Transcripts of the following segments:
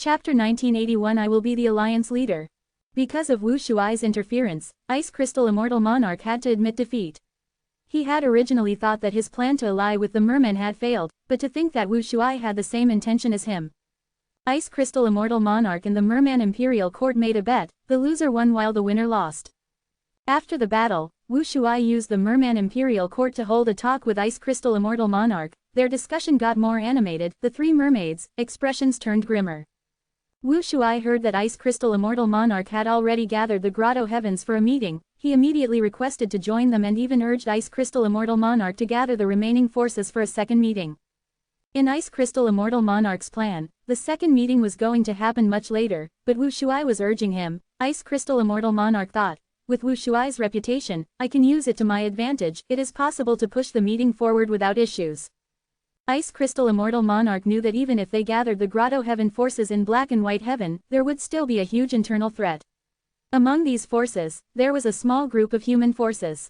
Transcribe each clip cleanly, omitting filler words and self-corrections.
Chapter 1981 I will be the alliance leader. Because of Wu Shuai's interference, Ice Crystal Immortal Monarch had to admit defeat. He had originally thought that his plan to ally with the merman had failed, but to think that Wu Shuai had the same intention as him. Ice Crystal Immortal Monarch and the Merman Imperial Court made a bet, the loser won while the winner lost. After the battle, Wu Shuai used the Merman Imperial Court to hold a talk with Ice Crystal Immortal Monarch. Their discussion got more animated, the three mermaids' expressions turned grimmer. Wu Shuai heard that Ice Crystal Immortal Monarch had already gathered the Grotto Heavens for a meeting. He immediately requested to join them and even urged Ice Crystal Immortal Monarch to gather the remaining forces for a second meeting. In Ice Crystal Immortal Monarch's plan, the second meeting was going to happen much later, but Wu Shuai was urging him. Ice Crystal Immortal Monarch thought, with Wu Shuai's reputation, I can use it to my advantage. It is possible to push the meeting forward without issues. Ice Crystal Immortal Monarch knew that even if they gathered the Grotto Heaven forces in Black and White Heaven, there would still be a huge internal threat. Among these forces, there was a small group of human forces.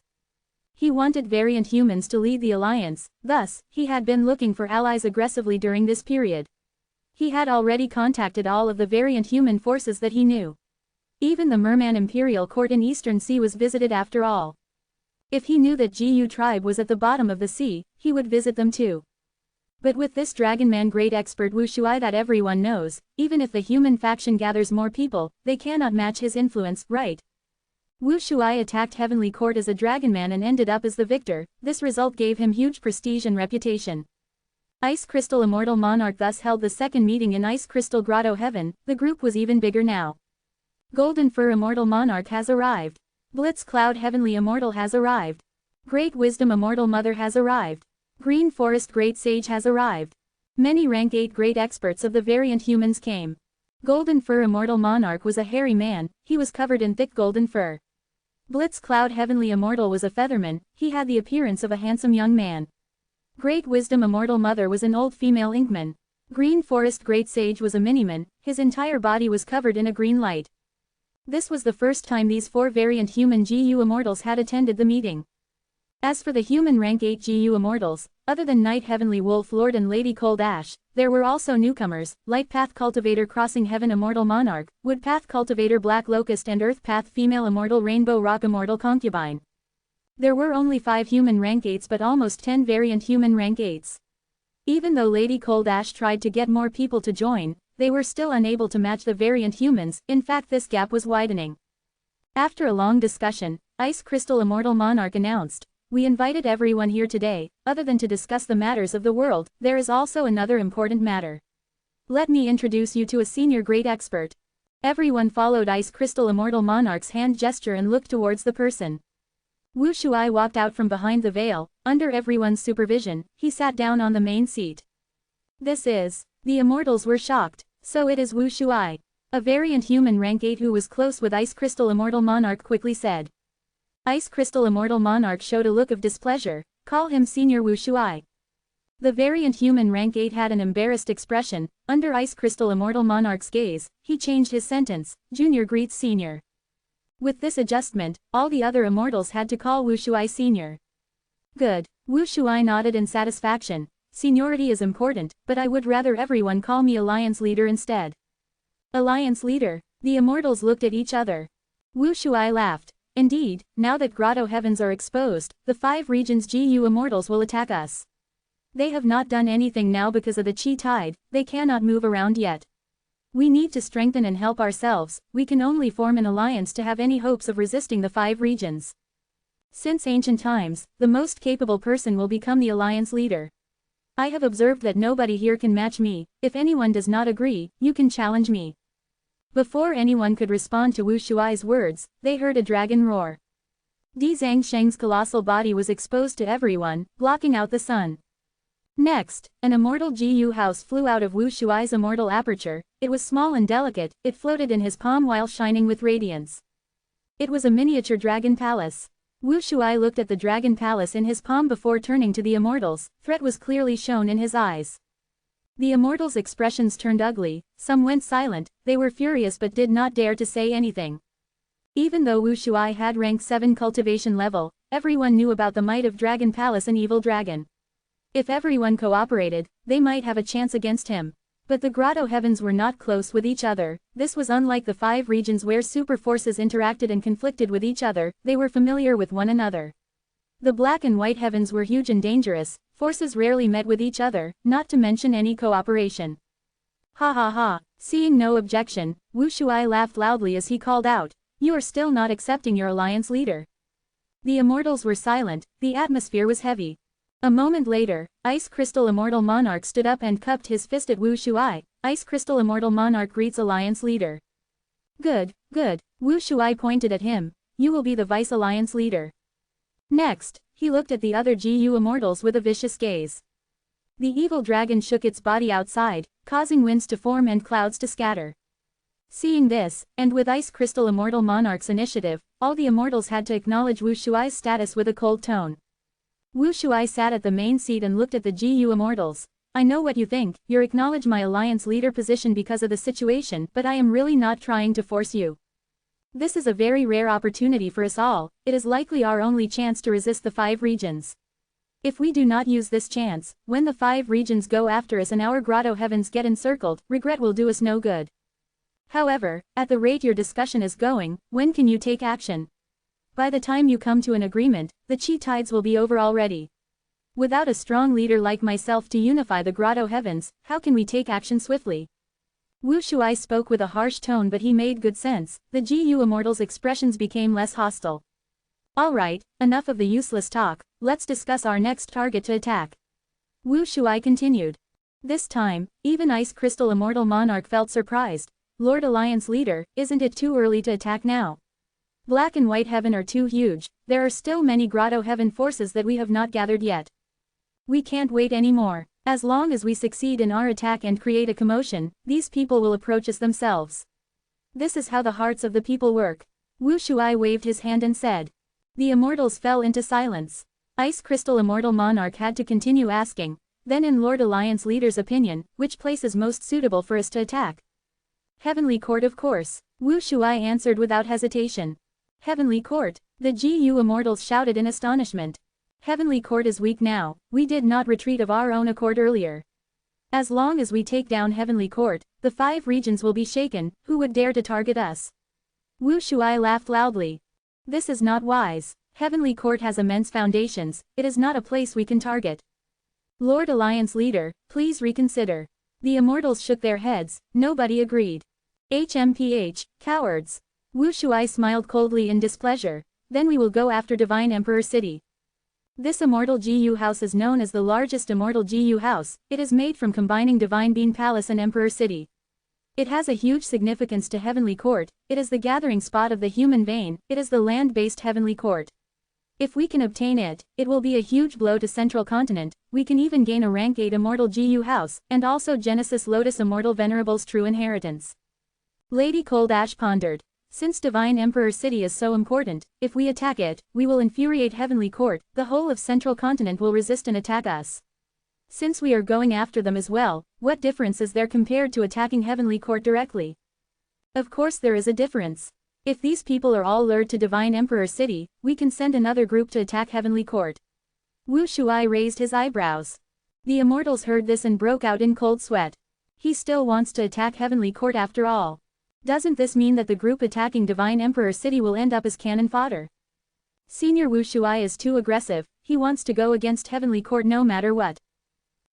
He wanted variant humans to lead the alliance, thus, he had been looking for allies aggressively during this period. He had already contacted all of the variant human forces that he knew. Even the Merman Imperial Court in Eastern Sea was visited after all. If he knew that GU tribe was at the bottom of the sea, he would visit them too. But with this Dragonman great expert Wu Shuai that everyone knows, even if the human faction gathers more people, they cannot match his influence, right? Wu Shuai attacked Heavenly Court as a Dragonman and ended up as the victor. This result gave him huge prestige and reputation. Ice Crystal Immortal Monarch thus held the second meeting in Ice Crystal Grotto Heaven. The group was even bigger now. Golden Fur Immortal Monarch has arrived. Blitz Cloud Heavenly Immortal has arrived. Great Wisdom Immortal Mother has arrived. Green Forest Great Sage has arrived. Many rank 8 great experts of the variant humans came. Golden Fur Immortal Monarch was a hairy man, he was covered in thick golden fur. Blitz Cloud Heavenly Immortal was a featherman, he had the appearance of a handsome young man. Great Wisdom Immortal Mother was an old female Inkman. Green Forest Great Sage was a miniman, his entire body was covered in a green light. This was the first time these 4 variant human GU Immortals had attended the meeting. As for the human rank 8 GU Immortals, other than Knight Heavenly Wolf Lord and Lady Cold Ash, there were also newcomers, Light Path Cultivator Crossing Heaven Immortal Monarch, Wood Path Cultivator Black Locust and Earth Path Female Immortal Rainbow Rock Immortal Concubine. There were only 5 human rank 8s but almost 10 variant human rank 8s. Even though Lady Cold Ash tried to get more people to join, they were still unable to match the variant humans, in fact this gap was widening. After a long discussion, Ice Crystal Immortal Monarch announced, we invited everyone here today, other than to discuss the matters of the world, there is also another important matter. Let me introduce you to a senior great expert. Everyone followed Ice Crystal Immortal Monarch's hand gesture and looked towards the person. Wu Shuai walked out from behind the veil, under everyone's supervision, he sat down on the main seat. This is. The Immortals were shocked, so it is Wu Shuai. A variant human rank 8 who was close with Ice Crystal Immortal Monarch quickly said. Ice Crystal Immortal Monarch showed a look of displeasure, call him Senior Wu Shuai. The variant human rank 8 had an embarrassed expression, under Ice Crystal Immortal Monarch's gaze, he changed his sentence, Junior greets Senior. With this adjustment, all the other Immortals had to call Wu Shuai Senior. Good, Wu Shuai nodded in satisfaction, seniority is important, but I would rather everyone call me Alliance Leader instead. Alliance Leader, the Immortals looked at each other. Wu Shuai laughed. Indeed, now that Grotto Heavens are exposed, the 5 regions GU Immortals will attack us. They have not done anything now because of the Chi Tide, they cannot move around yet. We need to strengthen and help ourselves, we can only form an alliance to have any hopes of resisting the 5 regions. Since ancient times, the most capable person will become the alliance leader. I have observed that nobody here can match me, if anyone does not agree, you can challenge me. Before anyone could respond to Wu Shuai's words, they heard a dragon roar. Di Zhangsheng's colossal body was exposed to everyone, blocking out the sun. Next, an immortal GU house flew out of Wu Shuai's immortal aperture, it was small and delicate, it floated in his palm while shining with radiance. It was a miniature dragon palace. Wu Shuai looked at the dragon palace in his palm before turning to the Immortals, threat was clearly shown in his eyes. The Immortals' expressions turned ugly, some went silent, they were furious but did not dare to say anything. Even though Wu Shuai had rank 7 cultivation level, everyone knew about the might of Dragon Palace and Evil Dragon. If everyone cooperated, they might have a chance against him. But the grotto heavens were not close with each other. This was unlike the 5 regions where super forces interacted and conflicted with each other, they were familiar with one another. The black and white heavens were huge and dangerous, forces rarely met with each other, not to mention any cooperation. Ha ha ha, seeing no objection, Wu Shuai laughed loudly as he called out, "You are still not accepting your alliance leader." The immortals were silent, the atmosphere was heavy. A moment later, Ice Crystal Immortal Monarch stood up and cupped his fist at Wu Shuai. Ice Crystal Immortal Monarch greets alliance leader. Good, good, Wu Shuai pointed at him, you will be the vice alliance leader. Next, he looked at the other GU immortals with a vicious gaze. The evil dragon shook its body outside, causing winds to form and clouds to scatter. Seeing this, and with Ice Crystal Immortal Monarch's initiative, all the immortals had to acknowledge Wu Shuai's status with a cold tone. Wu Shuai sat at the main seat and looked at the GU immortals. I know what you think, you acknowledge my alliance leader position because of the situation, but I am really not trying to force you. This is a very rare opportunity for us all, it is likely our only chance to resist the 5 regions. If we do not use this chance, when the 5 regions go after us and our grotto heavens get encircled, regret will do us no good. However, at the rate your discussion is going, when can you take action? By the time you come to an agreement, the chi tides will be over already. Without a strong leader like myself to unify the grotto heavens, how can we take action swiftly? Wu Shuai spoke with a harsh tone, but he made good sense. The GU immortals' expressions became less hostile. Alright, enough of the useless talk, let's discuss our next target to attack. Wu Shuai continued. This time, even Ice Crystal Immortal Monarch felt surprised. Lord Alliance Leader, isn't it too early to attack now? Black and white heaven are too huge, there are still many grotto heaven forces that we have not gathered yet. We can't wait anymore. As long as we succeed in our attack and create a commotion, these people will approach us themselves. This is how the hearts of the people work. Wu Shuai waved his hand and said. The immortals fell into silence. Ice Crystal Immortal Monarch had to continue asking, then in Lord Alliance Leader's opinion, which place is most suitable for us to attack? Heavenly Court, of course. Wu Shuai answered without hesitation. Heavenly Court, the GU immortals shouted in astonishment. Heavenly Court is weak now, we did not retreat of our own accord earlier. As long as we take down Heavenly Court, the 5 regions will be shaken, who would dare to target us? Wu Shuai laughed loudly. This is not wise. Heavenly Court has immense foundations, it is not a place we can target. Lord Alliance Leader, please reconsider. The immortals shook their heads, nobody agreed. HMPH, cowards. Wu Shuai smiled coldly in displeasure. Then we will go after Divine Emperor City. This immortal GU house is known as the largest immortal GU house, it is made from combining Divine Bean Palace and Emperor City. It has a huge significance to Heavenly Court, it is the gathering spot of the human vein, it is the land-based Heavenly Court. If we can obtain it, it will be a huge blow to Central Continent, we can even gain a rank 8 immortal GU house, and also Genesis Lotus Immortal Venerable's true inheritance. Lady Cold Ash pondered. Since Divine Emperor City is so important, if we attack it, we will infuriate Heavenly Court, the whole of Central Continent will resist and attack us. Since we are going after them as well, what difference is there compared to attacking Heavenly Court directly? Of course there is a difference. If these people are all lured to Divine Emperor City, we can send another group to attack Heavenly Court. Wu Shuai raised his eyebrows. The immortals heard this and broke out in cold sweat. He still wants to attack Heavenly Court after all. Doesn't this mean that the group attacking Divine Emperor City will end up as cannon fodder? Senior Wu Shuai is too aggressive, he wants to go against Heavenly Court no matter what.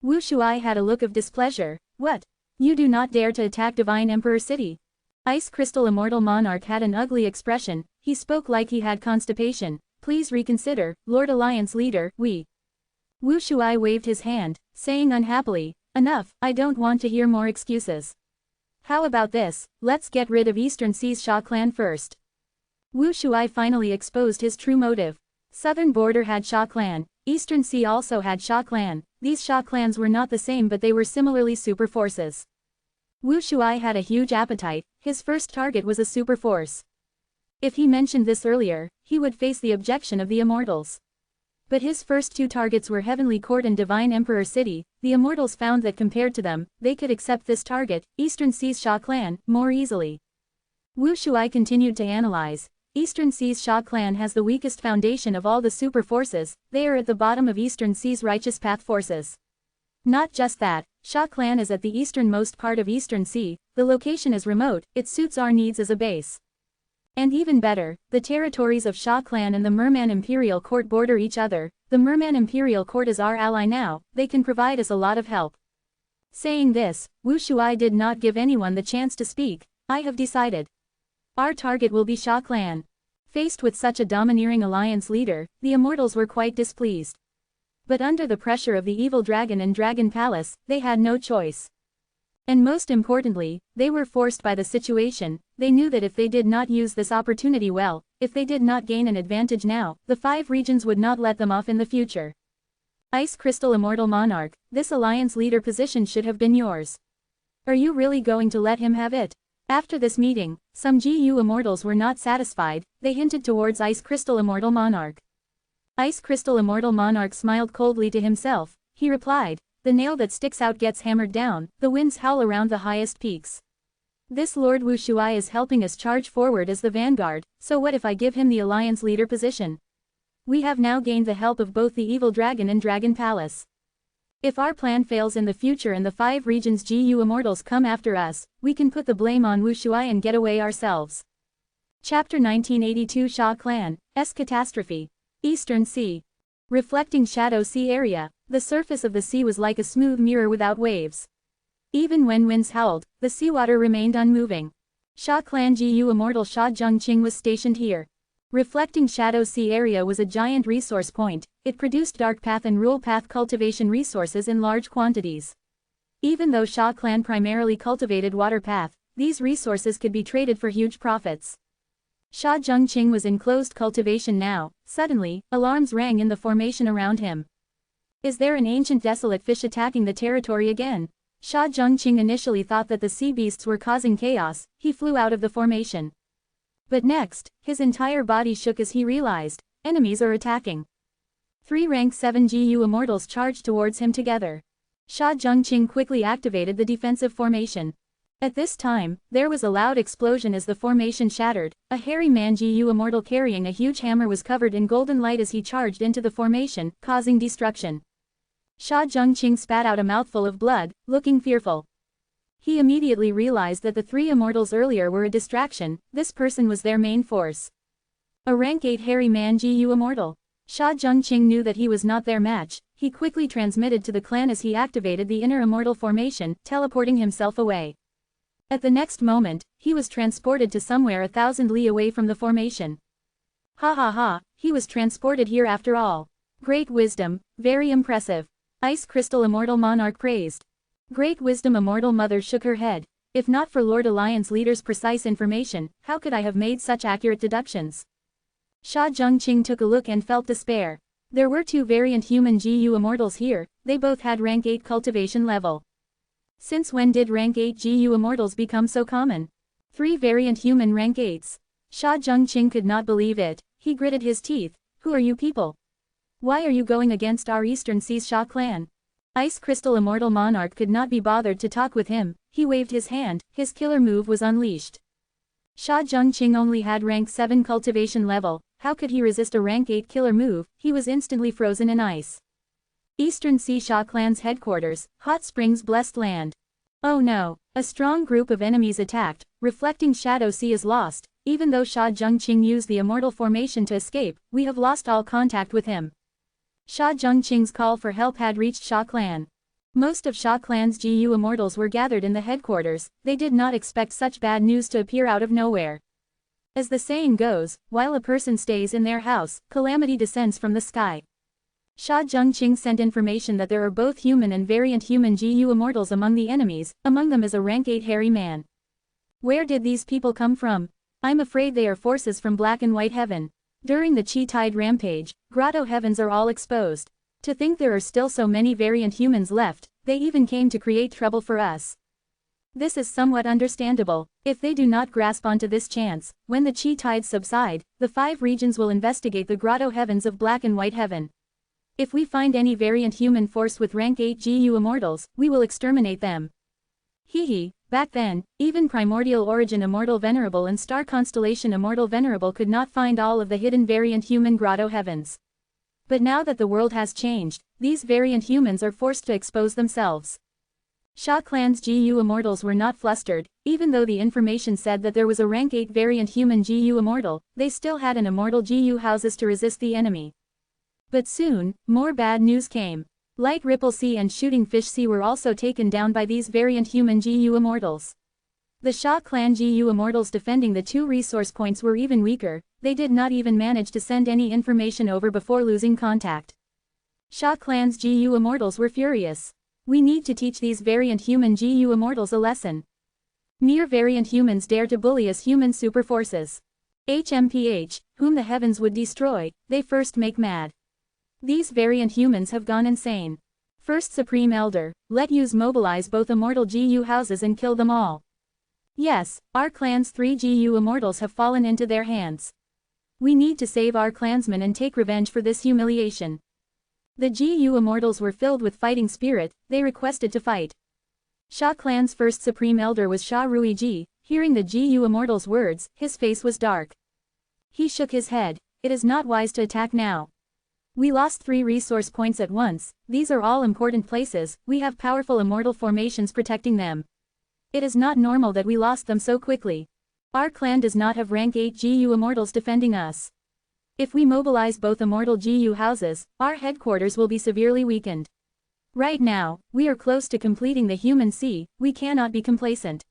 Wu Shuai had a look of displeasure. What? You do not dare to attack Divine Emperor City? Ice Crystal Immortal Monarch had an ugly expression, he spoke like he had constipation. Please reconsider, Lord Alliance Leader, we. Wu Shuai waved his hand, saying unhappily, enough, I don't want to hear more excuses. How about this, let's get rid of Eastern Sea's Sha clan first. Wu Shuai finally exposed his true motive. Southern Border had Sha clan, Eastern Sea also had Sha clan, these Sha clans were not the same but they were similarly super forces. Wu Shuai had a huge appetite, his first target was a super force. If he mentioned this earlier, he would face the objection of the immortals. But his first 2 targets were Heavenly Court and Divine Emperor City, the immortals found that compared to them, they could accept this target, Eastern Sea's Sha clan, more easily. Wu Shuai continued to analyze. Eastern Sea's Sha clan has the weakest foundation of all the super forces, they are at the bottom of Eastern Sea's righteous path forces. Not just that, Sha Clan is at the easternmost part of Eastern Sea, the location is remote, it suits our needs as a base. And even better, the territories of Sha Clan and the Merman Imperial Court border each other, the Merman Imperial Court is our ally now, they can provide us a lot of help. Saying this, Wu Shuai did not give anyone the chance to speak. I have decided. Our target will be Sha Clan. Faced with such a domineering alliance leader, the Immortals were quite displeased. But under the pressure of the evil dragon and Dragon Palace, they had no choice. And most importantly, they were forced by the situation. They knew that if they did not use this opportunity well, if they did not gain an advantage now, the 5 regions would not let them off in the future. Ice Crystal Immortal Monarch, this alliance leader position should have been yours. Are you really going to let him have it? After this meeting, some GU Immortals were not satisfied, they hinted towards Ice Crystal Immortal Monarch. Ice Crystal Immortal Monarch smiled coldly to himself, he replied, the nail that sticks out gets hammered down, the winds howl around the highest peaks. This Lord Wu Shuai is helping us charge forward as the vanguard, so what if I give him the alliance leader position? We have now gained the help of both the evil dragon and Dragon Palace. If our plan fails in the future and the 5 regions GU Immortals come after us, we can put the blame on Wu Shuai and get away ourselves. Chapter 1982 Sha Clan, S Catastrophe. Eastern Sea. Reflecting Shadow Sea area, the surface of the sea was like a smooth mirror without waves. Even when winds howled, the seawater remained unmoving. Sha Clan GU Immortal Sha Zhengqing was stationed here. Reflecting Shadow Sea area was a giant resource point, it produced dark path and rule path cultivation resources in large quantities. Even though Sha Clan primarily cultivated water path, these resources could be traded for huge profits. Sha Zhengqing was in closed cultivation now. Suddenly, alarms rang in the formation around him. Is there an ancient desolate fish attacking the territory again? Sha Zhengqing initially thought that the sea beasts were causing chaos, he flew out of the formation. But next, his entire body shook as he realized, enemies are attacking. 3 rank 7 GU Immortals charged towards him together. Sha Zhengqing quickly activated the defensive formation. At this time, there was a loud explosion as the formation shattered. A hairy man GU Immortal carrying a huge hammer was covered in golden light as he charged into the formation, causing destruction. Sha Zhengqing spat out a mouthful of blood, looking fearful. He immediately realized that the 3 Immortals earlier were a distraction, this person was their main force. A rank 8 hairy man GU Immortal. Sha Zhengqing knew that he was not their match, he quickly transmitted to the clan as he activated the inner Immortal formation, teleporting himself away. At the next moment, he was transported to somewhere 1,000 li away from the formation. Ha ha ha, he was transported here after all. Great wisdom, very impressive. Ice Crystal Immortal Monarch praised. Great wisdom Immortal Mother shook her head. If not for Lord Alliance Leader's precise information, how could I have made such accurate deductions? Sha Zhengqing took a look and felt despair. There were 2 variant human GU Immortals here, they both had rank 8 cultivation level. Since when did rank 8 GU Immortals become so common? 3 variant human rank 8s. Sha Zhengqing could not believe it, he gritted his teeth. Who are you people? Why are you going against our Eastern Seas Sha Clan? Ice Crystal Immortal Monarch could not be bothered to talk with him, he waved his hand, his killer move was unleashed. Sha Zhengqing only had rank 7 cultivation level, how could he resist a rank 8 killer move? He was instantly frozen in ice. Eastern Sea Sha Clan's headquarters, Hot Springs Blessed Land. Oh no, a strong group of enemies attacked, reflecting Shadow Sea is lost, even though Sha Zhengqing used the Immortal formation to escape, we have lost all contact with him. Sha Zhengqing's call for help had reached Sha Clan. Most of Sha Clan's GU Immortals were gathered in the headquarters, they did not expect such bad news to appear out of nowhere. As the saying goes, while a person stays in their house, calamity descends from the sky. Sha Zhengqing sent information that there are both human and variant human GU Immortals among the enemies, among them is a rank 8 hairy man. Where did these people come from? I'm afraid they are forces from Black and White Heaven. During the Chi Tide rampage, Grotto Heavens are all exposed. To think there are still so many variant humans left, they even came to create trouble for us. This is somewhat understandable. If they do not grasp onto this chance, when the Chi Tides subside, the 5 regions will investigate the Grotto Heavens of Black and White Heaven. If we find any variant human force with rank 8 GU Immortals, we will exterminate them. Hehe, back then, even Primordial Origin Immortal Venerable and Star Constellation Immortal Venerable could not find all of the hidden variant human Grotto Heavens. But now that the world has changed, these variant humans are forced to expose themselves. Sha Clan's GU Immortals were not flustered, even though the information said that there was a rank 8 variant human GU Immortal, they still had an immortal GU houses to resist the enemy. But soon, more bad news came. Light Ripple Sea and Shooting Fish Sea were also taken down by these variant human GU Immortals. The Sha Clan GU Immortals defending the 2 resource points were even weaker, they did not even manage to send any information over before losing contact. Sha Clan's GU Immortals were furious. We need to teach these variant human GU Immortals a lesson. Mere variant humans dare to bully us human super forces. HMPH, whom the heavens would destroy, they first make mad. These variant humans have gone insane. First Supreme Elder, let us mobilize both immortal GU houses and kill them all. Yes, our clan's 3 GU Immortals have fallen into their hands. We need to save our clansmen and take revenge for this humiliation. The GU Immortals were filled with fighting spirit, they requested to fight. Sha Clan's first Supreme Elder was Sha Ruiji. Hearing the GU Immortals' words, his face was dark. He shook his head. It is not wise to attack now. We lost 3 resource points at once, these are all important places, we have powerful immortal formations protecting them. It is not normal that we lost them so quickly. Our clan does not have rank 8 GU Immortals defending us. If we mobilize both immortal GU houses, our headquarters will be severely weakened. Right now, we are close to completing the human sea, we cannot be complacent.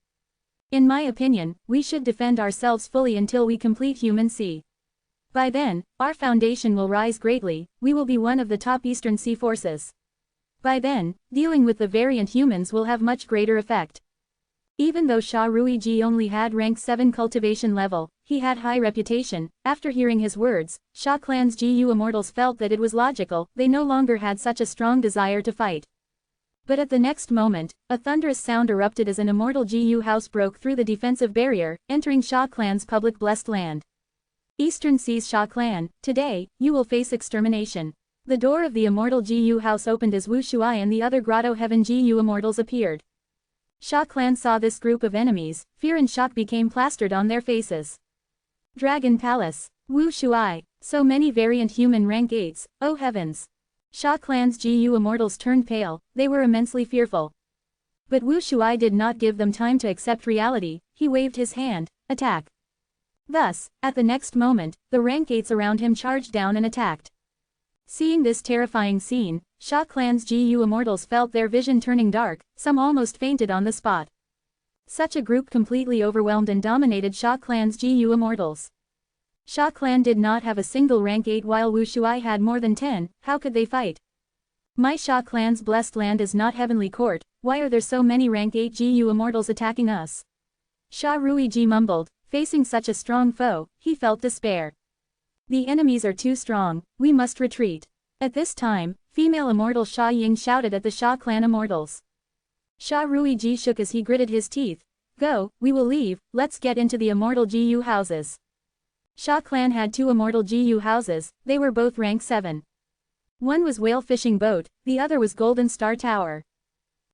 In my opinion, we should defend ourselves fully until we complete human sea. By then, our foundation will rise greatly, we will be one of the top Eastern Sea forces. By then, dealing with the variant humans will have much greater effect. Even though Sha Ruiji only had rank 7 cultivation level, he had high reputation. After hearing his words, Sha Clan's GU Immortals felt that it was logical, they no longer had such a strong desire to fight. But at the next moment, a thunderous sound erupted as an immortal GU house broke through the defensive barrier, entering Sha Clan's public blessed land. Eastern Seas Sha Clan, today, you will face extermination. The door of the immortal GU house opened as Wu Shuai and the other Grotto Heaven GU Immortals appeared. Sha Clan saw this group of enemies, fear and shock became plastered on their faces. Dragon Palace. Wu Shuai. So many variant human rank 8s, oh heavens. Sha Clan's GU Immortals turned pale, they were immensely fearful. But Wu Shuai did not give them time to accept reality, he waved his hand, attack. Thus, at the next moment, the rank 8s around him charged down and attacked. Seeing this terrifying scene, Sha Clan's GU Immortals felt their vision turning dark, some almost fainted on the spot. Such a group completely overwhelmed and dominated Sha Clan's GU Immortals. Sha Clan did not have a single rank 8 while Wu Shuai had more than 10, how could they fight? My Sha Clan's blessed land is not heavenly court, why are there so many rank 8 GU Immortals attacking us? Sha Ruiji mumbled, facing such a strong foe, he felt despair. The enemies are too strong, we must retreat. At this time, female immortal Sha Ying shouted at the Sha Clan Immortals. Sha Ruiji shook as he gritted his teeth. Go, we will leave, let's get into the immortal GU houses. Sha Clan had 2 immortal GU houses, they were both rank 7. One was Whale Fishing Boat, the other was Golden Star Tower.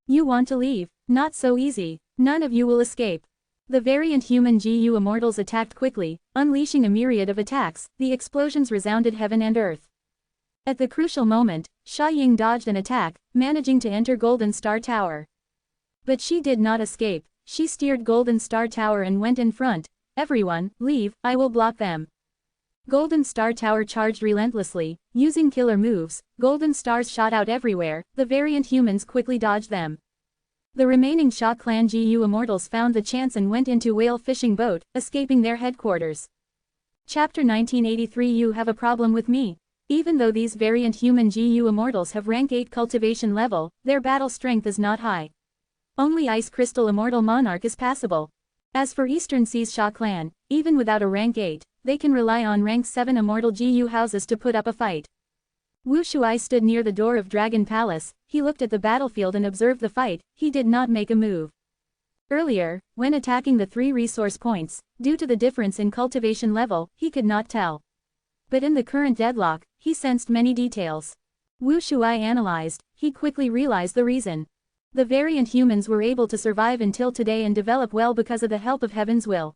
You want to leave? Not so easy, none of you will escape. The variant human GU Immortals attacked quickly, unleashing a myriad of attacks, the explosions resounded heaven and earth. At the crucial moment, Sha Ying dodged an attack, managing to enter Golden Star Tower. But she did not escape, she steered Golden Star Tower and went in front. Everyone, leave, I will block them. Golden Star Tower charged relentlessly, using killer moves, golden stars shot out everywhere, the variant humans quickly dodged them. The remaining Sha Clan GU Immortals found the chance and went into Whale Fishing Boat, escaping their headquarters. Chapter 1983 You have a problem with me. Even though these variant human GU Immortals have rank 8 cultivation level, their battle strength is not high. Only Ice Crystal Immortal Monarch is passable. As for Eastern Seas Sha Clan, even without a rank 8, they can rely on rank 7 immortal GU houses to put up a fight. Wu Shuai stood near the door of Dragon Palace, he looked at the battlefield and observed the fight, he did not make a move. Earlier, when attacking the 3 resource points, due to the difference in cultivation level, he could not tell. But in the current deadlock, he sensed many details. Wu Shuai analyzed, he quickly realized the reason. The variant humans were able to survive until today and develop well because of the help of Heaven's will.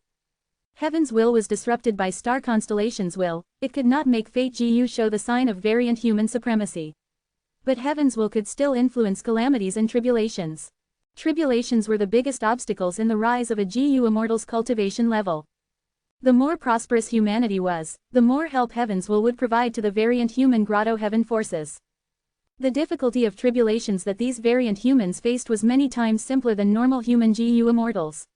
Heaven's will was disrupted by Star Constellation's will, it could not make Fate GU show the sign of variant human supremacy. But Heaven's will could still influence calamities and tribulations. Tribulations were the biggest obstacles in the rise of a GU Immortal's cultivation level. The more prosperous humanity was, the more help Heavens would provide to the variant human grotto heaven forces. The difficulty of tribulations that these variant humans faced was many times simpler than normal human GU Immortals.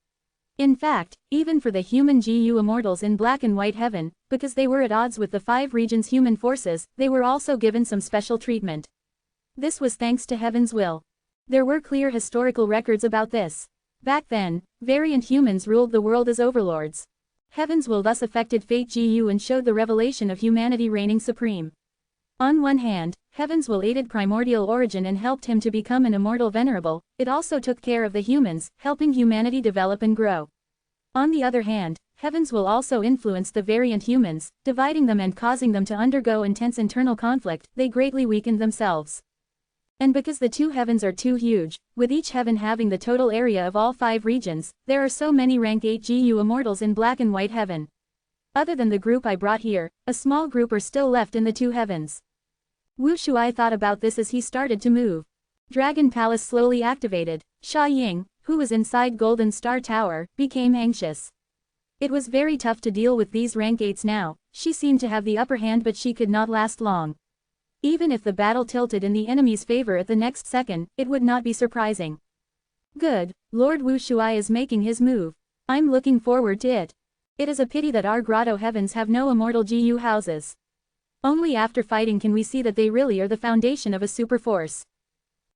In fact, even for the human GU Immortals in Black and White Heaven, because they were at odds with the 5 regions' human forces, they were also given some special treatment. This was thanks to Heaven's will. There were clear historical records about this. Back then, variant humans ruled the world as overlords. Heaven's will thus affected fate GU and showed the revelation of humanity reigning supreme. On one hand, Heaven's will aided primordial origin and helped him to become an immortal venerable, it also took care of the humans, helping humanity develop and grow. On the other hand, Heaven's will also influenced the variant humans, dividing them and causing them to undergo intense internal conflict, they greatly weakened themselves. And because the 2 heavens are too huge, with each heaven having the total area of all 5 regions, there are so many rank 8 GU Immortals in Black and White Heaven. Other than the group I brought here, a small group are still left in the 2 heavens. Wu Shuai thought about this as he started to move. Dragon Palace slowly activated. Xia Ying, who was inside Golden Star Tower, became anxious. It was very tough to deal with these rank 8s now, she seemed to have the upper hand but she could not last long. Even if the battle tilted in the enemy's favor at the next second, it would not be surprising. Good, Lord Wu Shuai is making his move. I'm looking forward to it. It is a pity that our grotto heavens have no immortal GU houses. Only after fighting can we see that they really are the foundation of a super force.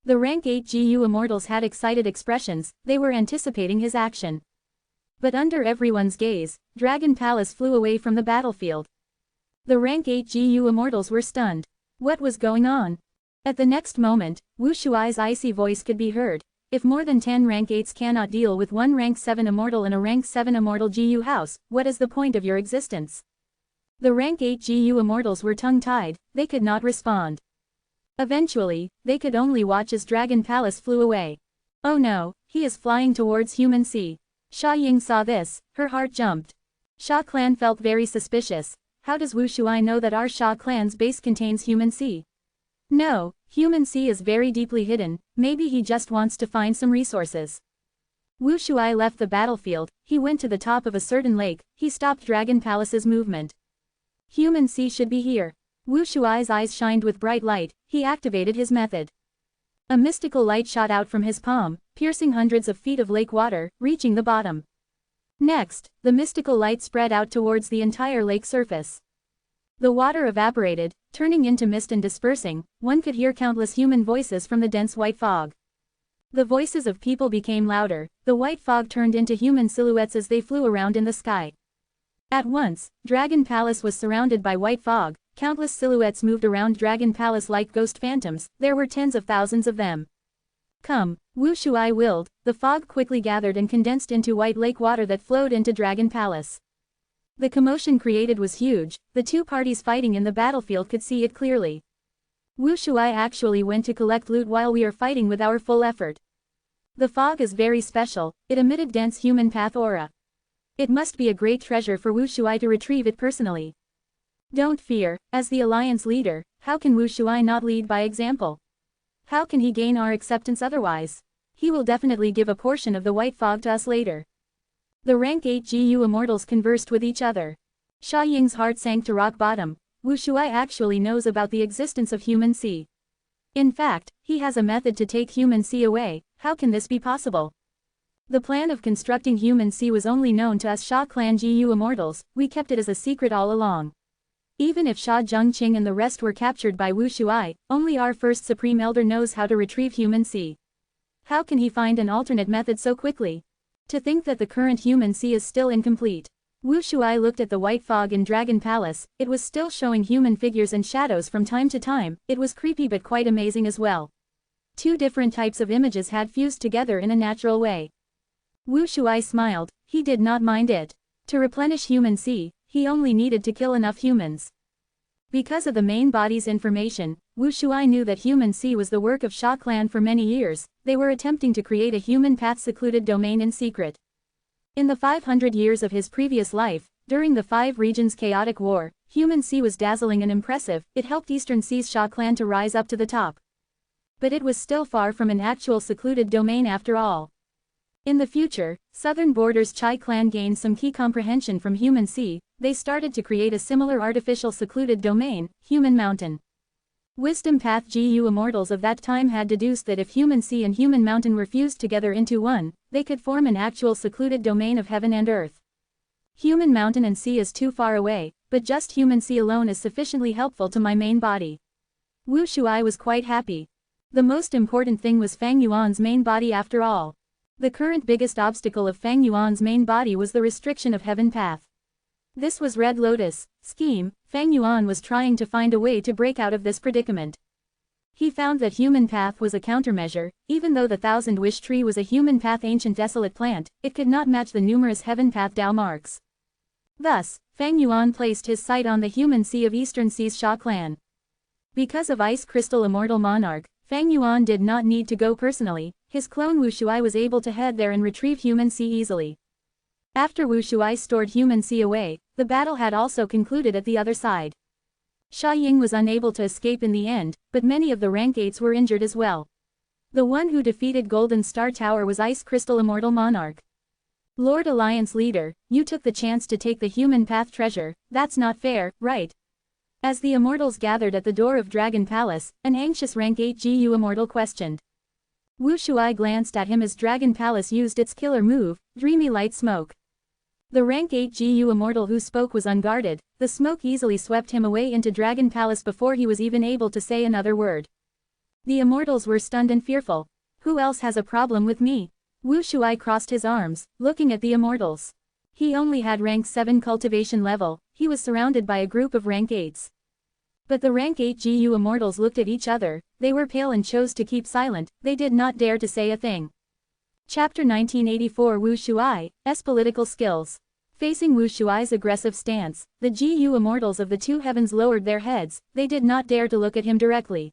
The rank 8 GU Immortals had excited expressions, they were anticipating his action. But under everyone's gaze, Dragon Palace flew away from the battlefield. The rank 8 GU Immortals were stunned. What was going on? At the next moment, Wu Shuai's icy voice could be heard. If more than 10 rank 8s cannot deal with one rank 7 Immortal in a rank 7 Immortal GU house, what is the point of your existence? The rank 8 GU Immortals were tongue-tied, they could not respond. Eventually, they could only watch as Dragon Palace flew away. Oh no, he is flying towards Human Sea. Xia Ying saw this, her heart jumped. Xia clan felt very suspicious. How does Wu Shuai know that our Xia clan's base contains Human Sea? No, Human Sea is very deeply hidden, maybe he just wants to find some resources. Wu Shuai left the battlefield, he went to the top of a certain lake, he stopped Dragon Palace's movement. Human Sea should be here. Wu Shuai's eyes shined with bright light, he activated his method. A mystical light shot out from his palm, piercing hundreds of feet of lake water, reaching the bottom. Next, the mystical light spread out towards the entire lake surface. The water evaporated, turning into mist and dispersing, one could hear countless human voices from the dense white fog. The voices of people became louder, the white fog turned into human silhouettes as they flew around in the sky. At once, Dragon Palace was surrounded by white fog, countless silhouettes moved around Dragon Palace like ghost phantoms, there were tens of thousands of them. Come, Wu Shuai willed, the fog quickly gathered and condensed into white lake water that flowed into Dragon Palace. The commotion created was huge, the 2 parties fighting in the battlefield could see it clearly. Wu Shuai actually went to collect loot while we are fighting with our full effort. The fog is very special, it emitted dense human path aura. It must be a great treasure for Wu Shuai to retrieve it personally. Don't fear, as the alliance leader, how can Wu Shuai not lead by example? How can he gain our acceptance otherwise? He will definitely give a portion of the white fog to us later. The rank 8 GU Immortals conversed with each other. Xia Ying's heart sank to rock bottom. Wu Shuai actually knows about the existence of Human Sea. In fact, he has a method to take Human Sea away, how can this be possible? The plan of constructing Human Sea was only known to us Xia clan GU Immortals, we kept it as a secret all along. Even if Xia Zhengqing and the rest were captured by Wu Shuai, only our first Supreme Elder knows how to retrieve Human Sea. How can he find an alternate method so quickly? To think that the current Human Sea is still incomplete. Wu Shuai looked at the white fog in Dragon Palace, it was still showing human figures and shadows from time to time, it was creepy but quite amazing as well. 2 different types of images had fused together in a natural way. Wu Shuai smiled, he did not mind it. To replenish Human Sea, he only needed to kill enough humans. Because of the main body's information, Wu Shuai knew that Human Sea was the work of Xia clan for many years, they were attempting to create a human path secluded domain in secret. In the 500 years of his previous life, during the 5 regions' chaotic war, Human Sea was dazzling and impressive, it helped Eastern Sea's Xia clan to rise up to the top. But it was still far from an actual secluded domain after all. In the future, Southern Borders Chai clan gained some key comprehension from Human Sea. They started to create a similar artificial secluded domain, Human Mountain. Wisdom Path GU Immortals of that time had deduced that if Human Sea and Human Mountain were fused together into one, they could form an actual secluded domain of heaven and earth. Human Mountain and Sea is too far away, but just Human Sea alone is sufficiently helpful to my main body. Wu Shuai was quite happy. The most important thing was Fang Yuan's main body after all. The current biggest obstacle of Fang Yuan's main body was the restriction of Heaven Path. This was Red Lotus' scheme. Fang Yuan was trying to find a way to break out of this predicament. He found that Human Path was a countermeasure. Even though the Thousand Wish Tree was a Human Path ancient desolate plant, it could not match the numerous Heaven Path Dao marks. Thus, Fang Yuan placed his sight on the Human Sea of Eastern Sea's Sha clan. Because of Ice Crystal Immortal Monarch, Fang Yuan did not need to go personally. His clone Wu Shuai was able to head there and retrieve Human Sea easily. After Wu Shuai stored Human Sea away, the battle had also concluded at the other side. Sha Ying was unable to escape in the end, but many of the rank 8s were injured as well. The one who defeated Golden Star Tower was Ice Crystal Immortal Monarch. Lord Alliance Leader, you took the chance to take the Human Path treasure. That's not fair, right? As the Immortals gathered at the door of Dragon Palace, an anxious rank 8 GU Immortal questioned. Wu Shuai glanced at him as Dragon Palace used its killer move, Dreamy Light Smoke. The rank 8 GU Immortal who spoke was unguarded. The smoke easily swept him away into Dragon Palace before he was even able to say another word. The Immortals were stunned and fearful. Who else has a problem with me? Wu Shuai crossed his arms, looking at the Immortals. He only had rank 7 cultivation level. He was surrounded by a group of rank 8s. But the rank 8 GU Immortals looked at each other. They were pale and chose to keep silent. They did not dare to say a thing. Chapter 1984 Wu Shuai's Political Skills. Facing Wu Shuai's aggressive stance, the GU Immortals of the two heavens lowered their heads. They did not dare to look at him directly.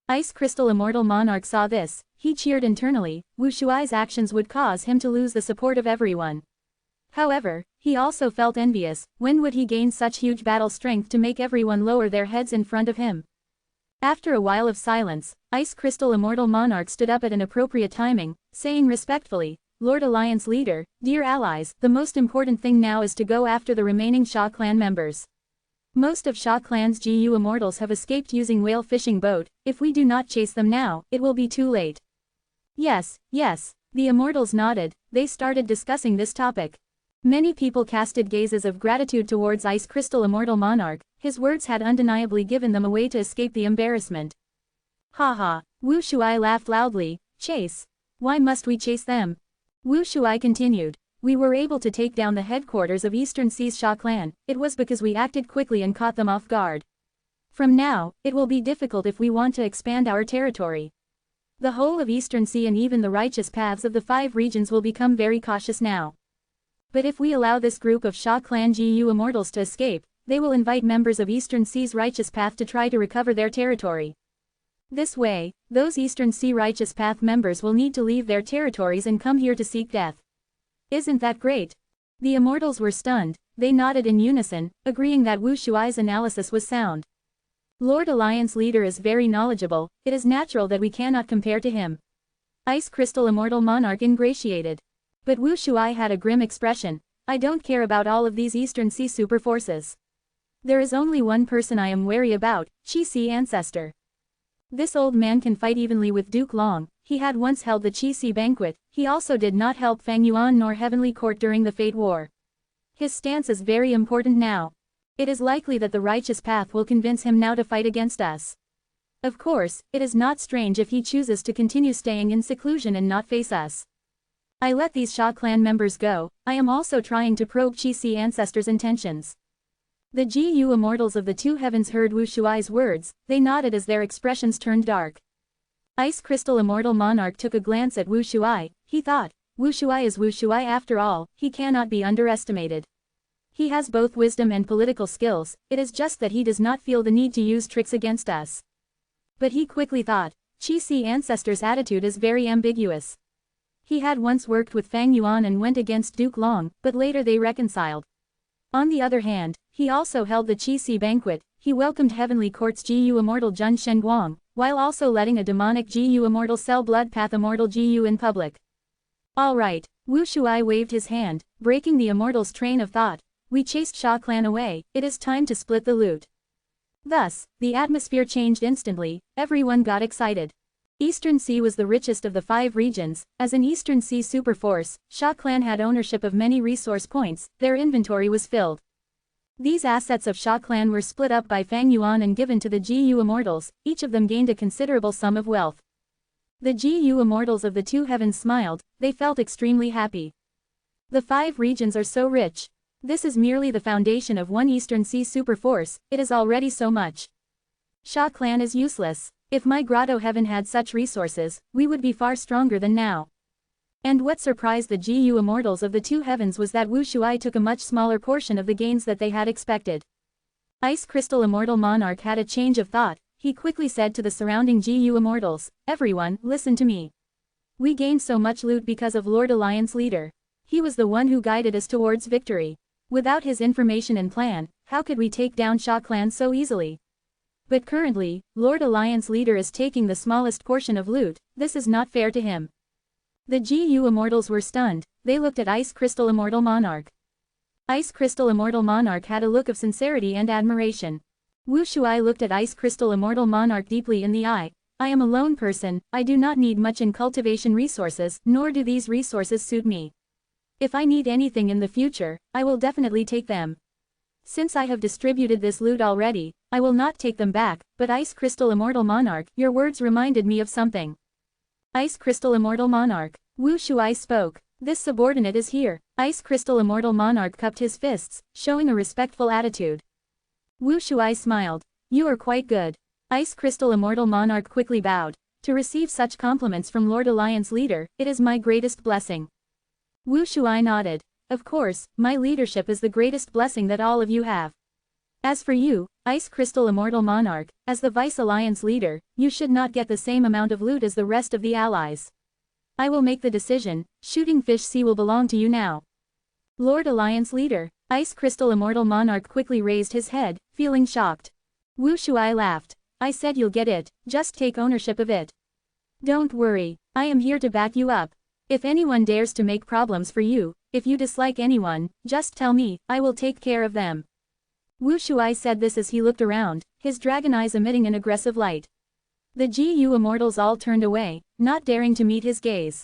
Ice Crystal Immortal Monarch saw this. He cheered internally. Wu Shuai's actions would cause him to lose the support of everyone. However, he also felt envious. When would he gain such huge battle strength to make everyone lower their heads in front of him? After a while of silence, Ice Crystal Immortal Monarch stood up at an appropriate timing, saying respectfully, Lord Alliance Leader, dear allies, the most important thing now is to go after the remaining Sha clan members. Most of Sha clan's GU Immortals have escaped using whale fishing boat. If we do not chase them now, it will be too late. Yes, yes, the Immortals nodded. They started discussing this topic. Many people casted gazes of gratitude towards Ice Crystal Immortal Monarch. His words had undeniably given them a way to escape the embarrassment. Haha, Wu Shuai laughed loudly. Chase? Why must we chase them? Wu Shuai continued. We were able to take down the headquarters of Eastern Sea's Sha clan. It was because we acted quickly and caught them off guard. From now, it will be difficult if we want to expand our territory. The whole of Eastern Sea and even the righteous paths of the 5 regions will become very cautious now. But if we allow this group of Sha clan GU Immortals to escape, they will invite members of Eastern Sea's righteous path to try to recover their territory. This way, those Eastern Sea righteous path members will need to leave their territories and come here to seek death. Isn't that great? The Immortals were stunned. They nodded in unison, agreeing that Wu Shuai's analysis was sound. Lord Alliance Leader is very knowledgeable. It is natural that we cannot compare to him. Ice Crystal Immortal Monarch ingratiated. But Wu Shuai had a grim expression. I don't care about all of these Eastern Sea super forces. There is only one person I am wary about, Qi Si Ancestor. This old man can fight evenly with Duke Long. He had once held the Qi Si banquet. He also did not help Fang Yuan nor Heavenly Court during the Fate War. His stance is very important now. It is likely that the righteous path will convince him now to fight against us. Of course, it is not strange if he chooses to continue staying in seclusion and not face us. I let these Sha clan members go. I am also trying to probe Qi Si Ancestor's intentions. The GU Immortals of the two heavens heard Wu Shuai's words. They nodded as their expressions turned dark. Ice Crystal Immortal Monarch took a glance at Wu Shuai. He thought, Wu Shuai is Wu Shuai after all. He cannot be underestimated. He has both wisdom and political skills. It is just that he does not feel the need to use tricks against us. But he quickly thought, Qi Si Ancestor's attitude is very ambiguous. He had once worked with Fang Yuan and went against Duke Long, but later they reconciled. On the other hand, he also held the Qi Si banquet. He welcomed Heavenly Court's GU Immortal Jun Shenguang. while also letting a demonic GU Immortal sell blood path Immortal GU in public. Alright, Wu Shuai waved his hand, breaking the Immortal's train of thought. We chased Sha clan away, it is time to split the loot. Thus, the atmosphere changed instantly, everyone got excited. Eastern Sea was the richest of the 5 regions. As an Eastern Sea superforce, Sha clan had ownership of many resource points, their inventory was filled. These assets of Sha clan were split up by Fang Yuan and given to the GU Immortals, each of them gained a considerable sum of wealth. The GU Immortals of the 2 heavens smiled, they felt extremely happy. The 5 regions are so rich. This is merely the foundation of one Eastern Sea superforce, it is already so much. Sha clan is useless. If my grotto heaven had such resources, we would be far stronger than now. And what surprised the GU Immortals of the 2 heavens was that Wu Shuai took a much smaller portion of the gains that they had expected. Ice Crystal Immortal Monarch had a change of thought, he quickly said to the surrounding GU Immortals, everyone, listen to me. We gained so much loot because of Lord Alliance Leader. He was the one who guided us towards victory. Without his information and plan, how could we take down Sha clan so easily? But currently, Lord Alliance Leader is taking the smallest portion of loot, this is not fair to him. The GU Immortals were stunned, they looked at Ice Crystal Immortal Monarch. Ice Crystal Immortal Monarch had a look of sincerity and admiration. Wu Shuai looked at Ice Crystal Immortal Monarch deeply in the eye. I am a lone person, I do not need much in cultivation resources, nor do these resources suit me. If I need anything in the future, I will definitely take them. Since I have distributed this loot already, I will not take them back, but Ice Crystal Immortal Monarch, your words reminded me of something. Ice Crystal Immortal Monarch. Wu Shuai spoke. This subordinate is here. Ice Crystal Immortal Monarch cupped his fists, showing a respectful attitude. Wu Shuai smiled. You are quite good. Ice Crystal Immortal Monarch quickly bowed. To receive such compliments from Lord Alliance Leader, it is my greatest blessing. Wu Shuai nodded. Of course, my leadership is the greatest blessing that all of you have. As for you, Ice Crystal Immortal Monarch, as the Vice Alliance Leader, you should not get the same amount of loot as the rest of the allies. I will make the decision, Shooting Fish Sea will belong to you now. Lord Alliance Leader, Ice Crystal Immortal Monarch quickly raised his head, feeling shocked. Wu Shuai laughed. I said you'll get it, just take ownership of it. Don't worry, I am here to back you up. If anyone dares to make problems for you, if you dislike anyone, just tell me, I will take care of them. Wu Shuai said this as he looked around, his dragon eyes emitting an aggressive light. The GU Immortals all turned away, not daring to meet his gaze.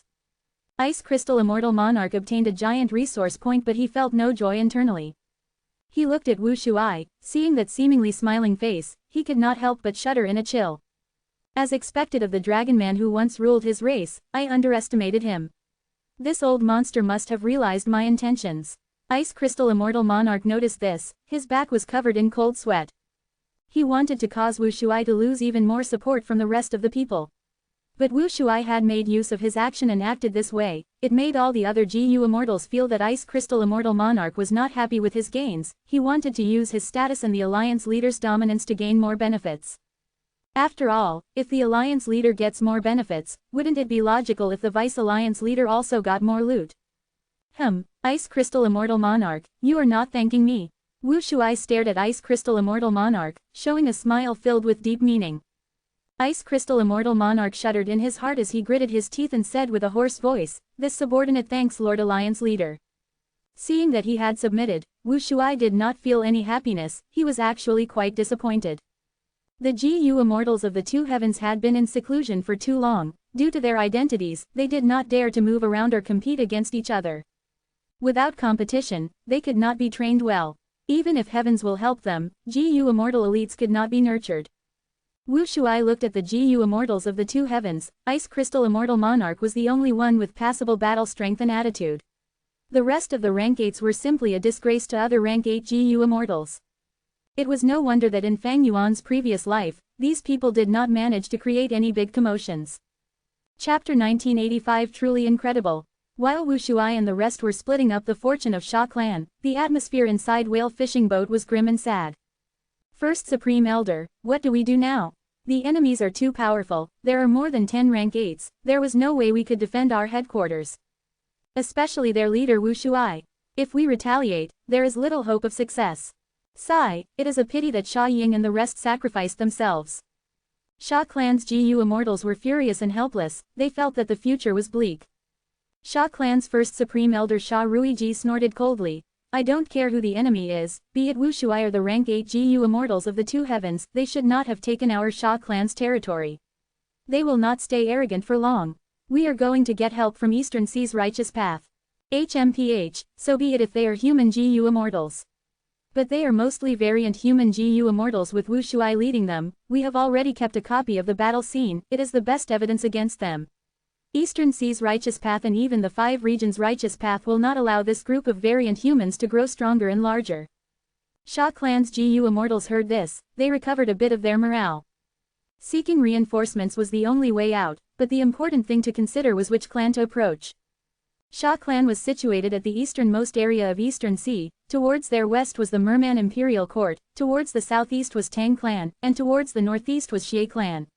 Ice Crystal Immortal Monarch obtained a giant resource point but he felt no joy internally. He looked at Wu Shuai, seeing that seemingly smiling face, he could not help but shudder in a chill. As expected of the dragon man who once ruled his race, I underestimated him. This old monster must have realized my intentions. Ice Crystal Immortal Monarch noticed this, his back was covered in cold sweat. He wanted to cause Wu Shuai to lose even more support from the rest of the people. But Wu Shuai had made use of his action and acted this way, it made all the other GU Immortals feel that Ice Crystal Immortal Monarch was not happy with his gains, he wanted to use his status and the Alliance Leader's dominance to gain more benefits. After all, if the Alliance Leader gets more benefits, wouldn't it be logical if the Vice Alliance Leader also got more loot? Ice Crystal Immortal Monarch, you are not thanking me. Wu Shuai stared at Ice Crystal Immortal Monarch, showing a smile filled with deep meaning. Ice Crystal Immortal Monarch shuddered in his heart as he gritted his teeth and said with a hoarse voice, this subordinate thanks Lord Alliance Leader. Seeing that he had submitted, Wu Shuai did not feel any happiness, he was actually quite disappointed. The GU Immortals of the 2 heavens had been in seclusion for too long, due to their identities, they did not dare to move around or compete against each other. Without competition, they could not be trained well. Even if heavens will help them, GU Immortal elites could not be nurtured. Wu Shuai looked at the GU Immortals of the 2 heavens, Ice Crystal Immortal Monarch was the only one with passable battle strength and attitude. The rest of the rank 8s were simply a disgrace to other rank 8 GU Immortals. It was no wonder that in Fang Yuan's previous life, these people did not manage to create any big commotions. Chapter 1985 Truly incredible. While Wu Shuai and the rest were splitting up the fortune of Sha clan, the atmosphere inside Whale Fishing Boat was grim and sad. First Supreme Elder, what do we do now? The enemies are too powerful, there are more than 10 rank 8s, there was no way we could defend our headquarters. Especially their leader Wu Shuai. If we retaliate, there is little hope of success. Sigh, it is a pity that Sha Ying and the rest sacrificed themselves. Sha Clan's GU Immortals were furious and helpless, they felt that the future was bleak. Sha Clan's first Supreme Elder Sha Ruiji snorted coldly. I don't care who the enemy is, be it Wu Shuai or the rank 8 GU Immortals of the two heavens, they should not have taken our Sha Clan's territory. They will not stay arrogant for long. We are going to get help from Eastern Sea's righteous path. HMPH, so be it if they are human GU Immortals. But they are mostly variant human GU Immortals with Wu Shuai leading them. We have already kept a copy of the battle scene, it is the best evidence against them. Eastern Sea's righteous path and even the 5 regions' righteous path will not allow this group of variant humans to grow stronger and larger. Sha Clan's GU Immortals heard this, they recovered a bit of their morale. Seeking reinforcements was the only way out, but the important thing to consider was which clan to approach. Sha Clan was situated at the easternmost area of Eastern Sea, towards their west was the Merman Imperial Court, towards the southeast was Tang Clan, and towards the northeast was Xie Clan.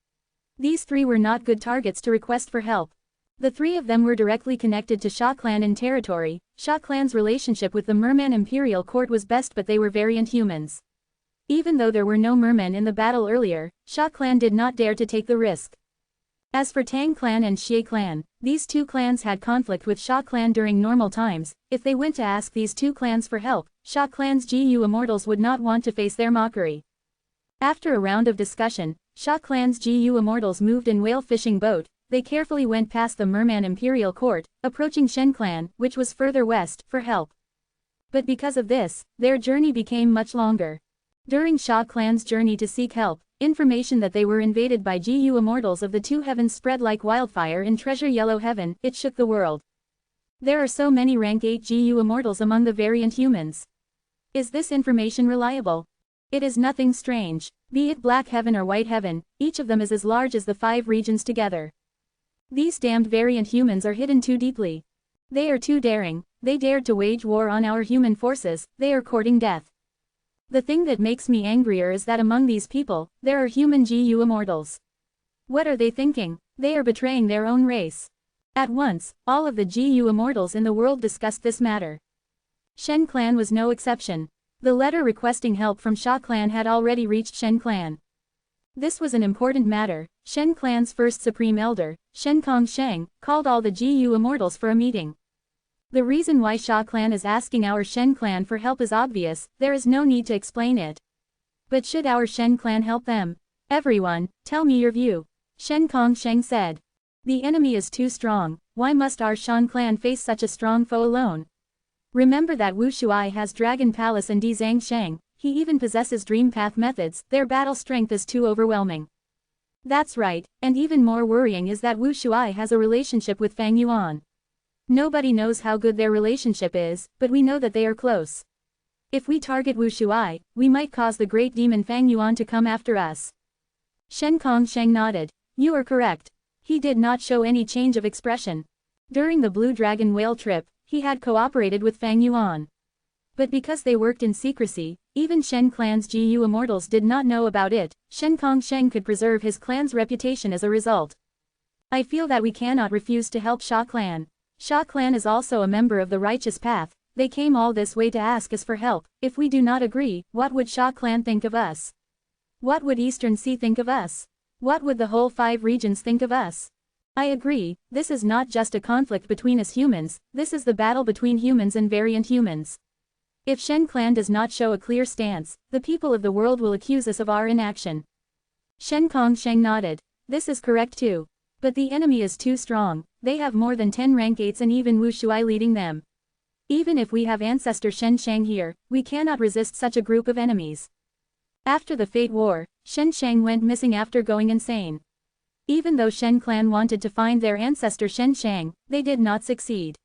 These 3 were not good targets to request for help. The 3 of them were directly connected to Sha Clan in territory. Sha Clan's relationship with the Merman Imperial Court was best, but they were variant humans. Even though there were no mermen in the battle earlier, Sha Clan did not dare to take the risk. As for Tang Clan and Xie Clan, these 2 clans had conflict with Sha Clan during normal times. If they went to ask these 2 clans for help, Sha Clan's GU Immortals would not want to face their mockery. After a round of discussion, Sha Clan's GU Immortals moved in whale fishing boat. They carefully went past the Merman Imperial Court, approaching Shen Clan, which was further west, for help. But because of this, their journey became much longer. During Sha Clan's journey to seek help, information that they were invaded by GU Immortals of the two heavens spread like wildfire in Treasure Yellow Heaven. It shook the world. There are so many rank 8 GU Immortals among the variant humans. Is this information reliable? It is nothing strange. Be it Black Heaven or White Heaven, each of them is as large as the 5 regions together. These damned variant humans are hidden too deeply. They are too daring, they dared to wage war on our human forces, they are courting death. The thing that makes me angrier is that among these people, there are human GU Immortals. What are they thinking? They are betraying their own race. At once, all of the GU Immortals in the world discussed this matter. Shen Clan was no exception. The letter requesting help from Sha Clan had already reached Shen Clan. This was an important matter. Shen Clan's first Supreme Elder, Shen Kong Sheng, called all the GU Immortals for a meeting. The reason why Sha Clan is asking our Shen Clan for help is obvious, there is no need to explain it. But should our Shen Clan help them? Everyone, tell me your view. Shen Kong Sheng said. The enemy is too strong, why must our Shan Clan face such a strong foe alone? Remember that Wu Shuai has Dragon Palace and Di Zhang Sheng, he even possesses Dream Path methods, their battle strength is too overwhelming. That's right, and even more worrying is that Wu Shuai has a relationship with Fang Yuan. Nobody knows how good their relationship is, but we know that they are close. If we target Wu Shuai, we might cause the great demon Fang Yuan to come after us. Shen Kong Sheng nodded. You are correct. He did not show any change of expression. During the Blue Dragon whale trip, he had cooperated with Fang Yuan. But because they worked in secrecy, even Shen Clan's GU Immortals did not know about it. Shen Kong Sheng could preserve his clan's reputation as a result. I feel that we cannot refuse to help Sha Clan. Sha Clan is also a member of the righteous path, they came all this way to ask us for help. If we do not agree, what would Sha Clan think of us? What would Eastern Sea think of us? What would the whole 5 regions think of us? I agree, this is not just a conflict between us humans, this is the battle between humans and variant humans. If Shen Clan does not show a clear stance, the people of the world will accuse us of our inaction. Shen Kong Sheng nodded. This is correct too. But the enemy is too strong, they have more than 10 rank 8s and even Wu Shuai leading them. Even if we have ancestor Shen Shang here, we cannot resist such a group of enemies. After the Fate War, Shen Shang went missing after going insane. Even though Shen Clan wanted to find their ancestor Shen Shang, they did not succeed.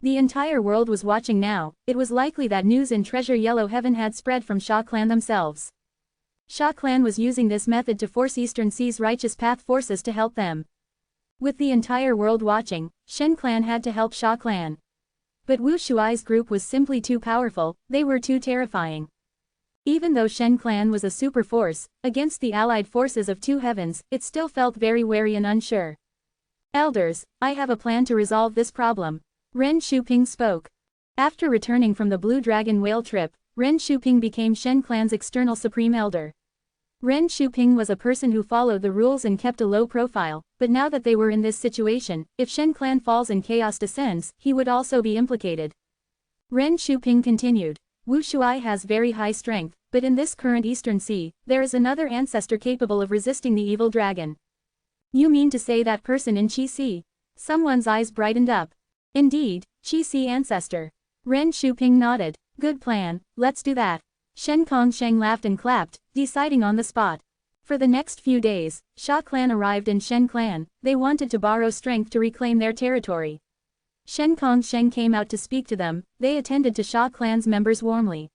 The entire world was watching now, it was likely that news in Treasure Yellow Heaven had spread from Sha Clan themselves. Sha Clan was using this method to force Eastern Sea's righteous path forces to help them. With the entire world watching, Shen Clan had to help Sha Clan. But Wu Shuai's group was simply too powerful, they were too terrifying. Even though Shen Clan was a super force, against the allied forces of two heavens, it still felt very wary and unsure. Elders, I have a plan to resolve this problem. Ren Shuping spoke. After returning from the Blue Dragon whale trip, Ren Shuping became Shen Clan's external Supreme Elder. Ren Shuping was a person who followed the rules and kept a low profile, but now that they were in this situation, if Shen clan falls and chaos descends, he would also be implicated. Ren Shuping continued. Wu Shuai has very high strength, but in this current Eastern Sea, there is another ancestor capable of resisting the evil dragon. You mean to say that person in Qi Si? Someone's eyes brightened up. Indeed, Qi Si ancestor. Ren Shuping nodded. Good plan, let's do that. Shen Kongsheng laughed and clapped, deciding on the spot. For the next few days, Sha clan arrived in Shen clan. They wanted to borrow strength to reclaim their territory. Shen Kongsheng came out to speak to them. They attended to Sha clan's members warmly.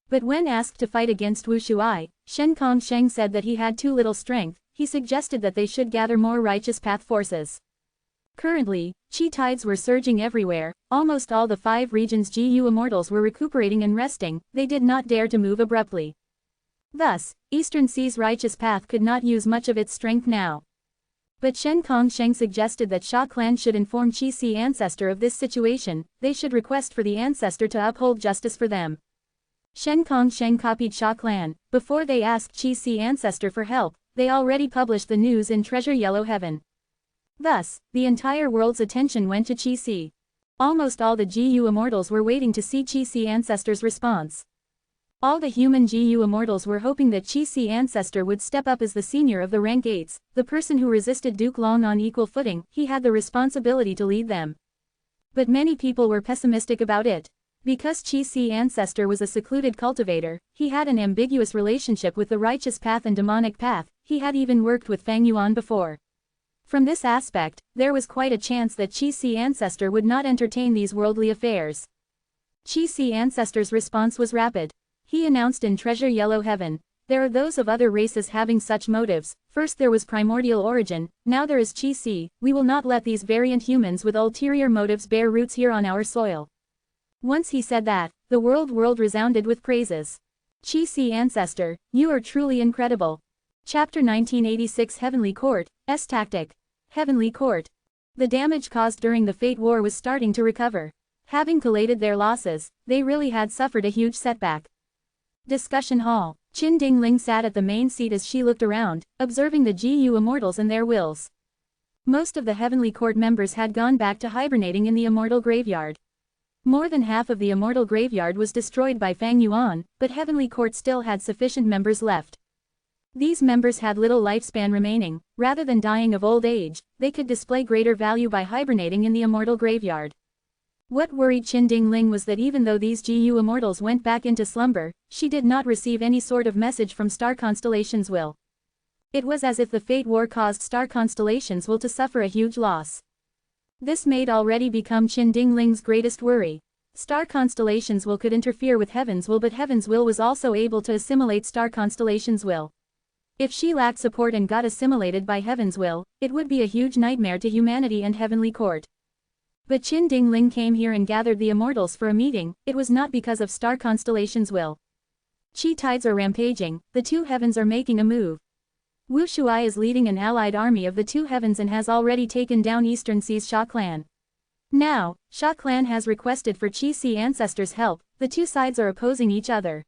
But when asked to fight against Wu Shuai, Shen Kongsheng said that he had too little strength. He suggested that they should gather more righteous path forces. Currently, chi tides were surging everywhere. Almost all the 5 regions GU immortals were recuperating and resting. They did not dare to move abruptly. Thus, Eastern Sea's righteous path could not use much of its strength now. But Shen Kongsheng suggested that Sha clan should inform Qi Si ancestor of this situation. They should request for the ancestor to uphold justice for them. Shen Kongsheng copied Sha clan. Before they asked Qi Si ancestor for help, they already published the news in Treasure Yellow Heaven. Thus, the entire world's attention went to Qi Si. Almost all the GU immortals were waiting to see Qi Si ancestor's response. All the human GU immortals were hoping that Qi Si ancestor would step up as the senior of the rank 8s, the person who resisted Duke Long on equal footing. He had the responsibility to lead them. But many people were pessimistic about it. Because Qi Si ancestor was a secluded cultivator, he had an ambiguous relationship with the righteous path and demonic path. He had even worked with Fang Yuan before. From this aspect, there was quite a chance that Qi Si ancestor would not entertain these worldly affairs. Qi Si ancestor's response was rapid. He announced in Treasure Yellow Heaven, there are those of other races having such motives. First there was primordial origin, now there is Qi Si. We will not let these variant humans with ulterior motives bear roots here on our soil. Once he said that, the world resounded with praises. Qi Si ancestor, you are truly incredible. Chapter 1986 Heavenly Court, S Tactic. Heavenly Court. The damage caused during the Fate War was starting to recover. Having collated their losses, they really had suffered a huge setback. Discussion Hall. Qin Dingling sat at the main seat as she looked around, observing the GU immortals and their wills. Most of the Heavenly Court members had gone back to hibernating in the Immortal Graveyard. More than half of the Immortal Graveyard was destroyed by Fang Yuan, but Heavenly Court still had sufficient members left. These members had little lifespan remaining. Rather than dying of old age, they could display greater value by hibernating in the Immortal Graveyard. What worried Qin Dingling was that even though these GU immortals went back into slumber, she did not receive any sort of message from Star Constellation's will. It was as if the Fate War caused Star Constellation's will to suffer a huge loss. This made already become Qin Dingling's greatest worry. Star Constellation's will could interfere with Heaven's will, but Heaven's will was also able to assimilate Star Constellation's will. If she lacked support and got assimilated by Heaven's will, it would be a huge nightmare to humanity and Heavenly Court. But Qin Dingling came here and gathered the immortals for a meeting. It was not because of Star Constellation's will. Chi tides are rampaging, the 2 heavens are making a move. Wu Shuai is leading an allied army of the 2 heavens and has already taken down Eastern Sea's Sha clan. Now, Sha clan has requested for Qi Si ancestors' help. The 2 sides are opposing each other.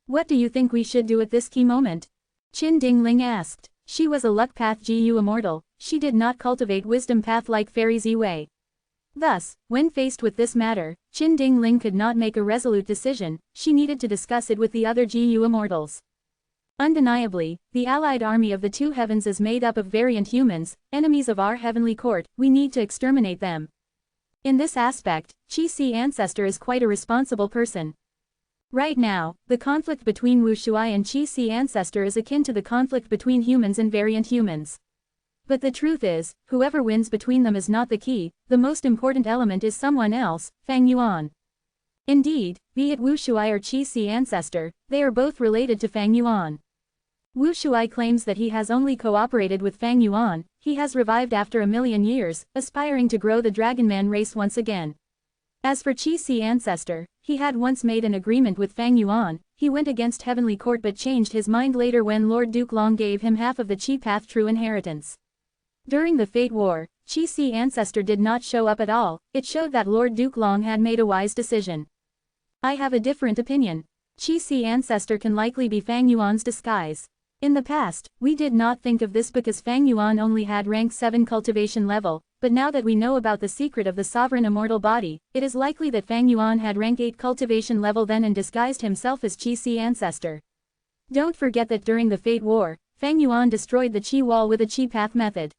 What do you think we should do at this key moment? Qin Dingling asked. She was a luck path GU immortal. She did not cultivate wisdom path like Fairy Ziwei. Thus, when faced with this matter, Qin Dingling could not make a resolute decision. She needed to discuss it with the other GU immortals. Undeniably, the allied army of the 2 heavens is made up of variant humans, enemies of our Heavenly Court. We need to exterminate them. In this aspect, Qi Si ancestor is quite a responsible person. Right now, the conflict between Wu Shuai and Qi Si ancestor is akin to the conflict between humans and variant humans. But the truth is, whoever wins between them is not the key. The most important element is someone else, Fang Yuan. Indeed, be it Wu Shuai or Qi Si ancestor, they are both related to Fang Yuan. Wu Shuai claims that he has only cooperated with Fang Yuan. He has revived after 1,000,000 years, aspiring to grow the Dragonman race once again. As for Qi Si ancestor, he had once made an agreement with Fang Yuan. He went against Heavenly Court but changed his mind later when Lord Duke Long gave him half of the Qi Path true inheritance. During the Fate War, Qi Si ancestor did not show up at all. It showed that Lord Duke Long had made a wise decision. I have a different opinion. Qi Si ancestor can likely be Fang Yuan's disguise. In the past, we did not think of this because Fang Yuan only had rank 7 cultivation level, but now that we know about the secret of the sovereign immortal body, it is likely that Fang Yuan had rank 8 cultivation level then and disguised himself as Qi Si ancestor. Don't forget that during the Fate War, Fang Yuan destroyed the Qi wall with a Qi path method.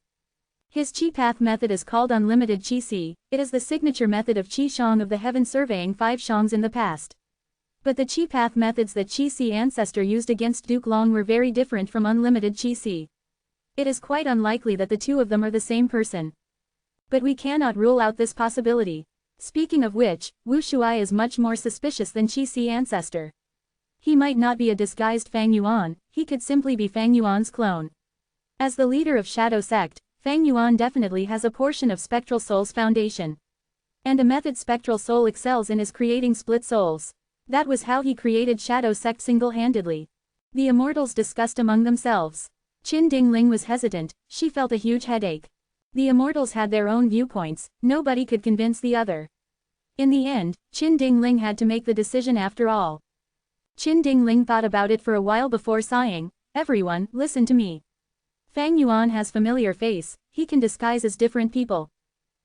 His Qi path method is called Unlimited Qi Si. It is the signature method of Qi Shang of the heaven surveying 5 Shangs in the past. But the Qi path methods that Qi Si ancestor used against Duke Long were very different from Unlimited Qi Si. It is quite unlikely that the two of them are the same person. But we cannot rule out this possibility. Speaking of which, Wu Shuai is much more suspicious than Qi Si ancestor. He might not be a disguised Fang Yuan, he could simply be Fang Yuan's clone. As the leader of Shadow Sect, Fang Yuan definitely has a portion of Spectral Soul's foundation. And a method Spectral Soul excels in is creating split souls. That was how he created Shadow Sect single-handedly. The Immortals discussed among themselves. Qin Dingling was hesitant, she felt a huge headache. The Immortals had their own viewpoints, nobody could convince the other. In the end, Qin Dingling had to make the decision after all. Qin Dingling thought about it for a while before sighing, "Everyone, listen to me. Fang Yuan has familiar face, he can disguise as different people.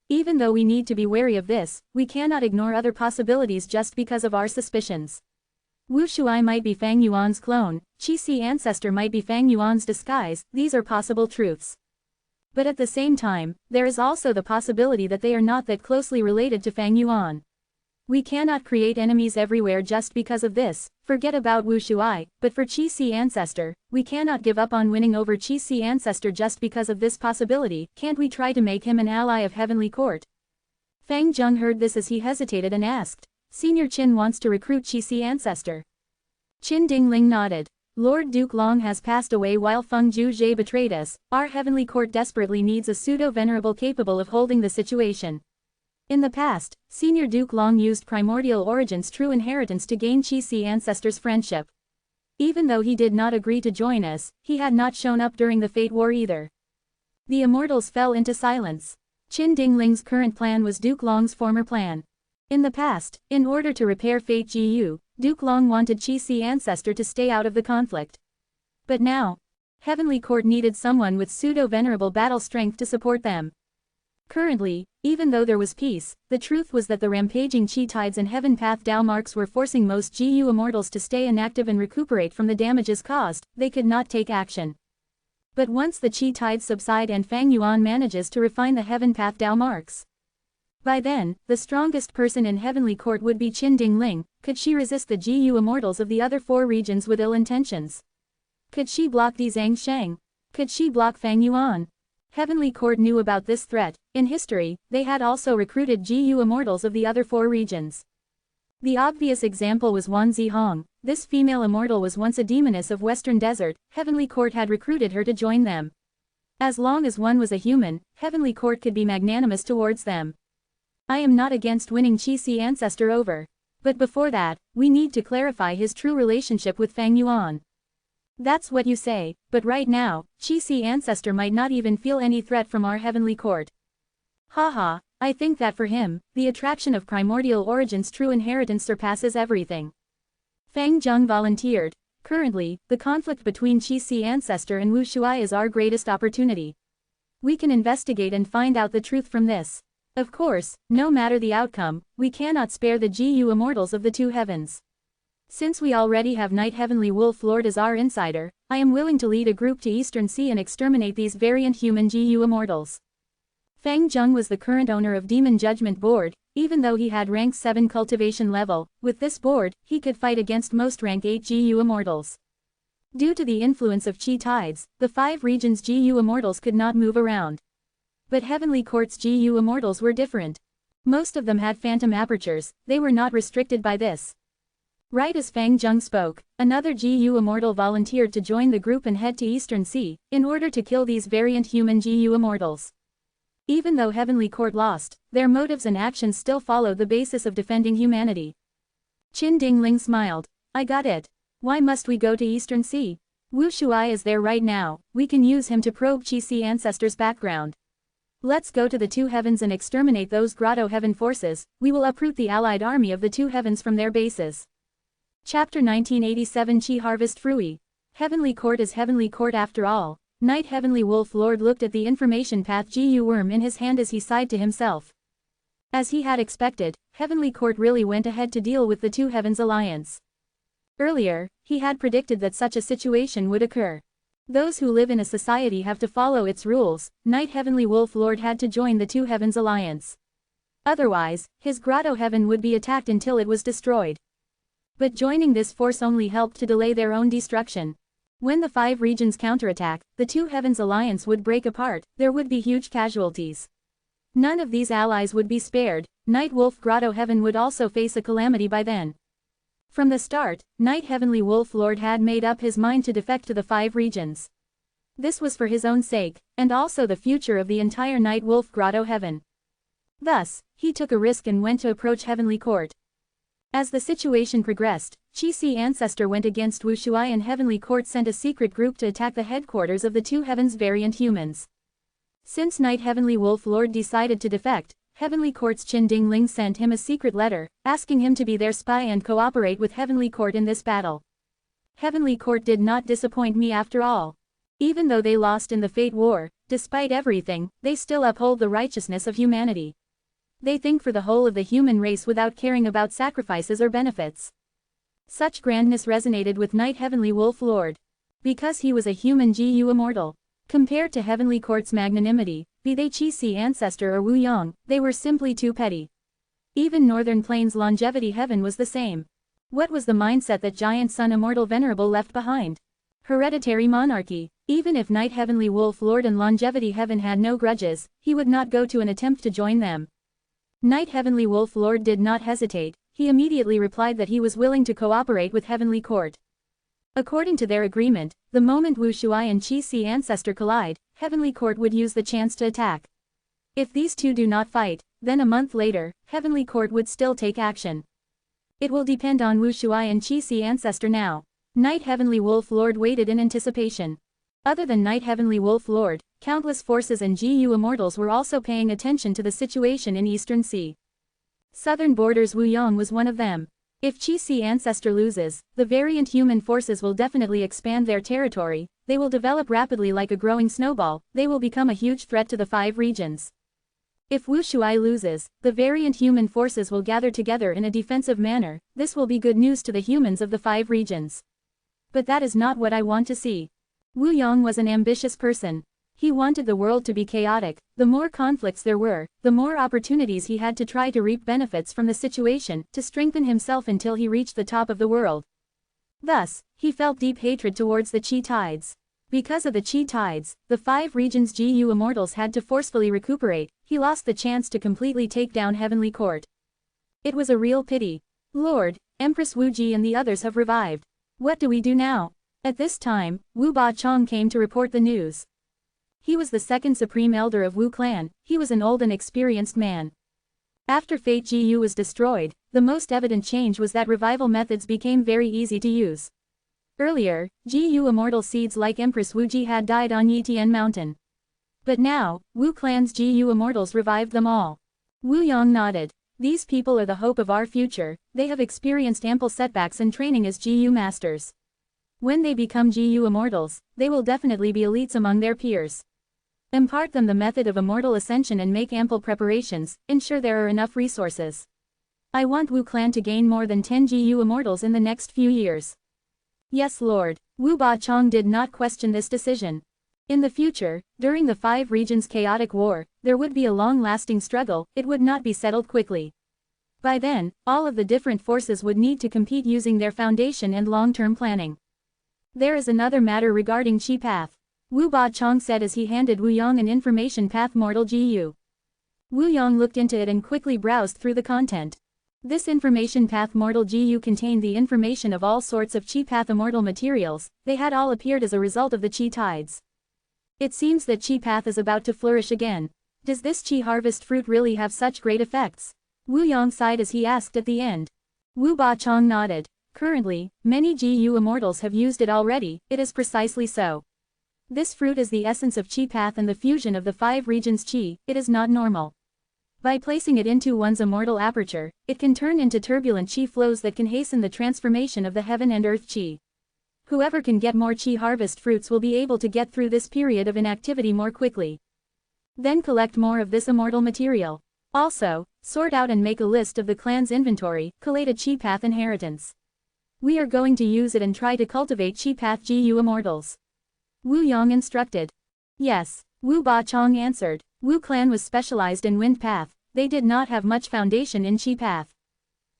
Even though we need to be wary of this, we cannot ignore other possibilities just because of our suspicions. Wu Shuai might be Fang Yuan's clone, Qi Si ancestor might be Fang Yuan's disguise, these are possible truths. But at the same time, there is also the possibility that they are not that closely related to Fang Yuan. We cannot create enemies everywhere just because of this, forget about Wu Shuai, but for Qi Si ancestor, we cannot give up on winning over Qi Si ancestor just because of this possibility, can't we try to make him an ally of Heavenly Court?" Fang Zheng heard this as he hesitated and asked, "Senior Qin wants to recruit Qi Si ancestor." Qin Dingling nodded. "Lord Duke Long has passed away while Feng Zhe betrayed us, our Heavenly Court desperately needs a pseudo-venerable capable of holding the situation. In the past, Senior Duke Long used Primordial Origin's true inheritance to gain Qi Si ancestor's friendship. Even though he did not agree to join us, he had not shown up during the Fate War either." The Immortals fell into silence. Qin Dingling's current plan was Duke Long's former plan. In the past, in order to repair Fate GU, Duke Long wanted Qi Si ancestor to stay out of the conflict. But now, Heavenly Court needed someone with pseudo-venerable battle strength to support them. Currently, even though there was peace, the truth was that the rampaging Qi tides and Heaven Path Dao marks were forcing most GU Immortals to stay inactive and recuperate from the damages caused, they could not take action. But once the Qi tides subside and Fang Yuan manages to refine the Heaven Path Dao marks, by then, the strongest person in Heavenly Court would be Qin Dingling. Could she resist the GU Immortals of the other 4 regions with ill intentions? Could she block the Zhang Sheng? Could she block Fang Yuan? Heavenly Court knew about this threat. In history, they had also recruited GU Immortals of the other 4 regions. The obvious example was Wan Zihong. This female immortal was once a demoness of Western Desert, Heavenly Court had recruited her to join them. As long as one was a human, Heavenly Court could be magnanimous towards them. I am not against winning Qi Si ancestor over. But before that, we need to clarify his true relationship with Fang Yuan. That's what you say, but right now, Qi Si ancestor might not even feel any threat from our Heavenly Court. Haha, I think that for him, the attraction of Primordial Origin's true inheritance surpasses everything. Fang Zheng volunteered. Currently, the conflict between Qi Si ancestor and Wu Shuai is our greatest opportunity. We can investigate and find out the truth from this. Of course, no matter the outcome, we cannot spare the GU Immortals of the 2 heavens. Since we already have Night Heavenly Wolf Lord as our insider, I am willing to lead a group to Eastern Sea and exterminate these variant human GU Immortals. Fang Zheng was the current owner of Demon Judgment Board, even though he had rank 7 cultivation level, with this board, he could fight against most rank 8 GU Immortals. Due to the influence of Qi tides, the 5 regions GU Immortals could not move around. But Heavenly Court's GU Immortals were different. Most of them had phantom apertures, they were not restricted by this. Right as Fang Zheng spoke, another GU Immortal volunteered to join the group and head to Eastern Sea, in order to kill these variant human GU Immortals. Even though Heavenly Court lost, their motives and actions still followed the basis of defending humanity. Qin Dingling smiled. I got it. Why must we go to Eastern Sea? Wu Shuai is there right now, we can use him to probe Qi Si ancestor's background. Let's go to the 2 heavens and exterminate those Grotto Heaven forces, we will uproot the allied army of the 2 heavens from their bases. Chapter 1987 Qi Harvest Frui. Heavenly Court is Heavenly Court after all. Knight Heavenly Wolf Lord looked at the information path GU worm in his hand as he sighed to himself. As he had expected, Heavenly Court really went ahead to deal with the Two Heavens Alliance. Earlier, he had predicted that such a situation would occur. Those who live in a society have to follow its rules. Knight Heavenly Wolf Lord had to join the Two Heavens Alliance. Otherwise, his grotto heaven would be attacked until it was destroyed. But joining this force only helped to delay their own destruction. When the 5 regions counterattack, the Two Heavens Alliance would break apart, there would be huge casualties. None of these allies would be spared. Night Wolf Grotto Heaven would also face a calamity by then. From the start, Night Heavenly Wolf Lord had made up his mind to defect to the 5 regions. This was for his own sake, and also the future of the entire Night Wolf Grotto Heaven. Thus, he took a risk and went to approach Heavenly Court. As the situation progressed, Chi-Si Ancestor went against Wu Shuai and Heavenly Court sent a secret group to attack the headquarters of the Two Heavens variant humans. Since Night Heavenly Wolf Lord decided to defect, Heavenly Court's Qin Ding Ling sent him a secret letter, asking him to be their spy and cooperate with Heavenly Court in this battle. Heavenly Court did not disappoint me after all. Even though they lost in the Fate War, despite everything, they still uphold the righteousness of humanity. They think for the whole of the human race without caring about sacrifices or benefits. Such grandness resonated with Night Heavenly Wolf Lord. Because he was a human GU immortal. Compared to Heavenly Court's magnanimity, be they Chi-Si Ancestor or Wu Yong, they were simply too petty. Even Northern Plains Longevity Heaven was the same. What was the mindset that Giant Sun Immortal Venerable left behind? Hereditary monarchy. Even if Night Heavenly Wolf Lord and Longevity Heaven had no grudges, he would not go to an attempt to join them. Night Heavenly Wolf Lord did not hesitate, he immediately replied that he was willing to cooperate with Heavenly Court. According to their agreement, the moment Wu Shuai and Chi-Si Ancestor collide, Heavenly Court would use the chance to attack. If these two do not fight, then a month later, Heavenly Court would still take action. It will depend on Wu Shuai and Chi-Si Ancestor now. Night Heavenly Wolf Lord waited in anticipation. Other than Night Heavenly Wolf Lord, countless forces and GU immortals were also paying attention to the situation in Eastern Sea. Southern Borders Wu Yong was one of them. If Chi-Si Ancestor loses, the variant human forces will definitely expand their territory, they will develop rapidly like a growing snowball, they will become a huge threat to the 5 regions. If Wu Shuai loses, the variant human forces will gather together in a defensive manner, this will be good news to the humans of the 5 regions. But that is not what I want to see. Wu Yong was an ambitious person. He wanted the world to be chaotic. The more conflicts there were, the more opportunities he had to try to reap benefits from the situation, to strengthen himself until he reached the top of the world. Thus, he felt deep hatred towards the Chi Tides. Because of the Chi Tides, the 5 regions GU immortals had to forcefully recuperate, he lost the chance to completely take down Heavenly Court. It was a real pity. Lord, Empress Wu Ji and the others have revived. What do we do now? At this time, Wu Ba Chong came to report the news. He was the second supreme elder of Wu clan, he was an old and experienced man. After Fate GU was destroyed, the most evident change was that revival methods became very easy to use. Earlier, GU immortal seeds like Empress Wu Ji had died on Yitian Mountain. But now, Wu clan's GU immortals revived them all. Wu Yong nodded. These people are the hope of our future, they have experienced ample setbacks and training as GU masters. When they become GU immortals, they will definitely be elites among their peers. Impart them the method of immortal ascension and make ample preparations, ensure there are enough resources. I want Wu clan to gain more than 10 GU immortals in the next few years. Yes Lord. Wu Ba Chong did not question this decision. In the future, during the 5 regions chaotic war, there would be a long-lasting struggle, it would not be settled quickly. By then, all of the different forces would need to compete using their foundation and long-term planning. There is another matter regarding Chi Path. Wu Ba Chong said as he handed Wu Yong an information path Mortal GU. Wu Yong looked into it and quickly browsed through the content. This information path Mortal GU contained the information of all sorts of Chi Path immortal materials, they had all appeared as a result of the Chi Tides. It seems that Chi Path is about to flourish again. Does this Chi harvest fruit really have such great effects? Wu Yong sighed as he asked at the end. Wu Ba Chong nodded. Currently, many GU immortals have used it already, it is precisely so. This fruit is the essence of Chi Path and the fusion of the 5 regions Chi, it is not normal. By placing it into one's immortal aperture, it can turn into turbulent Chi flows that can hasten the transformation of the heaven and earth Chi. Whoever can get more chi harvest fruits will be able to get through this period of inactivity more quickly. Then collect more of this immortal material. Also, sort out and make a list of the clan's inventory, collate a chi path inheritance. We are going to use it and try to cultivate chi path GU immortals. Wu Yong instructed. Yes, Wu Ba Chong answered. Wu clan was specialized in wind path, they did not have much foundation in chi path.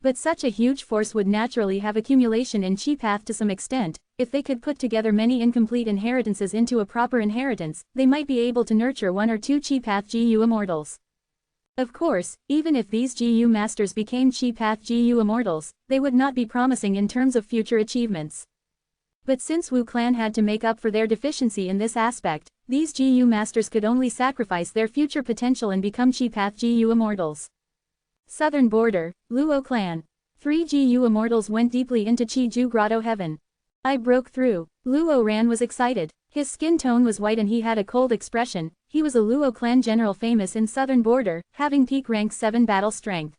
But such a huge force would naturally have accumulation in chi path to some extent. If they could put together many incomplete inheritances into a proper inheritance, they might be able to nurture one or two chi path GU immortals. Of course, even if these GU masters became chi path GU immortals, they would not be promising in terms of future achievements. But since Wu clan had to make up for their deficiency in this aspect, these GU masters could only sacrifice their future potential and become chi path GU immortals. Southern border, Luo clan. 3 GU immortals went deeply into Chi Ju Grotto heaven. I broke through. Luo Ran was excited. His skin tone was white and he had a cold expression. He was a Luo clan general famous in southern border, having peak rank 7 battle strength.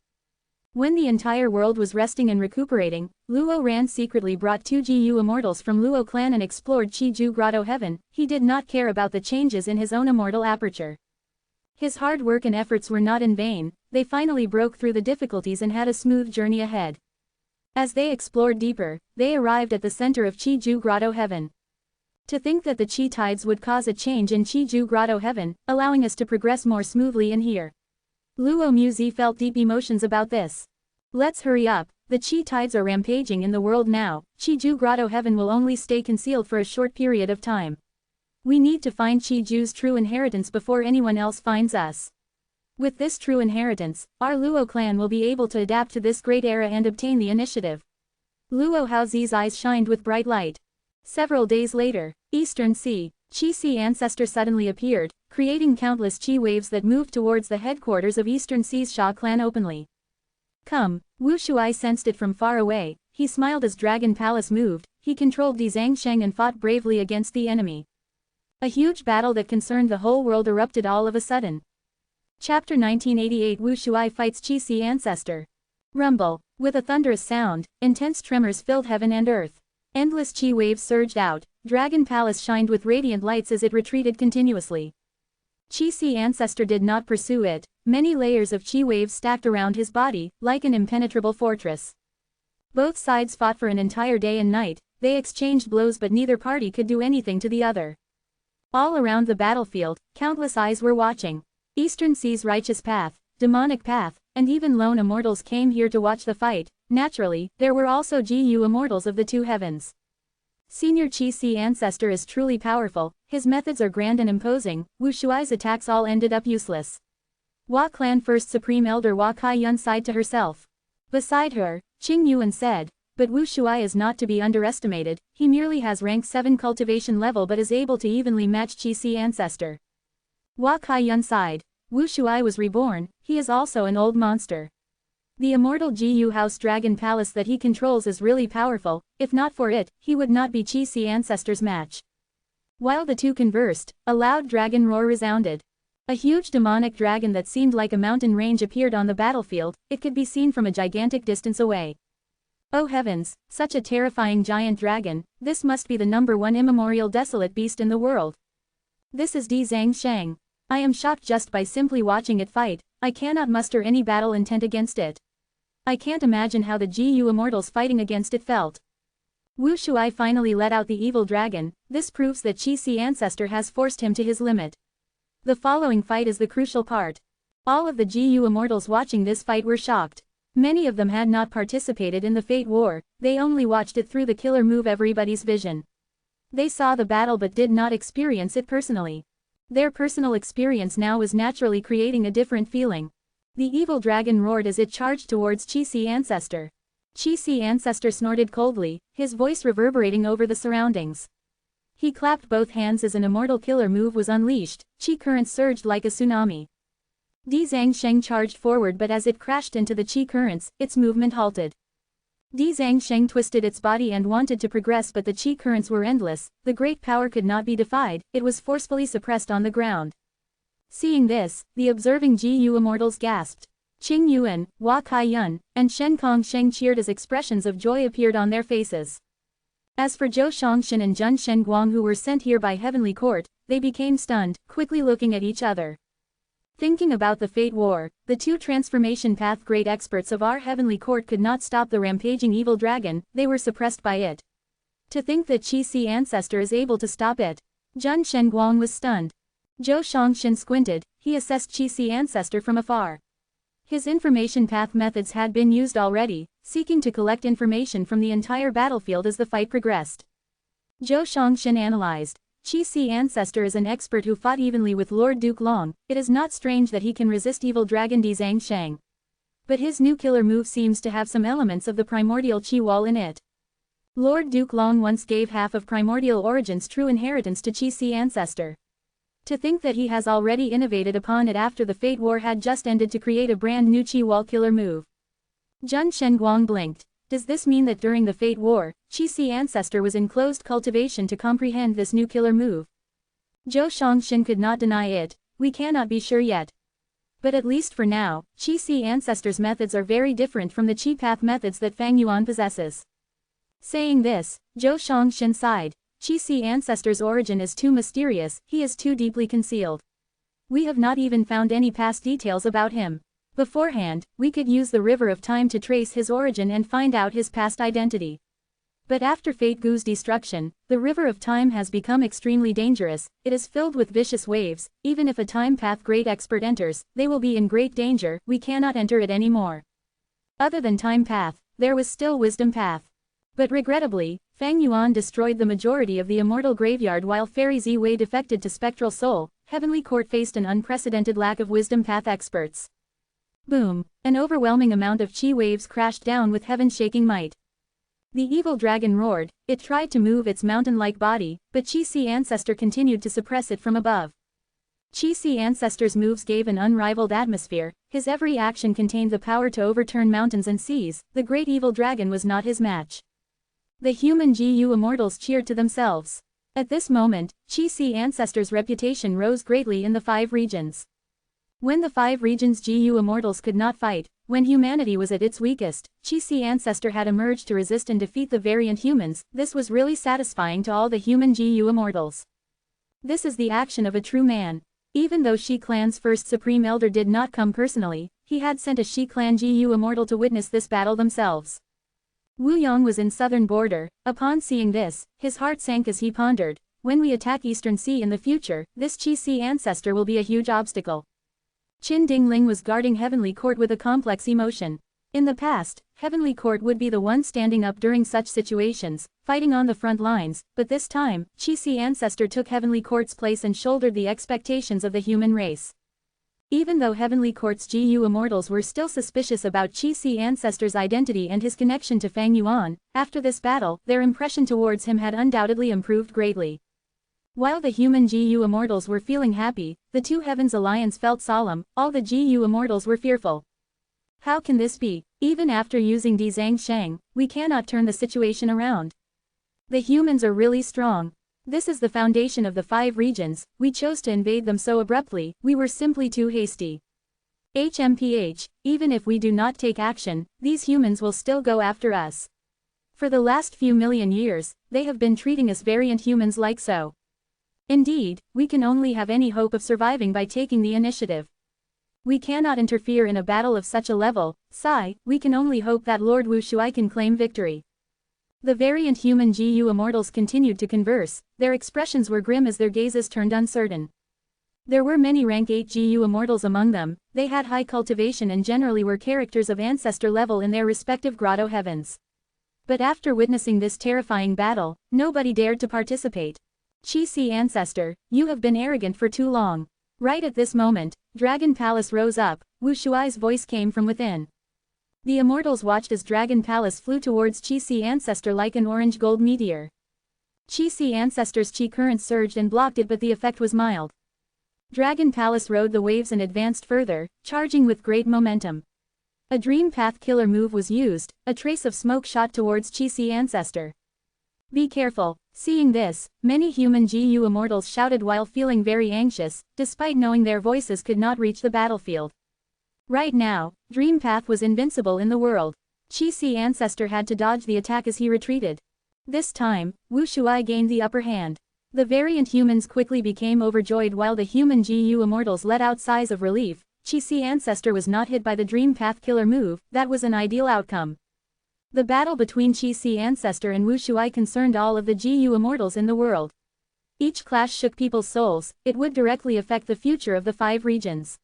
When the entire world was resting and recuperating, Luo Ran secretly brought 2 GU immortals from Luo clan and explored Chi Ju Grotto heaven. He did not care about the changes in his own immortal aperture. His hard work and efforts were not in vain. They finally broke through the difficulties and had a smooth journey ahead. As they explored deeper, they arrived at the center of Chi Ju Grotto heaven. To think that the chi tides would cause a change in Chi Ju Grotto heaven, allowing us to progress more smoothly in here. Luo Muzi felt deep emotions about this. Let's hurry up, the chi tides are rampaging in the world now. Chi Ju Grotto heaven will only stay concealed for a short period of time. We need to find Chi Ju's true inheritance before anyone else finds us. With this true inheritance, our Luo clan will be able to adapt to this great era and obtain the initiative. Luo Haozi's eyes shined with bright light. Several days later, Eastern Sea, Chi Sea ancestor suddenly appeared, creating countless chi waves that moved towards the headquarters of Eastern Sea's Sha clan openly. Come, Wu Shuai sensed it from far away. He smiled as Dragon Palace moved. He controlled Di Zhangsheng and fought bravely against the enemy. A huge battle that concerned the whole world erupted all of a sudden. Chapter 1988 Wu Shuai fights Chi Sea ancestor. Rumble. With a thunderous sound, intense tremors filled heaven and earth. Endless chi waves surged out. Dragon Palace shined with radiant lights as it retreated continuously. Chi Sea ancestor did not pursue it. Many layers of chi waves stacked around his body, like an impenetrable fortress. Both sides fought for an entire day and night. They exchanged blows but neither party could do anything to the other. All around the battlefield, countless eyes were watching. Eastern Sea's righteous path, demonic path, and even lone immortals came here to watch the fight. Naturally, there were also GU immortals of the two heavens. Senior Chi Sea ancestor is truly powerful, his methods are grand and imposing. Wu Shuai's attacks all ended up useless. Hua clan first supreme elder Hua Kai-yun sighed to herself. Beside her, Qing Yuan said, but Wu Shuai is not to be underestimated, he merely has rank 7 cultivation level but is able to evenly match Chi Sea ancestor. Hua Kai-yun sighed. Wu Shuai was reborn, he is also an old monster. The immortal GU House Dragon Palace that he controls is really powerful, if not for it, he would not be Chi Sea ancestor's match. While the two conversed, a loud dragon roar resounded. A huge demonic dragon that seemed like a mountain range appeared on the battlefield. It could be seen from a gigantic distance away. Oh heavens, such a terrifying giant dragon, this must be the #1 immemorial desolate beast in the world. This is Di Zhangsheng. I am shocked just by simply watching it fight. I cannot muster any battle intent against it. I can't imagine how the GU immortals fighting against it felt. Wu Shuai finally let out the evil dragon. This proves that Chi Sea ancestor has forced him to his limit. The following fight is the crucial part. All of the GU immortals watching this fight were shocked. Many of them had not participated in the Fate War, they only watched it through the killer move everybody's vision. They saw the battle but did not experience it personally. Their personal experience now was naturally creating a different feeling. The evil dragon roared as it charged towards Chi Sea ancestor. Chi Sea ancestor snorted coldly, his voice reverberating over the surroundings. He clapped both hands as an immortal killer move was unleashed. Chi current surged like a tsunami. Di Zhangsheng charged forward but as it crashed into the chi currents, its movement halted. Di Zhangsheng twisted its body and wanted to progress but the chi currents were endless, the great power could not be defied, it was forcefully suppressed on the ground. Seeing this, the observing GU immortals gasped. Qing Yuan, Hua Kai-yun, and Shen Kongsheng cheered as expressions of joy appeared on their faces. As for Zhou Shongshan and Zhen Shenguang who were sent here by Heavenly Court, they became stunned, quickly looking at each other. Thinking about the Fate War, the two transformation path great experts of our Heavenly Court could not stop the rampaging evil dragon, they were suppressed by it. To think that Qi ancestor is able to stop it. Zhen Shenguang was stunned. Zhou Shongshan squinted, he assessed Qi ancestor from afar. His information path methods had been used already, seeking to collect information from the entire battlefield as the fight progressed. Zhou Shongshan analyzed. Qi ancestor is an expert who fought evenly with Lord Duke Long, it is not strange that he can resist evil dragon Zhang Shang. But his new killer move seems to have some elements of the primordial Qi wall in it. Lord Duke Long once gave half of primordial origin's true inheritance to Qi ancestor. To think that he has already innovated upon it after the Fate War had just ended to create a brand new Qi wall killer move. Zhen Shenguang blinked. Does this mean that during the Fate War, Qi ancestor was in closed cultivation to comprehend this new killer move? Zhou Shongshan could not deny it, we cannot be sure yet. But at least for now, Qi ancestor's methods are very different from the Qi path methods that Fang Yuan possesses. Saying this, Zhou Shongshan sighed. Qi ancestor's origin is too mysterious, he is too deeply concealed. We have not even found any past details about him. Beforehand, we could use the river of time to trace his origin and find out his past identity. But after Fate Gu's destruction, the river of time has become extremely dangerous, it is filled with vicious waves, even if a time path great expert enters, they will be in great danger, we cannot enter it anymore. Other than time path, there was still wisdom path. But regrettably, Fang Yuan destroyed the majority of the Immortal graveyard while Fairy Ziwei defected to Spectral Soul, Heavenly Court faced an unprecedented lack of wisdom path experts. Boom! An overwhelming amount of Qi waves crashed down with heaven-shaking might. The evil dragon roared, it tried to move its mountain-like body, but Qi ancestor continued to suppress it from above. Qi ancestor's moves gave an unrivaled atmosphere, his every action contained the power to overturn mountains and seas, the great evil dragon was not his match. The human GU immortals cheered to themselves. At this moment, Qi ancestor's reputation rose greatly in the 5 regions. When the 5 regions GU immortals could not fight, when humanity was at its weakest, Qi ancestor had emerged to resist and defeat the variant humans, this was really satisfying to all the human GU immortals. This is the action of a true man. Even though Shi clan's first supreme elder did not come personally, he had sent a Shi clan GU immortal to witness this battle themselves. Wu Yong was in southern border, upon seeing this, his heart sank as he pondered, when we attack Eastern Sea in the future, this Qi ancestor will be a huge obstacle. Qin Dingling was guarding Heavenly Court with a complex emotion. In the past, Heavenly Court would be the one standing up during such situations, fighting on the front lines, but this time, Qi ancestor took Heavenly Court's place and shouldered the expectations of the human race. Even though Heavenly Court's GU immortals were still suspicious about Qi ancestor's identity and his connection to Fang Yuan, after this battle, their impression towards him had undoubtedly improved greatly. While the human GU immortals were feeling happy, the Two Heavens Alliance felt solemn, all the GU immortals were fearful. How can this be? Even after using Zhang Shang, we cannot turn the situation around. The humans are really strong. This is the foundation of the 5 regions, we chose to invade them so abruptly, we were simply too hasty. HMPH, even if we do not take action, these humans will still go after us. For the last few million years, they have been treating us variant humans like so. Indeed, we can only have any hope of surviving by taking the initiative. We cannot interfere in a battle of such a level, Sai, we can only hope that Lord Wu Shuai can claim victory. The variant human GU immortals continued to converse, their expressions were grim as their gazes turned uncertain. There were many rank 8 GU immortals among them, they had high cultivation and generally were characters of ancestor level in their respective grotto heavens. But after witnessing this terrifying battle, nobody dared to participate. Qi ancestor, you have been arrogant for too long. Right at this moment, Dragon Palace rose up, Wu Shuai's voice came from within. The immortals watched as Dragon Palace flew towards Qi ancestor like an orange-gold meteor. Qi ancestor's Qi current surged and blocked it, but the effect was mild. Dragon Palace rode the waves and advanced further, charging with great momentum. A Dream Path killer move was used, a trace of smoke shot towards Qi ancestor. Be careful. Seeing this, many human GU immortals shouted while feeling very anxious, despite knowing their voices could not reach the battlefield. Right now, Dream Path was invincible in the world. Qi ancestor had to dodge the attack as he retreated. This time, Wu Shuai gained the upper hand. The variant humans quickly became overjoyed while the human GU Immortals let out sighs of relief. Chi-Si Ancestor was not hit by the Dream Path Killer move, that was an ideal outcome. The battle between Chi-Si Ancestor and Wu Shuai concerned all of the GU Immortals in the world. Each clash shook people's souls, it would directly affect the future of the 5 regions.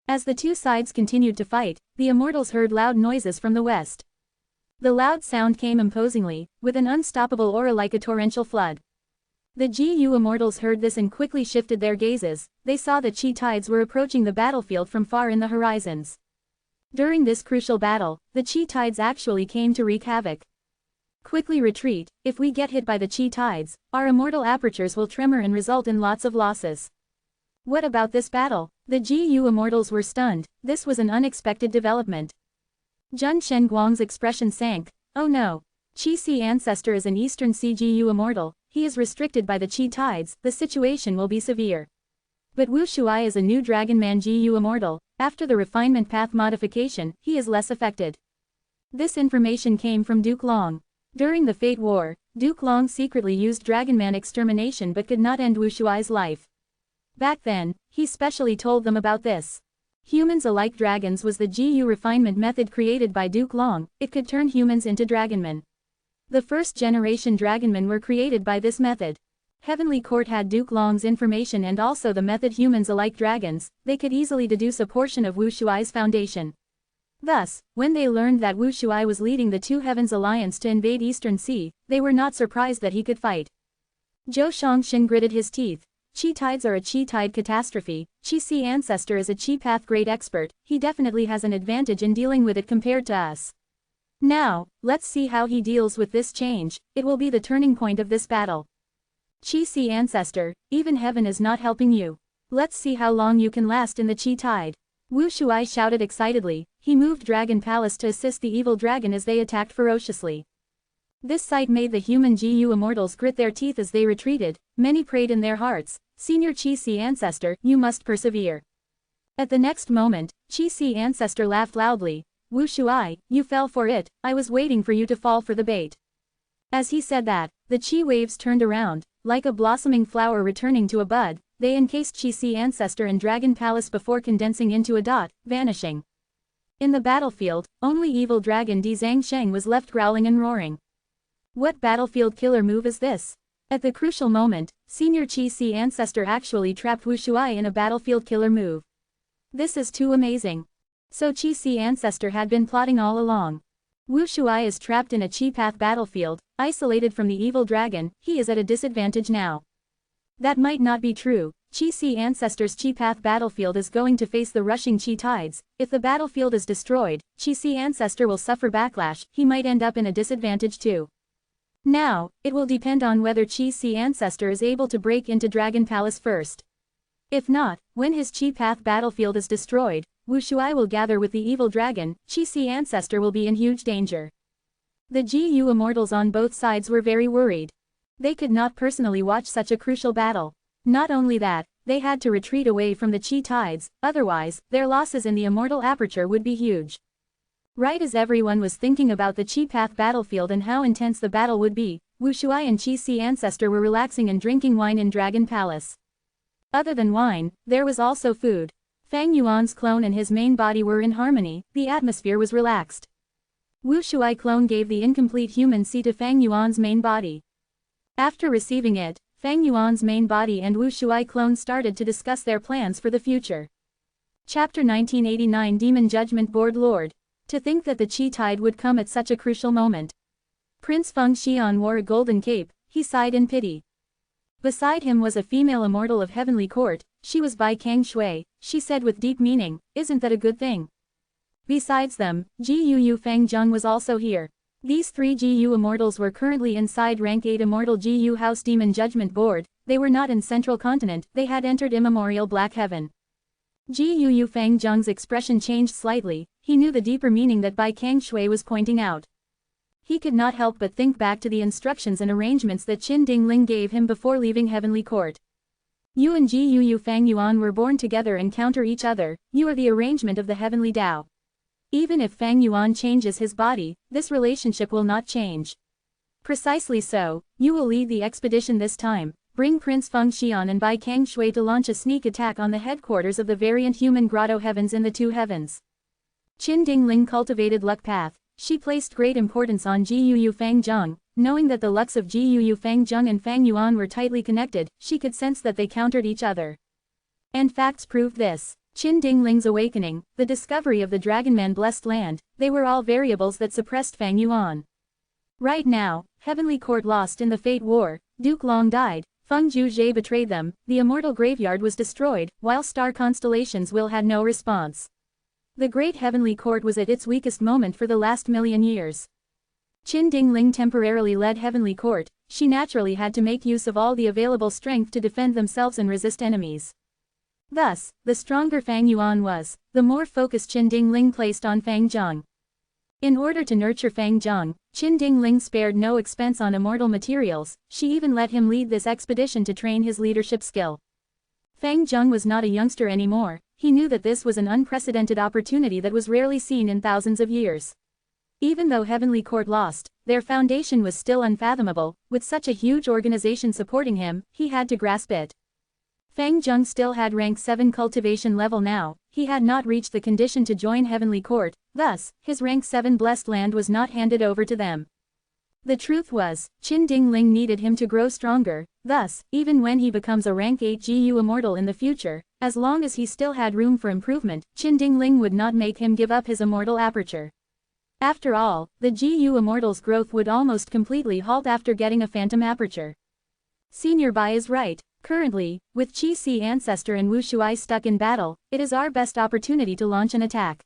As the two sides continued to fight, the Immortals heard loud noises from the west. The loud sound came imposingly, with an unstoppable aura like a torrential flood. The GU Immortals heard this and quickly shifted their gazes. They saw the Chi tides were approaching the battlefield from far in the horizons. During this crucial battle, the Chi tides actually came to wreak havoc. Quickly retreat, if we get hit by the Chi tides, our immortal apertures will tremor and result in lots of losses. What about this battle? The GU Immortals were stunned, this was an unexpected development. Zhen Shenguang's expression sank. Oh no. Chi-Si Ancestor is an Eastern Sea GU Immortal, he is restricted by the Chi tides, the situation will be severe. But Wu Shuai is a new Dragon Man GU Immortal, after the refinement path modification, he is less affected. This information came from Duke Long. During the Fate War, Duke Long secretly used Dragon Man extermination but could not end Wu Shuai's life. Back then, he specially told them about this. Humans alike dragons was the GU refinement method created by Duke Long, it could turn humans into dragonmen. The first generation dragonmen were created by this method. Heavenly Court had Duke Long's information and also the method humans alike dragons, they could easily deduce a portion of Wu Shuai's foundation. Thus, when they learned that Wu Shuai was leading the Two Heavens Alliance to invade Eastern Sea, they were not surprised that he could fight. Zhou Shangxin gritted his teeth. Chi tides are a Chi tide catastrophe, Chi-Si Ancestor is a Chi path great expert, he definitely has an advantage in dealing with it compared to us. Now, let's see how he deals with this change, it will be the turning point of this battle. Chi-Si Ancestor, even heaven is not helping you. Let's see how long you can last in the Chi tide. Wu Shuai shouted excitedly, he moved Dragon Palace to assist the evil dragon as they attacked ferociously. This sight made the human GU Immortals grit their teeth as they retreated, many prayed in their hearts, Senior Chi-Si Ancestor, you must persevere. At the next moment, Chi-Si Ancestor laughed loudly, Wu Shuai, you fell for it, I was waiting for you to fall for the bait. As he said that, the Chi waves turned around, like a blossoming flower returning to a bud, they encased Chi-Si Ancestor and Dragon Palace before condensing into a dot, vanishing. In the battlefield, only evil dragon Di Zhangsheng was left growling and roaring. What battlefield killer move is this? At the crucial moment, Senior Chi-Si Ancestor actually trapped Wu Shuai in a battlefield killer move. This is too amazing. So Chi-Si Ancestor had been plotting all along. Wu Shuai is trapped in a Chi path battlefield, isolated from the evil dragon, he is at a disadvantage now. That might not be true, Chi-Si Ancestor's Chi path battlefield is going to face the rushing Chi tides, if the battlefield is destroyed, Chi-Si Ancestor will suffer backlash, he might end up in a disadvantage too. Now, it will depend on whether Chi-Si Ancestor is able to break into Dragon Palace first. If not, when his Chi path battlefield is destroyed, Wu Shuai will gather with the evil dragon, Chi-Si Ancestor will be in huge danger. The GU Immortals on both sides were very worried. They could not personally watch such a crucial battle. Not only that, they had to retreat away from the Chi tides, otherwise, their losses in the immortal aperture would be huge. Right as everyone was thinking about the Chi path battlefield and how intense the battle would be, Wu Shuai and Chi-Si Ancestor were relaxing and drinking wine in Dragon Palace. Other than wine, there was also food. Fang Yuan's clone and his main body were in harmony, the atmosphere was relaxed. Wu Shuai clone gave the incomplete human seed to Fang Yuan's main body. After receiving it, Fang Yuan's main body and Wu Shuai clone started to discuss their plans for the future. Chapter 1989 Demon Judgment Board Lord. To think that the Chi tide would come at such a crucial moment. Prince Feng Xian wore a golden cape, he sighed in pity. Beside him was a female immortal of heavenly court, she was Bai Kang Shui, she said with deep meaning, isn't that a good thing? Besides them, Gu Feng Zheng was also here. These 3 GU Immortals were currently inside Rank 8 Immortal GU House Demon Judgment Board, they were not in Central Continent, they had entered Immemorial Black Heaven. Gu Feng Zheng's expression changed slightly, he knew the deeper meaning that Bai Kang Shui was pointing out. He could not help but think back to the instructions and arrangements that Qin Dingling gave him before leaving Heavenly Court. You and Gu Feng Yuan were born together and counter each other, you are the arrangement of the Heavenly Tao. Even if Fang Yuan changes his body, this relationship will not change. Precisely so, you will lead the expedition this time. Bring Prince Feng Xian and Bai Kang Shui to launch a sneak attack on the headquarters of the variant human grotto heavens in the two heavens. Qin Dingling cultivated luck path. She placed great importance on Jiuyu Fangzheng, knowing that the lucks of Jiuyu Fangzheng and Fang Yuan were tightly connected, she could sense that they countered each other. And facts proved this. Qin Dingling's awakening, the discovery of the Dragonman blessed land, they were all variables that suppressed Fang Yuan. Right now, Heavenly Court lost in the Fate War, Duke Long died, Feng Zhuzhe betrayed them, the Immortal Graveyard was destroyed, while star constellations will had no response. The Great Heavenly Court was at its weakest moment for the last million years. Qin Dingling temporarily led Heavenly Court, she naturally had to make use of all the available strength to defend themselves and resist enemies. Thus, the stronger Fang Yuan was, the more focus Qin Dingling placed on Fang Zheng. In order to nurture Fang Zheng, Qin Dingling spared no expense on immortal materials, she even let him lead this expedition to train his leadership skill. Fang Zheng was not a youngster anymore, he knew that this was an unprecedented opportunity that was rarely seen in thousands of years. Even though Heavenly Court lost, their foundation was still unfathomable, with such a huge organization supporting him, he had to grasp it. Fang Zheng still had rank 7 cultivation level now, he had not reached the condition to join Heavenly Court, thus, his rank 7 blessed land was not handed over to them. The truth was, Qin Dingling needed him to grow stronger, thus, even when he becomes a rank 8 GU Immortal in the future, as long as he still had room for improvement, Qin Dingling would not make him give up his immortal aperture. After all, the GU Immortal's growth would almost completely halt after getting a phantom aperture. Senior Bai is right. Currently, with Qi Si Ancestor and Wu Shuai stuck in battle, it is our best opportunity to launch an attack.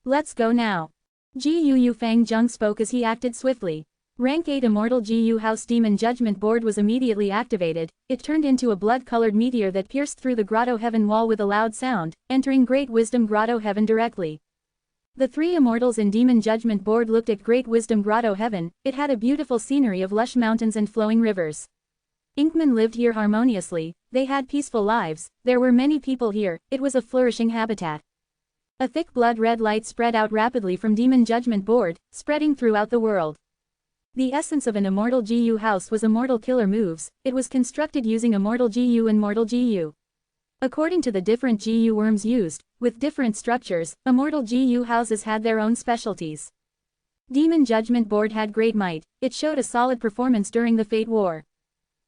Let's go now. Jiuyu Fang Zheng spoke as he acted swiftly. Rank 8 Immortal GU House Demon Judgment Board was immediately activated, it turned into a blood-colored meteor that pierced through the Grotto Heaven wall with a loud sound, entering Great Wisdom Grotto Heaven directly. The 3 Immortals in Demon Judgment Board looked at Great Wisdom Grotto Heaven, it had a beautiful scenery of lush mountains and flowing rivers. Inkmen lived here harmoniously, they had peaceful lives, there were many people here, it was a flourishing habitat. A thick blood-red light spread out rapidly from Demon Judgment Board, spreading throughout the world. The essence of an Immortal GU house was Immortal Killer Moves, it was constructed using Immortal GU and Mortal GU. According to the different GU worms used, with different structures, Immortal GU houses had their own specialties. Demon Judgment Board had great might, it showed a solid performance during the Fate War.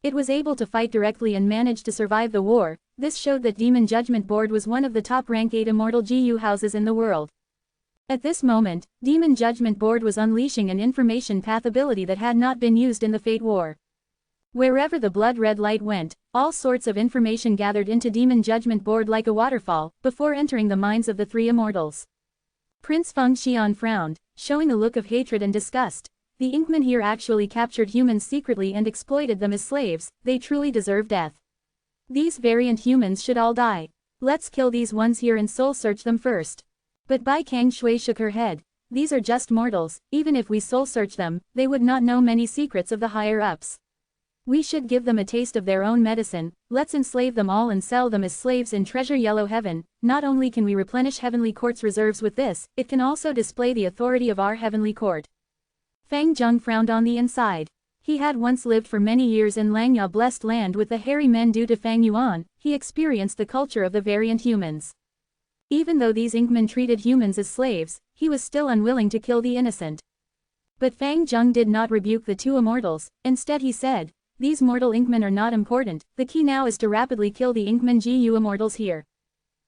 It was able to fight directly and managed to survive the war, this showed that Demon Judgment Board was one of the top rank 8 Immortal GU houses in the world. At this moment, Demon Judgment Board was unleashing an information path ability that had not been used in the Fate War. Wherever the blood-red light went, all sorts of information gathered into Demon Judgment Board like a waterfall, before entering the minds of the 3 Immortals. Prince Feng Xian frowned, showing a look of hatred and disgust. The Inkmen here actually captured humans secretly and exploited them as slaves, they truly deserve death. These variant humans should all die. Let's kill these ones here and soul search them first. But Bai Kang Shui shook her head. These are just mortals, even if we soul search them, they would not know many secrets of the higher-ups. We should give them a taste of their own medicine, let's enslave them all and sell them as slaves in Treasure Yellow Heaven. Not only can we replenish Heavenly Court's reserves with this, it can also display the authority of our Heavenly Court. Fang Zheng frowned on the inside. He had once lived for many years in Langya blessed land with the hairy men due to Fang Yuan, he experienced the culture of the variant humans. Even though these Inkmen treated humans as slaves, he was still unwilling to kill the innocent. But Fang Zheng did not rebuke the 2 Immortals, instead he said, these mortal Inkmen are not important, the key now is to rapidly kill the Inkmen GU Immortals here.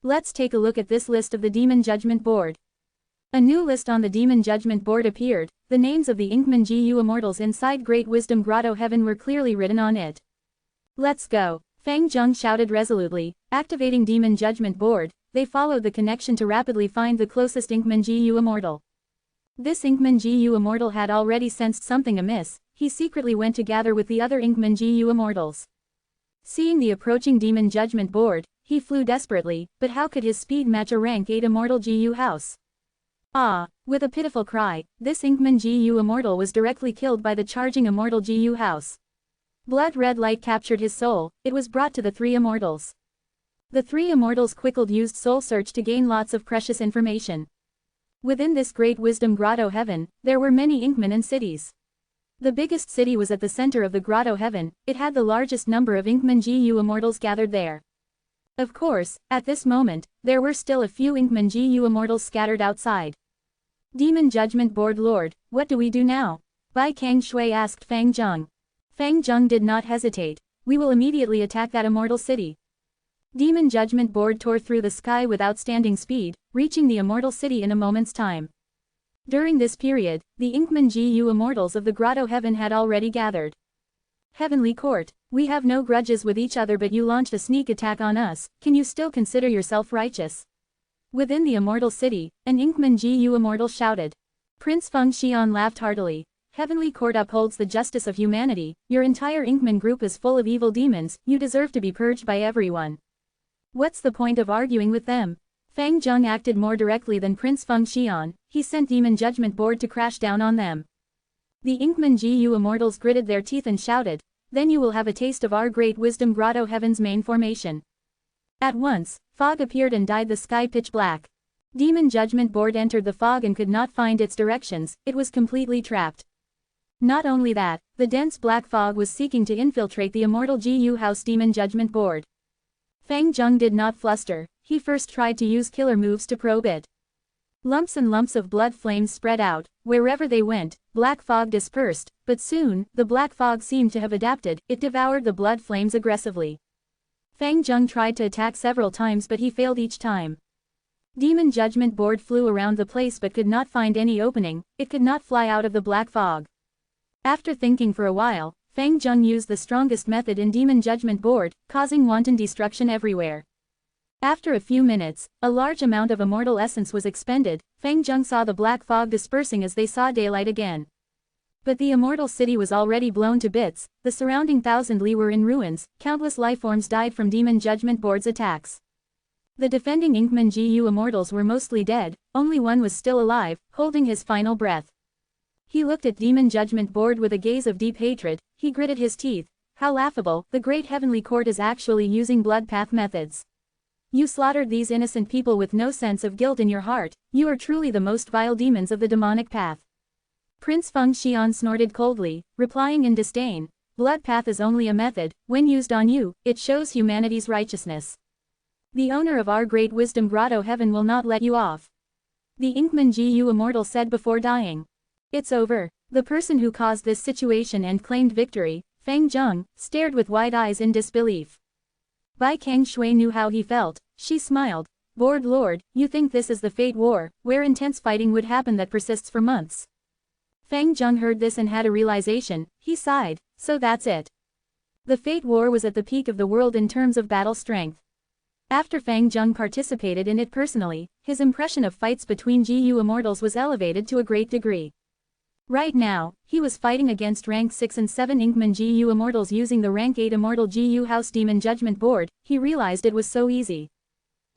Let's take a look at this list of the Demon Judgment Board. A new list on the Demon Judgment Board appeared, the names of the Inkmen GU Immortals inside Great Wisdom Grotto Heaven were clearly written on it. Let's go, Fang Zheng shouted resolutely, activating Demon Judgment Board. They followed the connection to rapidly find the closest Inkmen GU Immortal. This Inkmen GU Immortal had already sensed something amiss, he secretly went to gather with the other Inkmen GU Immortals. Seeing the approaching Demon Judgment Board, he flew desperately, but how could his speed match a rank 8 Immortal GU house? Ah! With a pitiful cry, this Inkmen GU Immortal was directly killed by the charging Immortal GU house. Blood-red light captured his soul, it was brought to the 3 Immortals. The 3 Immortals quickly used soul search to gain lots of precious information. Within this Great Wisdom Grotto Heaven, there were many Inkmen and cities. The biggest city was at the center of the grotto heaven, it had the largest number of Inkman Gu immortals gathered there. Of course, at this moment, there were still a few Inkman Gu immortals scattered outside. Demon Judgment Board Lord, what do we do now? Bai Kang Shui asked Fang Zheng. Fang Zheng did not hesitate. We will immediately attack that immortal city. Demon Judgment Board tore through the sky with outstanding speed, reaching the immortal city in a moment's time. During this period, the Inkman Gu immortals of the grotto heaven had already gathered. Heavenly Court, we have no grudges with each other, but you launched a sneak attack on us, can you still consider yourself righteous? Within the immortal city, an Inkman Gu immortal shouted. Prince Feng Xian laughed heartily. Heavenly Court upholds the justice of humanity, your entire Inkman group is full of evil demons, you deserve to be purged by everyone. What's the point of arguing with them? Fang Zheng acted more directly than Prince Feng Xian, he sent Demon Judgment Board to crash down on them. The Inkman Gu immortals gritted their teeth and shouted, then you will have a taste of our great wisdom grotto heaven's main formation. At once, fog appeared and dyed the sky pitch black. Demon Judgment Board entered the fog and could not find its directions, it was completely trapped. Not only that, the dense black fog was seeking to infiltrate the immortal Gu House Demon Judgment Board. Fang Zheng did not fluster, he first tried to use killer moves to probe it. Lumps and lumps of blood flames spread out, wherever they went, black fog dispersed, but soon, the black fog seemed to have adapted, it devoured the blood flames aggressively. Fang Zheng tried to attack several times but he failed each time. Demon Judgment Board flew around the place but could not find any opening, it could not fly out of the black fog. After thinking for a while, Fang Zheng used the strongest method in Demon Judgment Board, causing wanton destruction everywhere. After a few minutes, a large amount of immortal essence was expended, Fang Zheng saw the black fog dispersing as they saw daylight again. But the immortal city was already blown to bits, the surrounding 1,000 li were in ruins, countless lifeforms died from Demon Judgment Board's attacks. The defending Inkman Gu immortals were mostly dead, only one was still alive, holding his final breath. He looked at Demon Judgment Board with a gaze of deep hatred, he gritted his teeth. How laughable, the great heavenly court is actually using blood path methods. You slaughtered these innocent people with no sense of guilt in your heart, you are truly the most vile demons of the demonic path. Prince Feng Xian snorted coldly, replying in disdain, blood path is only a method, when used on you, it shows humanity's righteousness. The owner of our great wisdom grotto heaven will not let you off. The Inkman Gu immortal said before dying. It's over. The person who caused this situation and claimed victory, Fang Zheng, stared with wide eyes in disbelief. Bai Kang Shui knew how he felt, she smiled. Board Lord, you think this is the Fate War, where intense fighting would happen that persists for months. Fang Zheng heard this and had a realization, he sighed, so that's it. The Fate War was at the peak of the world in terms of battle strength. After Fang Zheng participated in it personally, his impression of fights between Gu immortals was elevated to a great degree. Right now, he was fighting against rank 6 and 7 Inkman Gu immortals using the rank 8 immortal Gu House Demon Judgment Board, he realized it was so easy.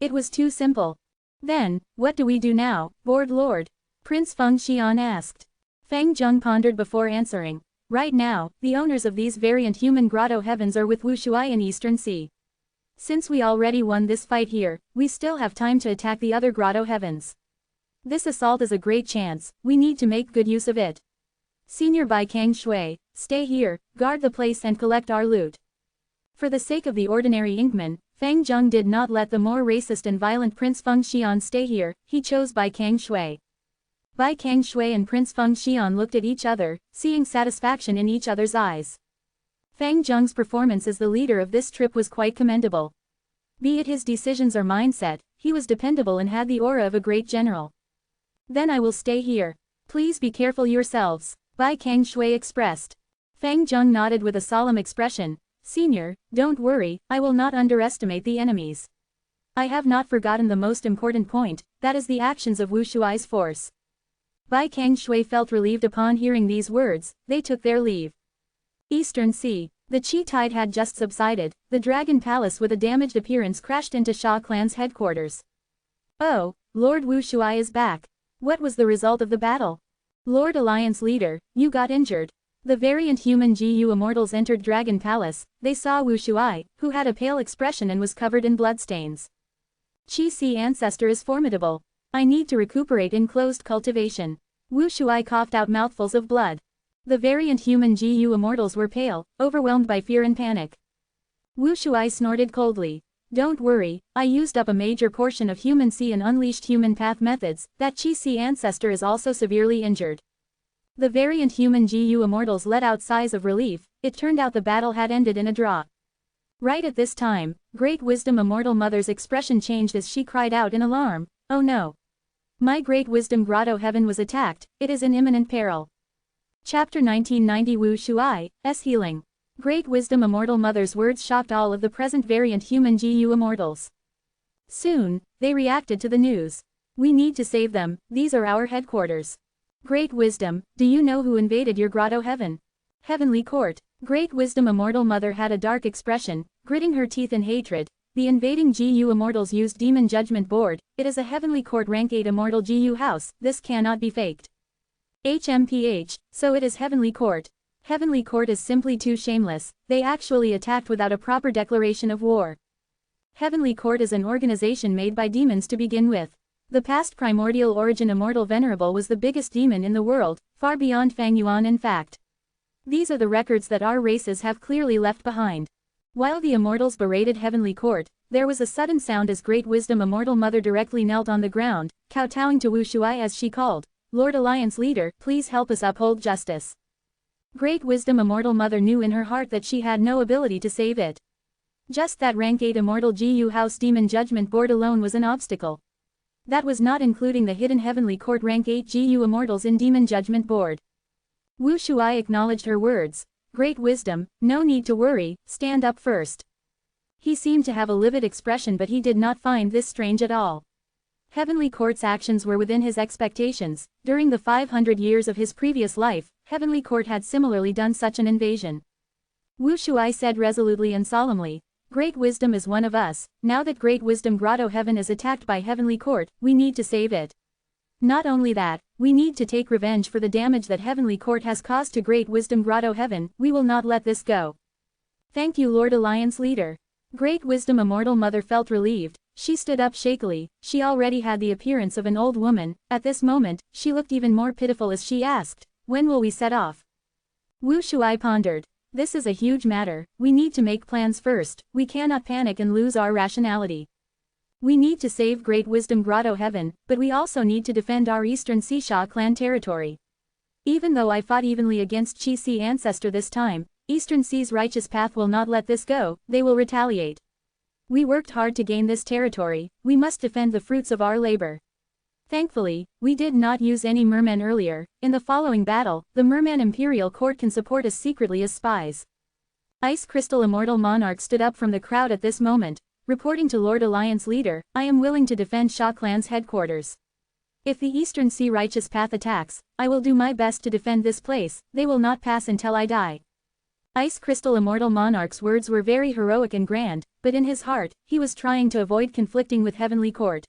It was too simple. Then, what do we do now, Board Lord? Prince Feng Xian asked. Fang Zheng pondered before answering. Right now, the owners of these variant human grotto heavens are with Wu Shuai in Eastern Sea. Since we already won this fight here, we still have time to attack the other grotto heavens. This assault is a great chance, we need to make good use of it. Senior Bai Kang Shui, stay here, guard the place and collect our loot. For the sake of the ordinary Inkman, Fang Zheng did not let the more racist and violent Prince Feng Xian stay here, he chose Bai Kang Shui. Bai Kang Shui and Prince Feng Xian looked at each other, seeing satisfaction in each other's eyes. Fang Zheng's performance as the leader of this trip was quite commendable. Be it his decisions or mindset, he was dependable and had the aura of a great general. Then I will stay here. Please be careful yourselves, Bai Kang Shui expressed. Fang Zheng nodded with a solemn expression. Senior, don't worry, I will not underestimate the enemies. I have not forgotten the most important point, that is the actions of Wu Shuai's force. Bai Kang Shui felt relieved upon hearing these words, they took their leave. Eastern Sea. The Qi tide had just subsided, the Dragon Palace with a damaged appearance crashed into Sha clan's headquarters. Oh, Lord Wu Shuai is back. What was the result of the battle? Lord Alliance Leader, you got injured. The variant human Gu immortals entered Dragon Palace, they saw Wu Shuai, who had a pale expression and was covered in bloodstains. Qi Si ancestor is formidable. I need to recuperate in closed cultivation. Wu Shuai coughed out mouthfuls of blood. The variant human GU immortals were pale, overwhelmed by fear and panic. Wu Shuai snorted coldly. Don't worry, I used up a major portion of human C and unleashed human path methods. That Chi C ancestor is also severely injured. The variant human GU immortals let out sighs of relief. It turned out the battle had ended in a draw. Right at this time, Great Wisdom Immortal Mother's expression changed as she cried out in alarm. Oh no! My Great Wisdom Grotto Heaven was attacked, it is in imminent peril. Chapter 1990 Wu Shuai, S. Healing. Great Wisdom Immortal Mother's words shocked all of the present variant human GU immortals. Soon, they reacted to the news. We need to save them, these are our headquarters. Great Wisdom, do you know who invaded your grotto heaven? Heavenly Court. Great Wisdom Immortal Mother had a dark expression, gritting her teeth in hatred. The invading GU immortals used Demon Judgment Board. It is a Heavenly Court rank 8 immortal GU house, this cannot be faked. HMPH, so it is Heavenly Court. Heavenly Court is simply too shameless, they actually attacked without a proper declaration of war. Heavenly Court is an organization made by demons to begin with. The past primordial origin Immortal Venerable was the biggest demon in the world, far beyond Fang Yuan in fact. These are the records that our races have clearly left behind. While the immortals berated Heavenly Court, there was a sudden sound as Great Wisdom Immortal Mother directly knelt on the ground, kowtowing to Wu Shuai as she called, Lord Alliance Leader, please help us uphold justice. Great Wisdom Immortal Mother knew in her heart that she had no ability to save it. Just that rank 8 Immortal GU House Demon Judgment Board alone was an obstacle. That was not including the hidden Heavenly Court rank 8 GU Immortals in Demon Judgment Board. Wu Shuai acknowledged her words. Great Wisdom, no need to worry, stand up first. He seemed to have a livid expression but he did not find this strange at all. Heavenly Court's actions were within his expectations. During the 500 years of his previous life, Heavenly Court had similarly done such an invasion. Wu Shuai said resolutely and solemnly, Great Wisdom is one of us. Now that Great Wisdom Grotto Heaven is attacked by Heavenly Court, we need to save it. Not only that, we need to take revenge for the damage that Heavenly Court has caused to Great Wisdom Grotto Heaven. We will not let this go. Thank you Lord Alliance Leader. Great Wisdom Immortal Mother felt relieved. She stood up shakily. She already had the appearance of an old woman. At this moment, she looked even more pitiful as she asked, when will we set off? Wu Shuai pondered. This is a huge matter. We need to make plans first. We cannot panic and lose our rationality. We need to save Great Wisdom Grotto Heaven, but we also need to defend our Eastern Xisha clan territory. Even though I fought evenly against Chi Si ancestor this time, Eastern Sea's righteous path will not let this go, they will retaliate. We worked hard to gain this territory, we must defend the fruits of our labor. Thankfully, we did not use any mermen earlier. In the following battle, the Merman Imperial Court can support us secretly as spies. Ice Crystal Immortal Monarch stood up from the crowd at this moment, reporting to Lord Alliance Leader, I am willing to defend Sha Clan's headquarters. If the Eastern Sea Righteous Path attacks, I will do my best to defend this place, they will not pass until I die. Ice Crystal Immortal Monarch's words were very heroic and grand, but in his heart, he was trying to avoid conflicting with Heavenly Court.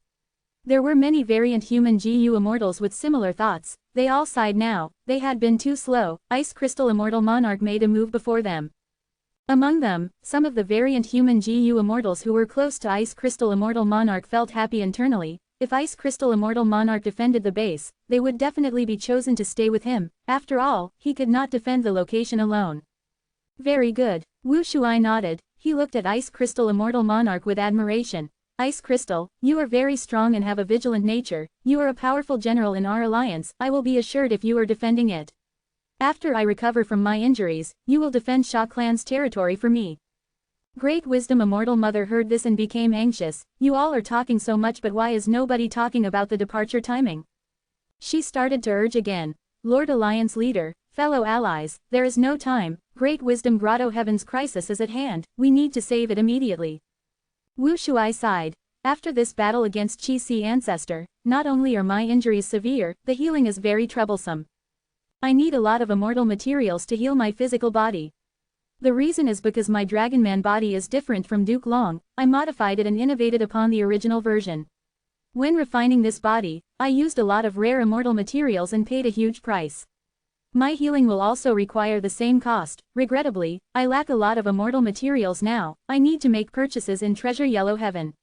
There were many variant human GU immortals with similar thoughts. They all sighed now. They had been too slow. Ice Crystal Immortal Monarch made a move before them. Among them, some of the variant human GU immortals who were close to Ice Crystal Immortal Monarch felt happy internally. If Ice Crystal Immortal Monarch defended the base, they would definitely be chosen to stay with him. After all, he could not defend the location alone. Very good. Wu Shuai nodded. He looked at Ice Crystal Immortal Monarch with admiration. Ice Crystal, you are very strong and have a vigilant nature. You are a powerful general in our alliance. I will be assured if you are defending it. After I recover from my injuries, you will defend Sha Clan's territory for me. Great Wisdom Immortal Mother heard this and became anxious. You all are talking so much, but why is nobody talking about the departure timing? She started to urge again. Lord Alliance Leader, fellow allies, there is no time. Great Wisdom Grotto Heaven's crisis is at hand. We need to save it immediately. Wu Shuai sighed. After this battle against Chi Si ancestor, not only are my injuries severe, the healing is very troublesome. I need a lot of immortal materials to heal my physical body. The reason is because my Dragonman body is different from Duke Long. I modified it and innovated upon the original version. When refining this body, I used a lot of rare immortal materials and paid a huge price. My healing will also require the same cost. Regrettably, I lack a lot of immortal materials now. I need to make purchases in Treasure Yellow Heaven.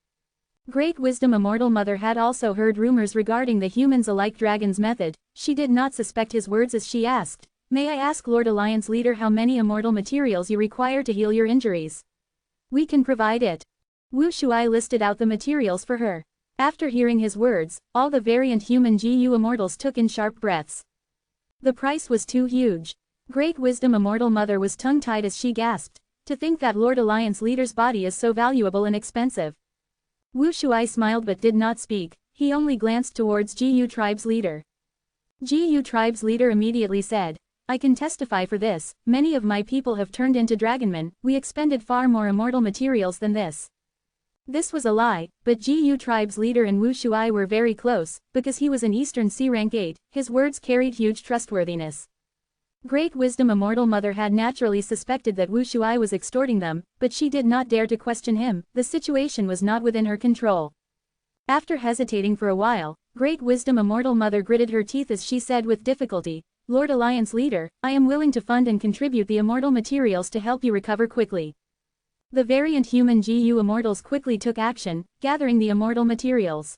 Great Wisdom Immortal Mother had also heard rumors regarding the humans alike dragon's method. She did not suspect his words as she asked, may I ask Lord Alliance Leader how many immortal materials you require to heal your injuries? We can provide it. Wu Shuai listed out the materials for her. After hearing his words, all the variant human GU immortals took in sharp breaths. The price was too huge. Great Wisdom Immortal Mother was tongue-tied as she gasped. To think that Lord Alliance Leader's body is so valuable and expensive. Wu Shuai smiled but did not speak, he only glanced towards GU Tribe's leader. GU Tribe's leader immediately said, I can testify for this, many of my people have turned into dragonmen, we expended far more immortal materials than this. This was a lie, but GU Tribe's leader and Wu Shuai were very close, because he was an Eastern Sea Rank 8, his words carried huge trustworthiness. Great Wisdom Immortal Mother had naturally suspected that Wu Shuai was extorting them, but she did not dare to question him, the situation was not within her control. After hesitating for a while, Great Wisdom Immortal Mother gritted her teeth as she said with difficulty, Lord Alliance Leader, I am willing to fund and contribute the immortal materials to help you recover quickly. The variant human GU immortals quickly took action, gathering the immortal materials.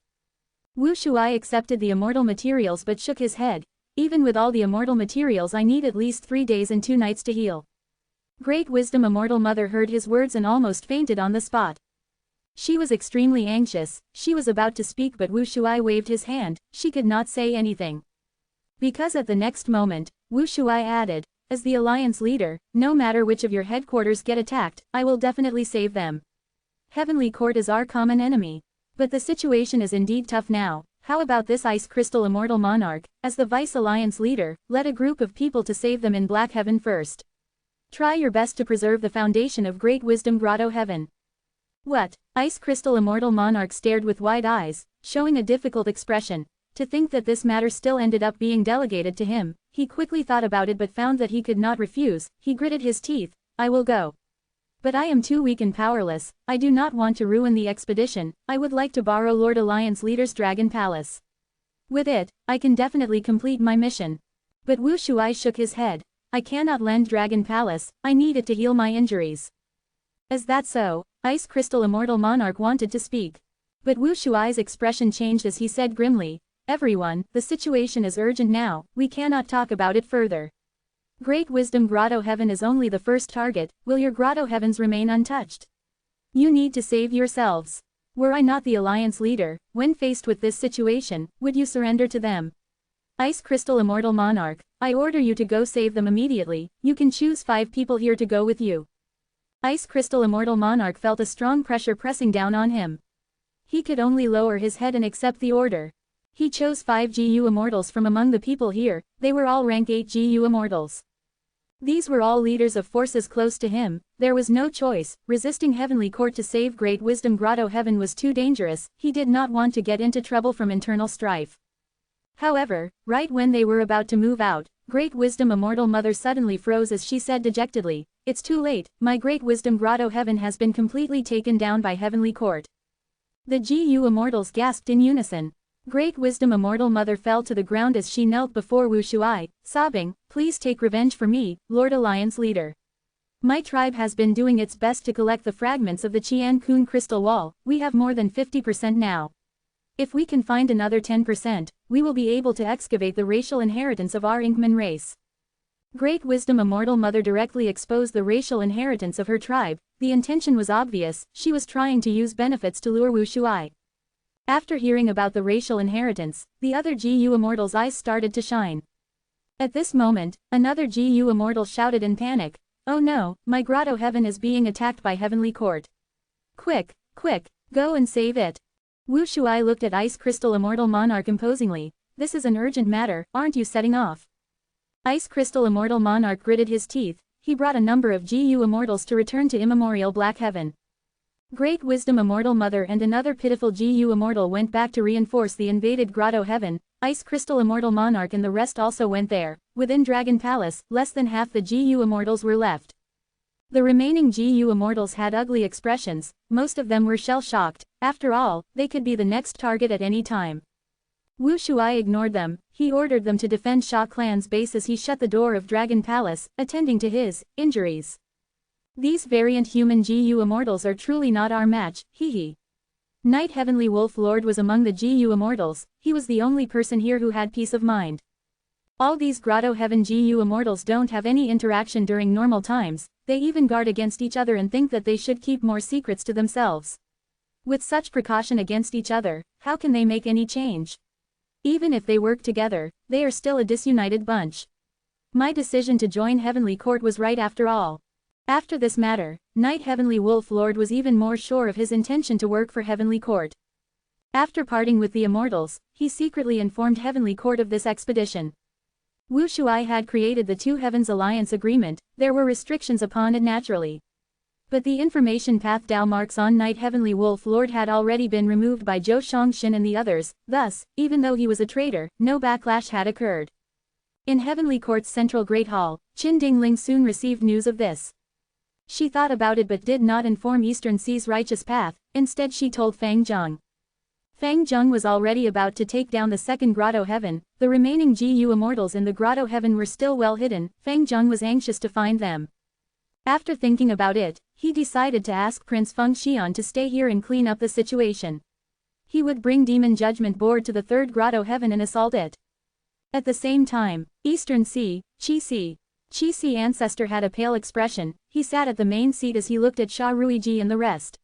Wu Shuai accepted the immortal materials but shook his head. Even with all the immortal materials I need at least 3 days and 2 nights to heal. Great Wisdom Immortal Mother heard his words and almost fainted on the spot. She was extremely anxious, she was about to speak but Wu Shuai waved his hand, she could not say anything. Because at the next moment, Wu Shuai added, as the Alliance Leader, no matter which of your headquarters get attacked, I will definitely save them. Heavenly Court is our common enemy. But the situation is indeed tough now. How about this Ice Crystal Immortal Monarch, as the Vice Alliance Leader, led a group of people to save them in Black Heaven first. Try your best to preserve the foundation of Great Wisdom Grotto Heaven. What? Ice Crystal Immortal Monarch stared with wide eyes, showing a difficult expression. To think that this matter still ended up being delegated to him, he quickly thought about it but found that he could not refuse, he gritted his teeth, I will go. But I am too weak and powerless, I do not want to ruin the expedition, I would like to borrow Lord Alliance Leader's Dragon Palace. With it, I can definitely complete my mission. But Wu Shuai shook his head, I cannot lend Dragon Palace, I need it to heal my injuries. Is that so? Ice Crystal Immortal Monarch wanted to speak. But Wu Shuai's expression changed as he said grimly, everyone, the situation is urgent now, we cannot talk about it further. Great Wisdom Grotto Heaven is only the first target, will your Grotto Heavens remain untouched? You need to save yourselves. Were I not the Alliance Leader, when faced with this situation, would you surrender to them? Ice Crystal Immortal Monarch, I order you to go save them immediately, you can choose 5 people here to go with you. Ice Crystal Immortal Monarch felt a strong pressure pressing down on him. He could only lower his head and accept the order. He chose 5 GU Immortals from among the people here, they were all rank 8 GU Immortals. These were all leaders of forces close to him, there was no choice, resisting Heavenly Court to save Great Wisdom Grotto Heaven was too dangerous, he did not want to get into trouble from internal strife. However, right when they were about to move out, Great Wisdom Immortal Mother suddenly froze as she said dejectedly, it's too late, my Great Wisdom Grotto Heaven has been completely taken down by Heavenly Court. The GU Immortals gasped in unison. Great Wisdom Immortal Mother fell to the ground as she knelt before Wu Shuai, sobbing, please take revenge for me, Lord Alliance Leader. My tribe has been doing its best to collect the fragments of the Qian Kun crystal wall, we have more than 50% now. If we can find another 10%, we will be able to excavate the racial inheritance of our Inkman race. Great Wisdom Immortal Mother directly exposed the racial inheritance of her tribe, the intention was obvious, she was trying to use benefits to lure Wu Shuai. After hearing about the racial inheritance, the other GU Immortals' eyes started to shine. At this moment, another GU Immortal shouted in panic, oh no, my Grotto Heaven is being attacked by Heavenly Court. Quick, quick, go and save it. Wu Shuai looked at Ice Crystal Immortal Monarch imposingly, this is an urgent matter, aren't you setting off? Ice Crystal Immortal Monarch gritted his teeth, he brought a number of GU Immortals to return to immemorial Black Heaven. Great Wisdom Immortal Mother and another pitiful GU Immortal went back to reinforce the invaded Grotto Heaven, Ice Crystal Immortal Monarch and the rest also went there. Within Dragon Palace, less than half the GU Immortals were left. The remaining GU Immortals had ugly expressions, most of them were shell-shocked, after all, they could be the next target at any time. Wu Shuai ignored them, he ordered them to defend Sha Clan's base as he shut the door of Dragon Palace, attending to his injuries. These variant human GU Immortals are truly not our match, hee. Knight Heavenly Wolf Lord was among the GU Immortals, he was the only person here who had peace of mind. All these grotto heaven GU immortals don't have any interaction during normal times, they even guard against each other and think that they should keep more secrets to themselves. With such precaution against each other, how can they make any change? Even if they work together, they are still a disunited bunch. My decision to join Heavenly Court was right after all. After this matter, Knight Heavenly Wolf Lord was even more sure of his intention to work for Heavenly Court. After parting with the Immortals, he secretly informed Heavenly Court of this expedition. Wu Shuai had created the Two Heavens Alliance Agreement, there were restrictions upon it naturally. But the information path Dao marks on Knight Heavenly Wolf Lord had already been removed by Zhou Shangxin and the others, thus, even though he was a traitor, no backlash had occurred. In Heavenly Court's central Great Hall, Qin Dingling soon received news of this. She thought about it but did not inform Eastern Sea's righteous path, instead she told Fang Zheng. Fang Zheng was already about to take down the second Grotto Heaven, the remaining GU Immortals in the Grotto Heaven were still well hidden, Fang Zheng was anxious to find them. After thinking about it, he decided to ask Prince Feng Xian to stay here and clean up the situation. He would bring Demon Judgment Board to the third Grotto Heaven and assault it. At the same time, Eastern Sea, Qi ancestor had a pale expression, he sat at the main seat as he looked at Sha Ruiji and the rest.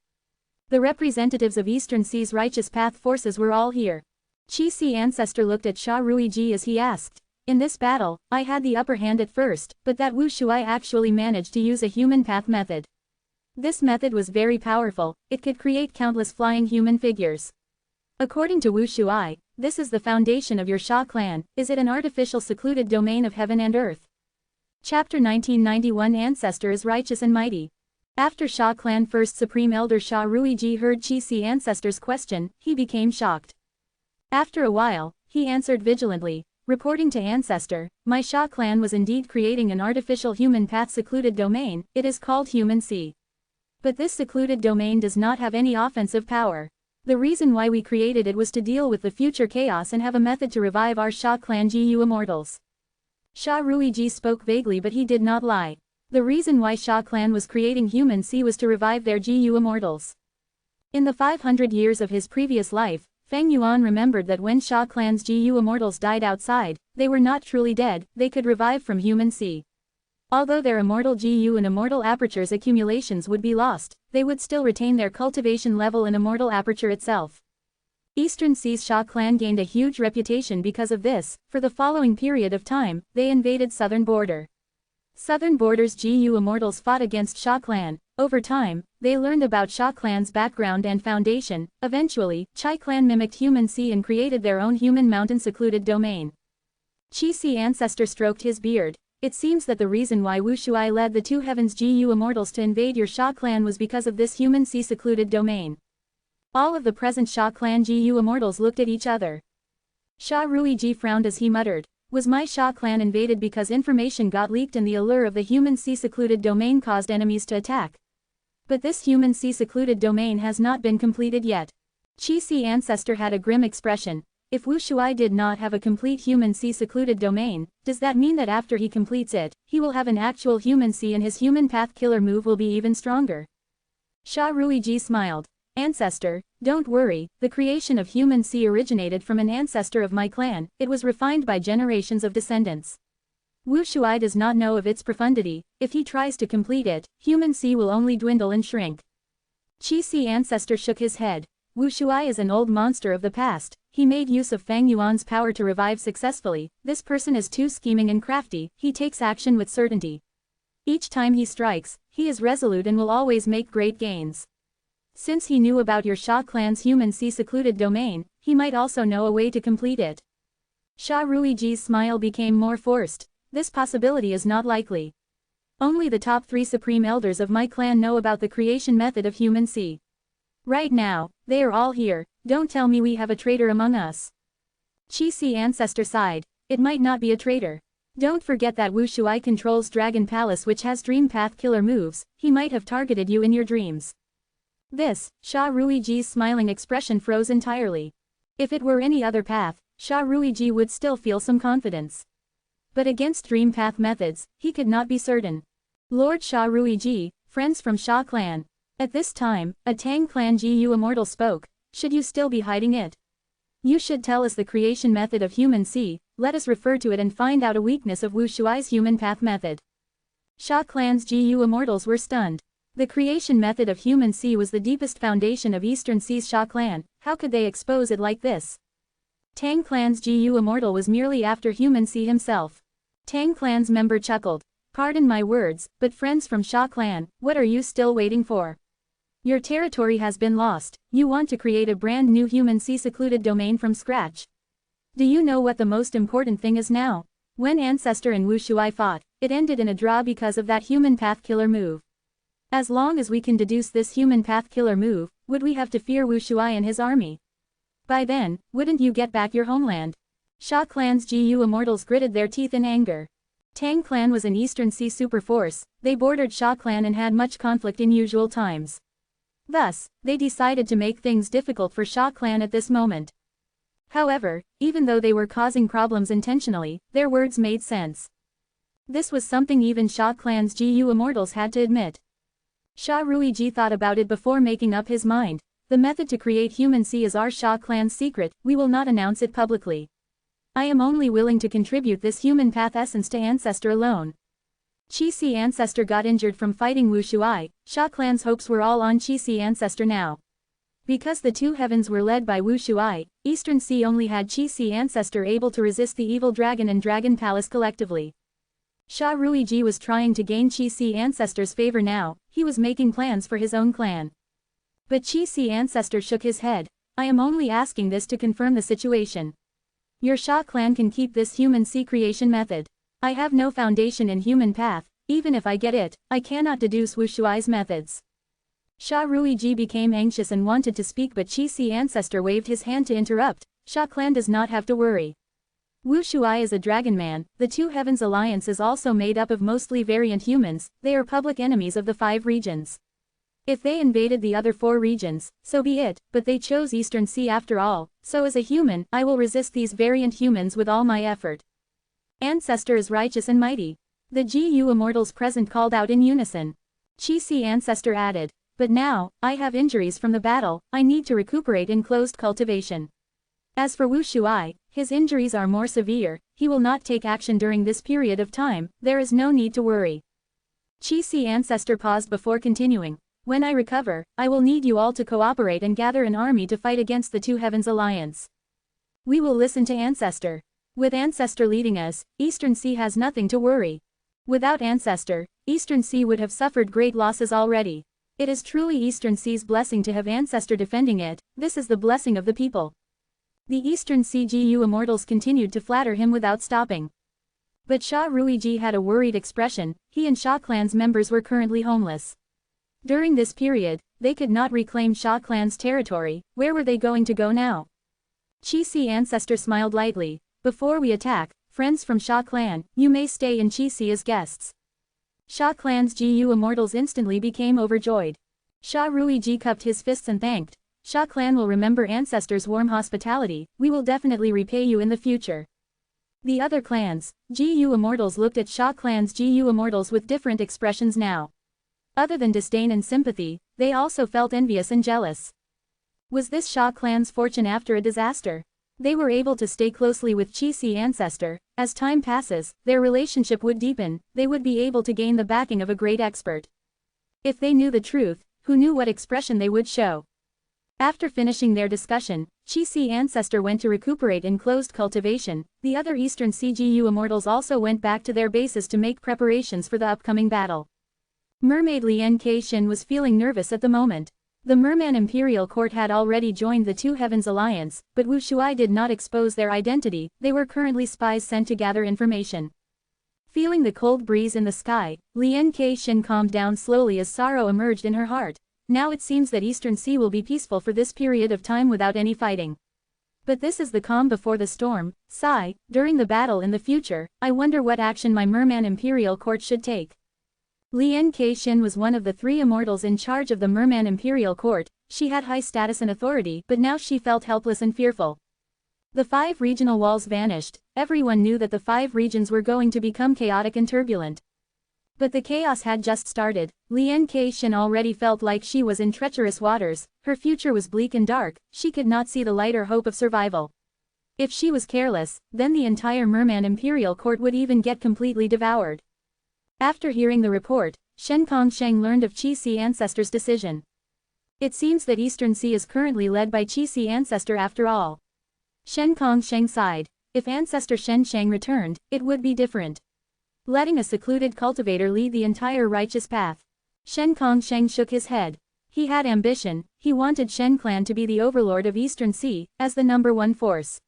The representatives of Eastern Sea's righteous path forces were all here. Qi ancestor looked at Sha Ruiji as he asked, "In this battle, I had the upper hand at first, but that Wu Shuai actually managed to use a human path method. This method was very powerful, it could create countless flying human figures. According to Wu Shuai, this is the foundation of your Sha clan, is it an artificial secluded domain of heaven and earth?" Chapter 1991 Ancestor is righteous and mighty. After Sha clan first Supreme Elder Sha Ruiji heard Qi ancestor's question, he became shocked. After a while, he answered vigilantly, reporting to ancestor, "My Sha clan was indeed creating an artificial human path secluded domain, it is called Human Sea. But this secluded domain does not have any offensive power. The reason why we created it was to deal with the future chaos and have a method to revive our Sha clan GU Immortals." Sha Ruiji spoke vaguely but he did not lie. The reason why Sha clan was creating Human Sea was to revive their GU Immortals. In the 500 years of his previous life, Feng Yuan remembered that when Sha clan's GU Immortals died outside, they were not truly dead, they could revive from Human Sea. Although their immortal GU and immortal aperture's accumulations would be lost, they would still retain their cultivation level in immortal aperture itself. Eastern Sea's Sha clan gained a huge reputation because of this. For the following period of time, they invaded southern border. Southern border's GU Immortals fought against Sha clan. Over time, they learned about Sha clan's background and foundation. Eventually, Chai clan mimicked Human Sea and created their own human mountain secluded domain. Qi ancestor stroked his beard. It seems that the reason why Wu Shuai led the Two Heavens GU Immortals to invade your Sha clan was because of this Human Sea secluded domain. All of the present Sha clan GU Immortals looked at each other. Sha Ruiji frowned as he muttered, "Was my Sha clan invaded because information got leaked and the allure of the Human Sea secluded domain caused enemies to attack? But this Human Sea secluded domain has not been completed yet." Qi ancestor had a grim expression. If Wu Shuai did not have a complete Human Sea secluded domain, does that mean that after he completes it, he will have an actual Human Sea and his human path killer move will be even stronger? Sha Ruiji smiled. "Ancestor, don't worry, the creation of Human Sea originated from an ancestor of my clan, it was refined by generations of descendants. Wu Shuai does not know of its profundity, if he tries to complete it, Human Sea will only dwindle and shrink." Qi ancestor shook his head. Wu Shuai is an old monster of the past, he made use of Feng Yuan's power to revive successfully, this person is too scheming and crafty, he takes action with certainty. Each time he strikes, he is resolute and will always make great gains. Since he knew about your Sha clan's Human Sea secluded domain, he might also know a way to complete it. Sha Ruiji's smile became more forced. This possibility is not likely. Only the top 3 supreme elders of my clan know about the creation method of Human Sea. Right now, they are all here, don't tell me we have a traitor among us. Qi ancestor sighed, "It might not be a traitor. Don't forget that Wu Shuai controls Dragon Palace which has dream path killer moves, he might have targeted you in your dreams." This, Sha Ruiji's smiling expression froze entirely. If it were any other path, Sha Ruiji would still feel some confidence. But against dream path methods, he could not be certain. "Lord Sha Ruiji, friends from Sha clan." At this time, a Tang clan GU Immortal spoke, "Should you still be hiding it? You should tell us the creation method of Human Sea, let us refer to it and find out a weakness of Wu Shuai's human path method. Sha Clan's GU Immortals were stunned. The creation method of human sea was the deepest foundation of Eastern Sea's Sha Clan, how could they expose it like this? Tang Clan's GU Immortal was merely after human sea himself. Tang Clan's member chuckled. Pardon my words, but friends from Sha Clan, what are you still waiting for? Your territory has been lost, you want to create a brand new human sea secluded domain from scratch. Do you know what the most important thing is now? When Ancestor and Wu Shuai fought, it ended in a draw because of that human path killer move. As long as we can deduce this human path killer move, would we have to fear Wu Shuai and his army? By then, wouldn't you get back your homeland? Sha Clan's GU Immortals gritted their teeth in anger. Tang Clan was an Eastern Sea superforce, they bordered Sha Clan and had much conflict in usual times. Thus, they decided to make things difficult for Sha Clan at this moment. However, even though they were causing problems intentionally, their words made sense. This was something even Sha Clan's GU Immortals had to admit. Sha Ruiji thought about it before making up his mind. The method to create human sea is our Sha Clan's secret, we will not announce it publicly. I am only willing to contribute this human path essence to Ancestor alone. Chi Si Ancestor got injured from fighting Wu Shuai, Sha Clan's hopes were all on Chi Si Ancestor now. Because the two heavens were led by Wu Shuai, Eastern Sea only had Chi Si Ancestor able to resist the evil dragon and Dragon Palace collectively. Sha Ruiji was trying to gain Chi Si Ancestor's favor now, he was making plans for his own clan. But Chi Si Ancestor shook his head. I am only asking this to confirm the situation. Your Sha Clan can keep this human sea creation method. I have no foundation in human path, even if I get it, I cannot deduce Wu Shuai's methods. Sha Ruiji became anxious and wanted to speak but Chi Si Ancestor waved his hand to interrupt. Sha Clan does not have to worry. Wu Shuai is a dragon man, the Two Heavens Alliance is also made up of mostly variant humans, they are public enemies of the 5 regions. If they invaded the other 4 regions, so be it, but they chose Eastern Sea after all, so as a human, I will resist these variant humans with all my effort. Ancestor is righteous and mighty. The GU Immortals present called out in unison. Chi Si Ancestor added, but now, I have injuries from the battle, I need to recuperate in closed cultivation. As for Wu Shuai, his injuries are more severe, he will not take action during this period of time, there is no need to worry. Chi Si Ancestor paused before continuing. When I recover, I will need you all to cooperate and gather an army to fight against the Two Heavens Alliance. We will listen to Ancestor. With Ancestor leading us, Eastern Sea has nothing to worry. Without Ancestor, Eastern Sea would have suffered great losses already. It is truly Eastern Sea's blessing to have Ancestor defending it, this is the blessing of the people. The Eastern Sea GU Immortals continued to flatter him without stopping. But Sha Ruiji had a worried expression, he and Sha Clan's members were currently homeless. During this period, they could not reclaim Sha Clan's territory, where were they going to go now? Chi Si Ancestor smiled lightly, before we attack, friends from Sha Clan, you may stay in Chi Si as guests. Sha Clan's GU Immortals instantly became overjoyed. Sha Ruiji cupped his fists and thanked. Sha Clan will remember Ancestor's warm hospitality, we will definitely repay you in the future. The other clans, GU Immortals looked at Sha Clan's GU Immortals with different expressions now. Other than disdain and sympathy, they also felt envious and jealous. Was this Sha Clan's fortune after a disaster? They were able to stay closely with Chi Si Ancestor, as time passes, their relationship would deepen, they would be able to gain the backing of a great expert. If they knew the truth, who knew what expression they would show? After finishing their discussion, Chi Si Ancestor went to recuperate in closed cultivation, the other Eastern CGU Immortals also went back to their bases to make preparations for the upcoming battle. Mermaid Lien Ke-shin was feeling nervous at the moment. The Merman Imperial Court had already joined the Two Heavens Alliance, but Wu Shuai did not expose their identity, they were currently spies sent to gather information. Feeling the cold breeze in the sky, Lien Ke-shin calmed down slowly as sorrow emerged in her heart. Now it seems that Eastern Sea will be peaceful for this period of time without any fighting. But this is the calm before the storm. Sigh, during the battle in the future, I wonder what action my Merman Imperial Court should take. Lien Ke-shin was one of the 3 immortals in charge of the Merman Imperial Court, she had high status and authority but now she felt helpless and fearful. The 5 regional walls vanished, everyone knew that the 5 regions were going to become chaotic and turbulent. But the chaos had just started, Lien Ke-shin already felt like she was in treacherous waters, her future was bleak and dark, she could not see the light or hope of survival. If she was careless, then the entire Merman imperial court would even get completely devoured. After hearing the report, Shen Kongsheng learned of Qi ancestor's decision. It seems that Eastern Sea is currently led by Qi ancestor after all. Shen Kongsheng sighed. If ancestor Shen Sheng returned, it would be different. Letting a secluded cultivator lead the entire righteous path. Shen Kongsheng shook his head. He had ambition, he wanted Shen clan to be the overlord of Eastern Sea, as the #1 force.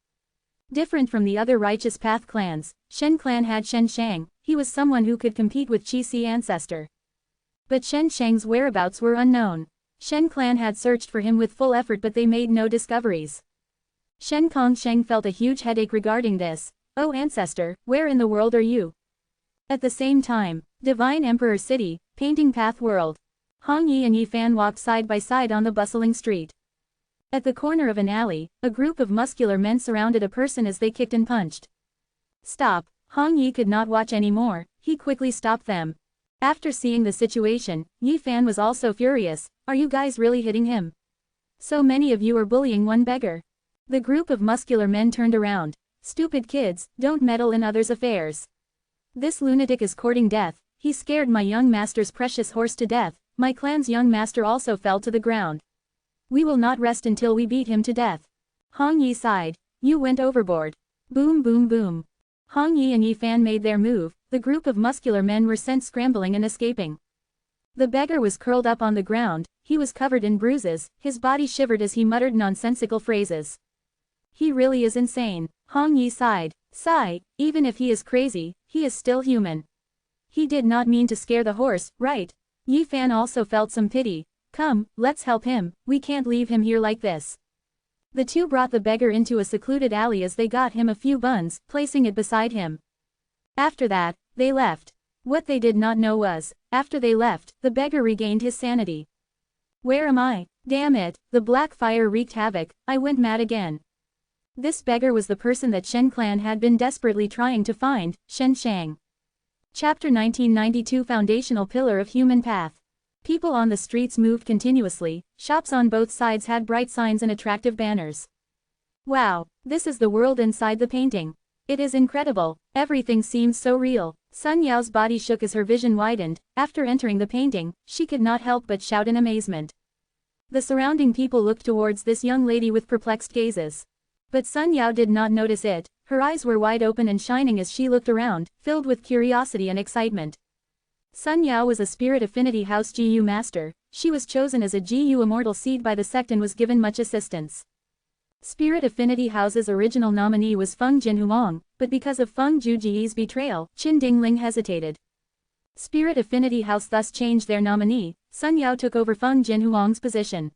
Different from the other righteous path clans, Shen clan had Shen Shang, he was someone who could compete with Qi ancestor. But Shen Shang's whereabouts were unknown. Shen clan had searched for him with full effort but they made no discoveries. Shen Kongsheng felt a huge headache regarding this. Oh ancestor, where in the world are you? At the same time, Divine Emperor City, Painting Path World. Hong Yi and Yi Fan walked side by side on the bustling street. At the corner of an alley, a group of muscular men surrounded a person as they kicked and punched. Stop, Hong Yi could not watch anymore, he quickly stopped them. After seeing the situation, Yi Fan was also furious. Are you guys really hitting him? So many of you are bullying one beggar. The group of muscular men turned around. Stupid kids, don't meddle in others' affairs. This lunatic is courting death, he scared my young master's precious horse to death, my clan's young master also fell to the ground. We will not rest until we beat him to death. Hong Yi sighed. You went overboard. Boom boom boom. Hong Yi and Yi Fan made their move, the group of muscular men were sent scrambling and escaping. The beggar was curled up on the ground, he was covered in bruises, his body shivered as he muttered nonsensical phrases. He really is insane, Hong Yi sighed. Sigh, even if he is crazy, he is still human. He did not mean to scare the horse, right? Yi Fan also felt some pity. Come, let's help him, we can't leave him here like this. The two brought the beggar into a secluded alley as they got him a few buns, placing it beside him. After that, they left. What they did not know was, after they left, the beggar regained his sanity. Where am I? Damn it, the black fire wreaked havoc, I went mad again. This beggar was the person that Shen clan had been desperately trying to find, Shen Shang. Chapter 1992 Foundational Pillar of Human Path. People on the streets moved continuously, shops on both sides had bright signs and attractive banners. Wow, this is the world inside the painting. It is incredible, everything seems so real. Sun Yao's body shook as her vision widened. After entering the painting, she could not help but shout in amazement. The surrounding people looked towards this young lady with perplexed gazes. But Sun Yao did not notice it, her eyes were wide open and shining as she looked around, filled with curiosity and excitement. Sun Yao was a Spirit Affinity House GU Master, she was chosen as a GU Immortal seed by the sect and was given much assistance. Spirit Affinity House's original nominee was Feng Jinhuang, but because of Feng Juji's betrayal, Qin Dingling hesitated. Spirit Affinity House thus changed their nominee, Sun Yao took over Feng Jinhuang's position.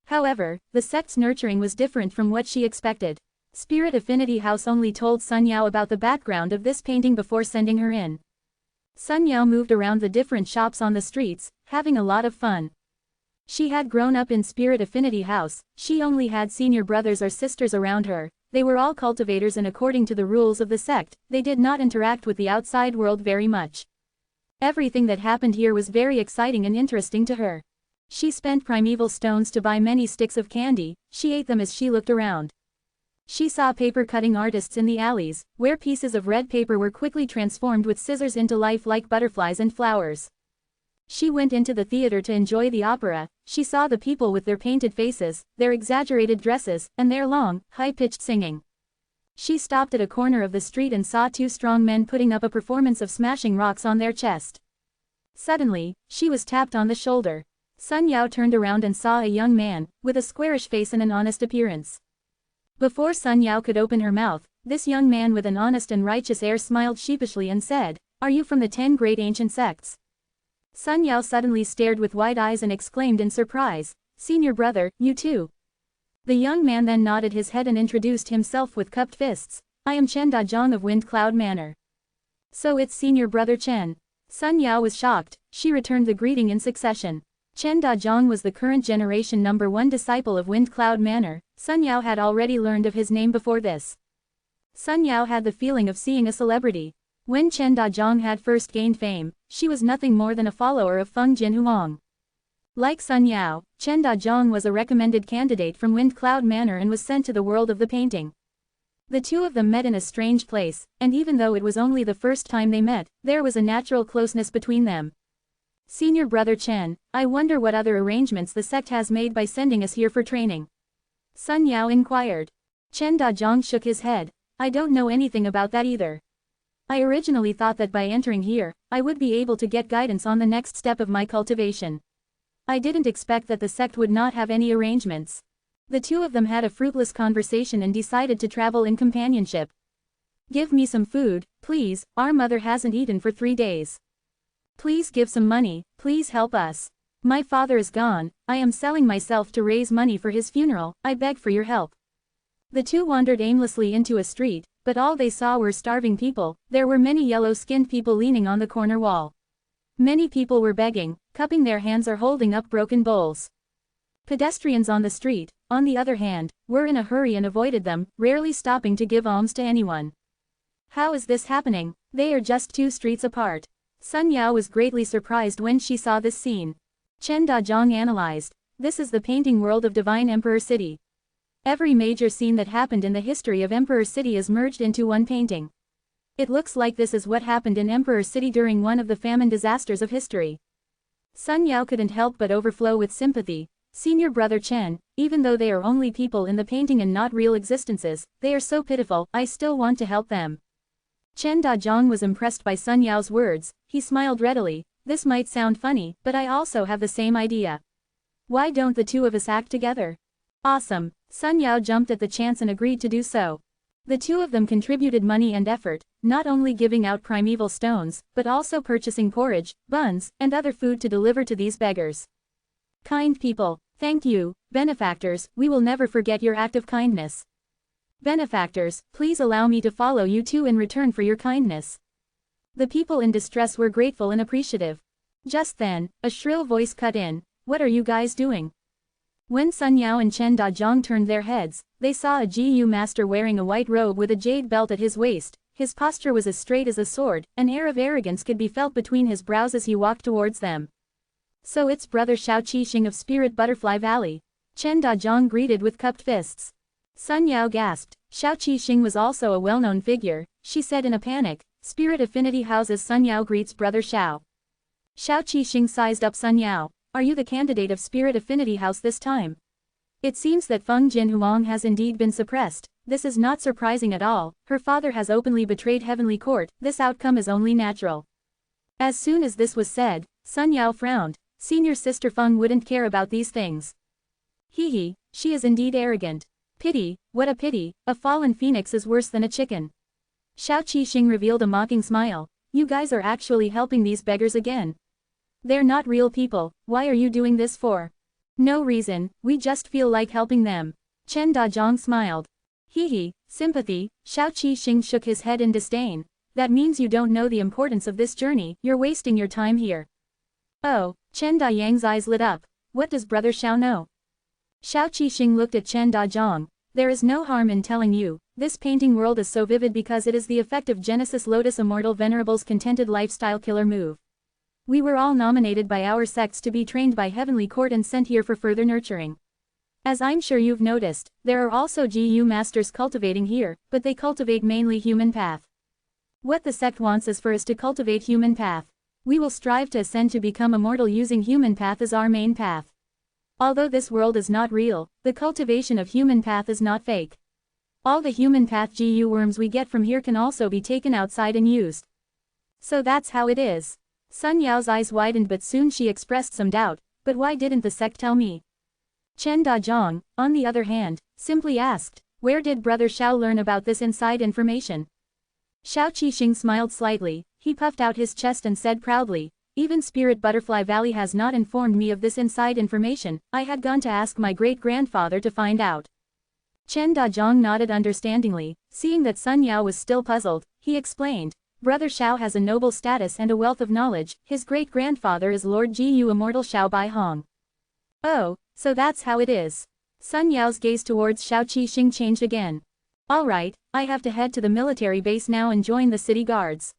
However, the sect's nurturing was different from what she expected. Spirit Affinity House only told Sun Yao about the background of this painting before sending her in. Sun Yao moved around the different shops on the streets, having a lot of fun. She had grown up in Spirit Affinity House, she only had senior brothers or sisters around her, they were all cultivators and according to the rules of the sect, they did not interact with the outside world very much. Everything that happened here was very exciting and interesting to her. She spent primeval stones to buy many sticks of candy, she ate them as she looked around. She saw paper-cutting artists in the alleys, where pieces of red paper were quickly transformed with scissors into life like butterflies and flowers. She went into the theater to enjoy the opera, she saw the people with their painted faces, their exaggerated dresses, and their long, high-pitched singing. She stopped at a corner of the street and saw two strong men putting up a performance of smashing rocks on their chest. Suddenly, she was tapped on the shoulder. Sun Yao turned around and saw a young man, with a squarish face and an honest appearance. Before Sun Yao could open her mouth, this young man with an honest and righteous air smiled sheepishly and said, "Are you from the 10 great ancient sects?" Sun Yao suddenly stared with wide eyes and exclaimed in surprise, "Senior brother, you too." The young man then nodded his head and introduced himself with cupped fists, "I am Chen Dazhong of Wind Cloud Manor." "So it's senior brother Chen." Sun Yao was shocked, she returned the greeting in succession. Chen Dazhong was the current generation #1 disciple of Wind Cloud Manor, Sun Yao had already learned of his name before this. Sun Yao had the feeling of seeing a celebrity. When Chen Dazhong had first gained fame, she was nothing more than a follower of Feng Jinhuang. Like Sun Yao, Chen Dazhong was a recommended candidate from Wind Cloud Manor and was sent to the world of the painting. The two of them met in a strange place, and even though it was only the first time they met, there was a natural closeness between them. Senior Brother Chen, I wonder what other arrangements the sect has made by sending us here for training. Sun Yao inquired. Chen Dazhong shook his head. I don't know anything about that either. I originally thought that by entering here, I would be able to get guidance on the next step of my cultivation. I didn't expect that the sect would not have any arrangements. The two of them had a fruitless conversation and decided to travel in companionship. Give me some food, please, our mother hasn't eaten for 3 days. Please give some money, please help us. My father is gone, I am selling myself to raise money for his funeral, I beg for your help. The two wandered aimlessly into a street, but all they saw were starving people. There were many yellow-skinned people leaning on the corner wall. Many people were begging, cupping their hands or holding up broken bowls. Pedestrians on the street, on the other hand, were in a hurry and avoided them, rarely stopping to give alms to anyone. How is this happening? They are just 2 streets apart. Sun Yao was greatly surprised when she saw this scene. Chen Dazhong analyzed. This is the painting world of Divine Emperor City. Every major scene that happened in the history of Emperor City is merged into one painting. It looks like this is what happened in Emperor City during one of the famine disasters of history. Sun Yao couldn't help but overflow with sympathy. Senior Brother Chen, even though they are only people in the painting and not real existences, they are so pitiful, I still want to help them. Chen Dazhong was impressed by Sun Yao's words. He smiled readily. This might sound funny, but I also have the same idea. Why don't the two of us act together? Awesome. Sun Yao jumped at the chance and agreed to do so. The two of them contributed money and effort, not only giving out primeval stones, but also purchasing porridge, buns, and other food to deliver to these beggars. Kind people, thank you, benefactors, we will never forget your act of kindness. Benefactors, please allow me to follow you too in return for your kindness. The people in distress were grateful and appreciative. Just then, a shrill voice cut in. What are you guys doing? When Sun Yao and Chen Dazhong turned their heads, they saw a GU master wearing a white robe with a jade belt at his waist. His posture was as straight as a sword, an air of arrogance could be felt between his brows as he walked towards them. So it's Brother Shao Qixing of Spirit Butterfly Valley. Chen Dazhong greeted with cupped fists. Sun Yao gasped. Shao Qixing was also a well-known figure, she said in a panic. Spirit Affinity houses Sun Yao greets Brother Shao. Shao Qixing sized up Sun Yao. Are you the candidate of Spirit Affinity House this time? It seems that Feng Jinhuang has indeed been suppressed. This is not surprising at all. Her father has openly betrayed Heavenly Court. This outcome is only natural. As soon as this was said, Sun Yao frowned. Senior Sister Feng wouldn't care about these things. Hee, she is indeed arrogant. Pity, what a pity, a fallen phoenix is worse than a chicken. Shao Qixing revealed a mocking smile. You guys are actually helping these beggars again. They're not real people, why are you doing this for? No reason, we just feel like helping them. Chen Dazhong smiled. Hee, sympathy, Shao Qixing shook his head in disdain. That means you don't know the importance of this journey, you're wasting your time here. Oh, Chen Dayang's eyes lit up. What does Brother Shao know? Shao Qixing looked at Chen Dazhong. There is no harm in telling you, this painting world is so vivid because it is the effect of Genesis Lotus Immortal Venerable's contented lifestyle killer move. We were all nominated by our sects to be trained by Heavenly Court and sent here for further nurturing. As I'm sure you've noticed, there are also GU masters cultivating here, but they cultivate mainly human path. What the sect wants is for us to cultivate human path. We will strive to ascend to become immortal using human path as our main path. Although this world is not real, the cultivation of human path is not fake. All the human path GU worms we get from here can also be taken outside and used. So that's how it is. Sun Yao's eyes widened but soon she expressed some doubt, but why didn't the sect tell me? Chen Dazhong, on the other hand, simply asked, where did Brother Shao learn about this inside information? Shao Qixing smiled slightly, he puffed out his chest and said proudly, even Spirit Butterfly Valley has not informed me of this inside information, I had gone to ask my great-grandfather to find out. Chen Dazhong nodded understandingly, seeing that Sun Yao was still puzzled, he explained, Brother Shao has a noble status and a wealth of knowledge, his great-grandfather is Lord Gu Immortal Shao Bai Hong. Oh, so that's how it is. Sun Yao's gaze towards Shao Qixing changed again. Alright, I have to head to the military base now and join the city guards.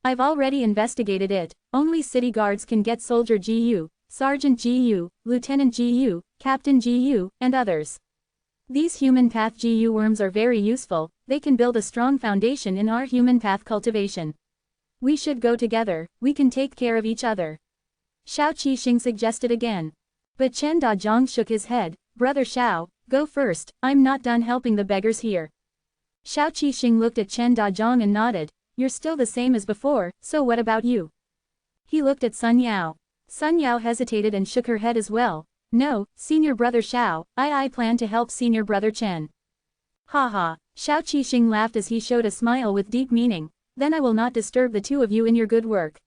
I've already investigated it, only city guards can get Soldier GU, Sergeant GU, Lieutenant GU, Captain GU, and others. These human path GU worms are very useful, they can build a strong foundation in our human path cultivation. We should go together, we can take care of each other. Xiao Qixing suggested again. But Chen Dazhong shook his head. Brother Xiao, go first, I'm not done helping the beggars here. Xiao Qixing looked at Chen Dazhong and nodded. You're still the same as before, so what about you? He looked at Sun Yao. Sun Yao hesitated and shook her head as well. No, senior brother Xiao, I plan to help senior brother Chen. Ha ha, Xiao Qixing laughed as he showed a smile with deep meaning. Then I will not disturb the two of you in your good work.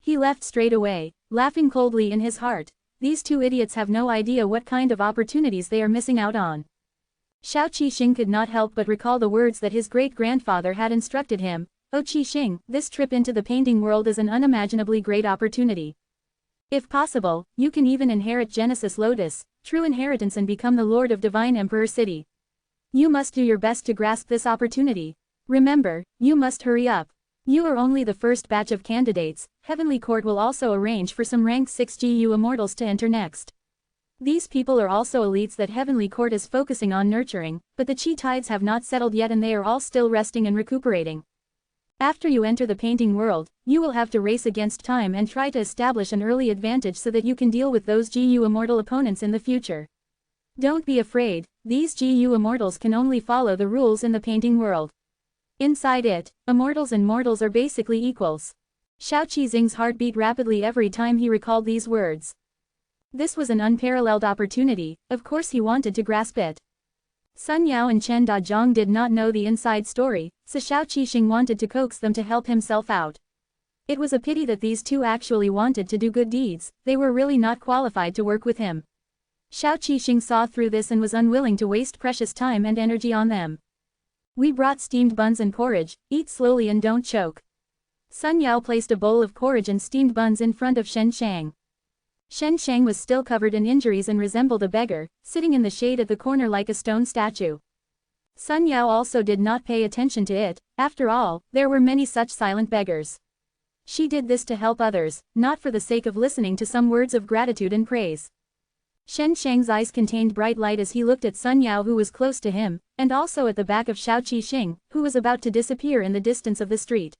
He left straight away, laughing coldly in his heart. These two idiots have no idea what kind of opportunities they are missing out on. Xiao Qixing could not help but recall the words that his great-grandfather had instructed him. Oh Qixing, this trip into the painting world is an unimaginably great opportunity. If possible, you can even inherit Genesis Lotus, true inheritance, and become the Lord of Divine Emperor City. You must do your best to grasp this opportunity. Remember, you must hurry up. You are only the first batch of candidates. Heavenly Court will also arrange for some rank 6 GU immortals to enter next. These people are also elites that Heavenly Court is focusing on nurturing, but the chi tides have not settled yet and they are all still resting and recuperating. After you enter the painting world, you will have to race against time and try to establish an early advantage so that you can deal with those GU immortal opponents in the future. Don't be afraid, these GU immortals can only follow the rules in the painting world. Inside it, immortals and mortals are basically equals. Xiao Qixing's heart beat rapidly every time he recalled these words. This was an unparalleled opportunity, of course he wanted to grasp it. Sun Yao and Chen Dazhong did not know the inside story, so Xiao Qixing wanted to coax them to help himself out. It was a pity that these two actually wanted to do good deeds, they were really not qualified to work with him. Xiao Qixing saw through this and was unwilling to waste precious time and energy on them. We brought steamed buns and porridge, eat slowly and don't choke. Sun Yao placed a bowl of porridge and steamed buns in front of Shen Shang. Shen Shang was still covered in injuries and resembled a beggar, sitting in the shade at the corner like a stone statue. Sun Yao also did not pay attention to it, after all, there were many such silent beggars. She did this to help others, not for the sake of listening to some words of gratitude and praise. Shen Shang's eyes contained bright light as he looked at Sun Yao who was close to him, and also at the back of Xiao Qixing, who was about to disappear in the distance of the street.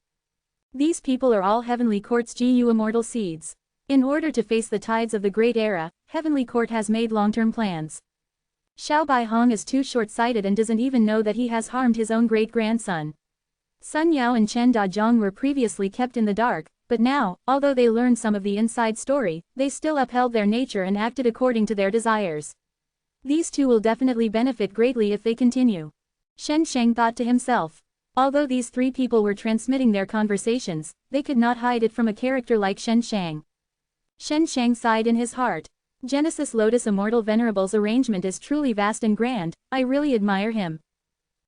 These people are all Heavenly Court's GU immortal seeds. In order to face the tides of the Great Era, Heavenly Court has made long-term plans. Xiao Baihong is too short-sighted and doesn't even know that he has harmed his own great-grandson. Sun Yao and Chen Dazhong were previously kept in the dark, but now, although they learned some of the inside story, they still upheld their nature and acted according to their desires. These two will definitely benefit greatly if they continue. Shen Shang thought to himself. Although these three people were transmitting their conversations, they could not hide it from a character like Shen Shang. Shen Shang sighed in his heart. Genesis Lotus Immortal Venerable's arrangement is truly vast and grand, I really admire him.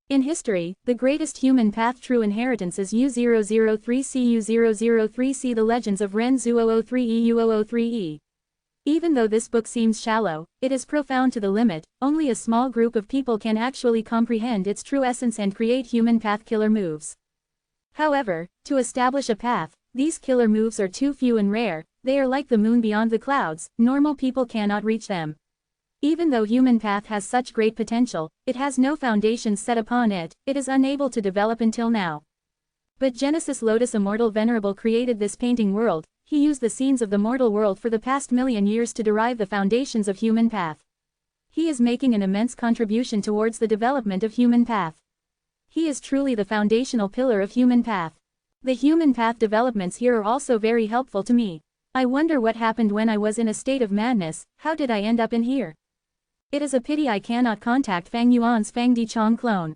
In history, the greatest human path true inheritance is U003CU003C The Legends of Ren Zhu003E U003E. Even though this book seems shallow, it is profound to the limit, only a small group of people can actually comprehend its true essence and create human path killer moves. However, to establish a path, these killer moves are too few and rare, they are like the moon beyond the clouds, normal people cannot reach them. Even though human path has such great potential, it has no foundations set upon it, it is unable to develop until now. But Genesis Lotus Immortal Venerable created this painting world, he used the scenes of the mortal world for the past million years to derive the foundations of human path. He is making an immense contribution towards the development of human path. He is truly the foundational pillar of human path. The human path developments here are also very helpful to me. I wonder what happened when I was in a state of madness, how did I end up in here? It is a pity I cannot contact Fang Yuan's Fang Dichong clone.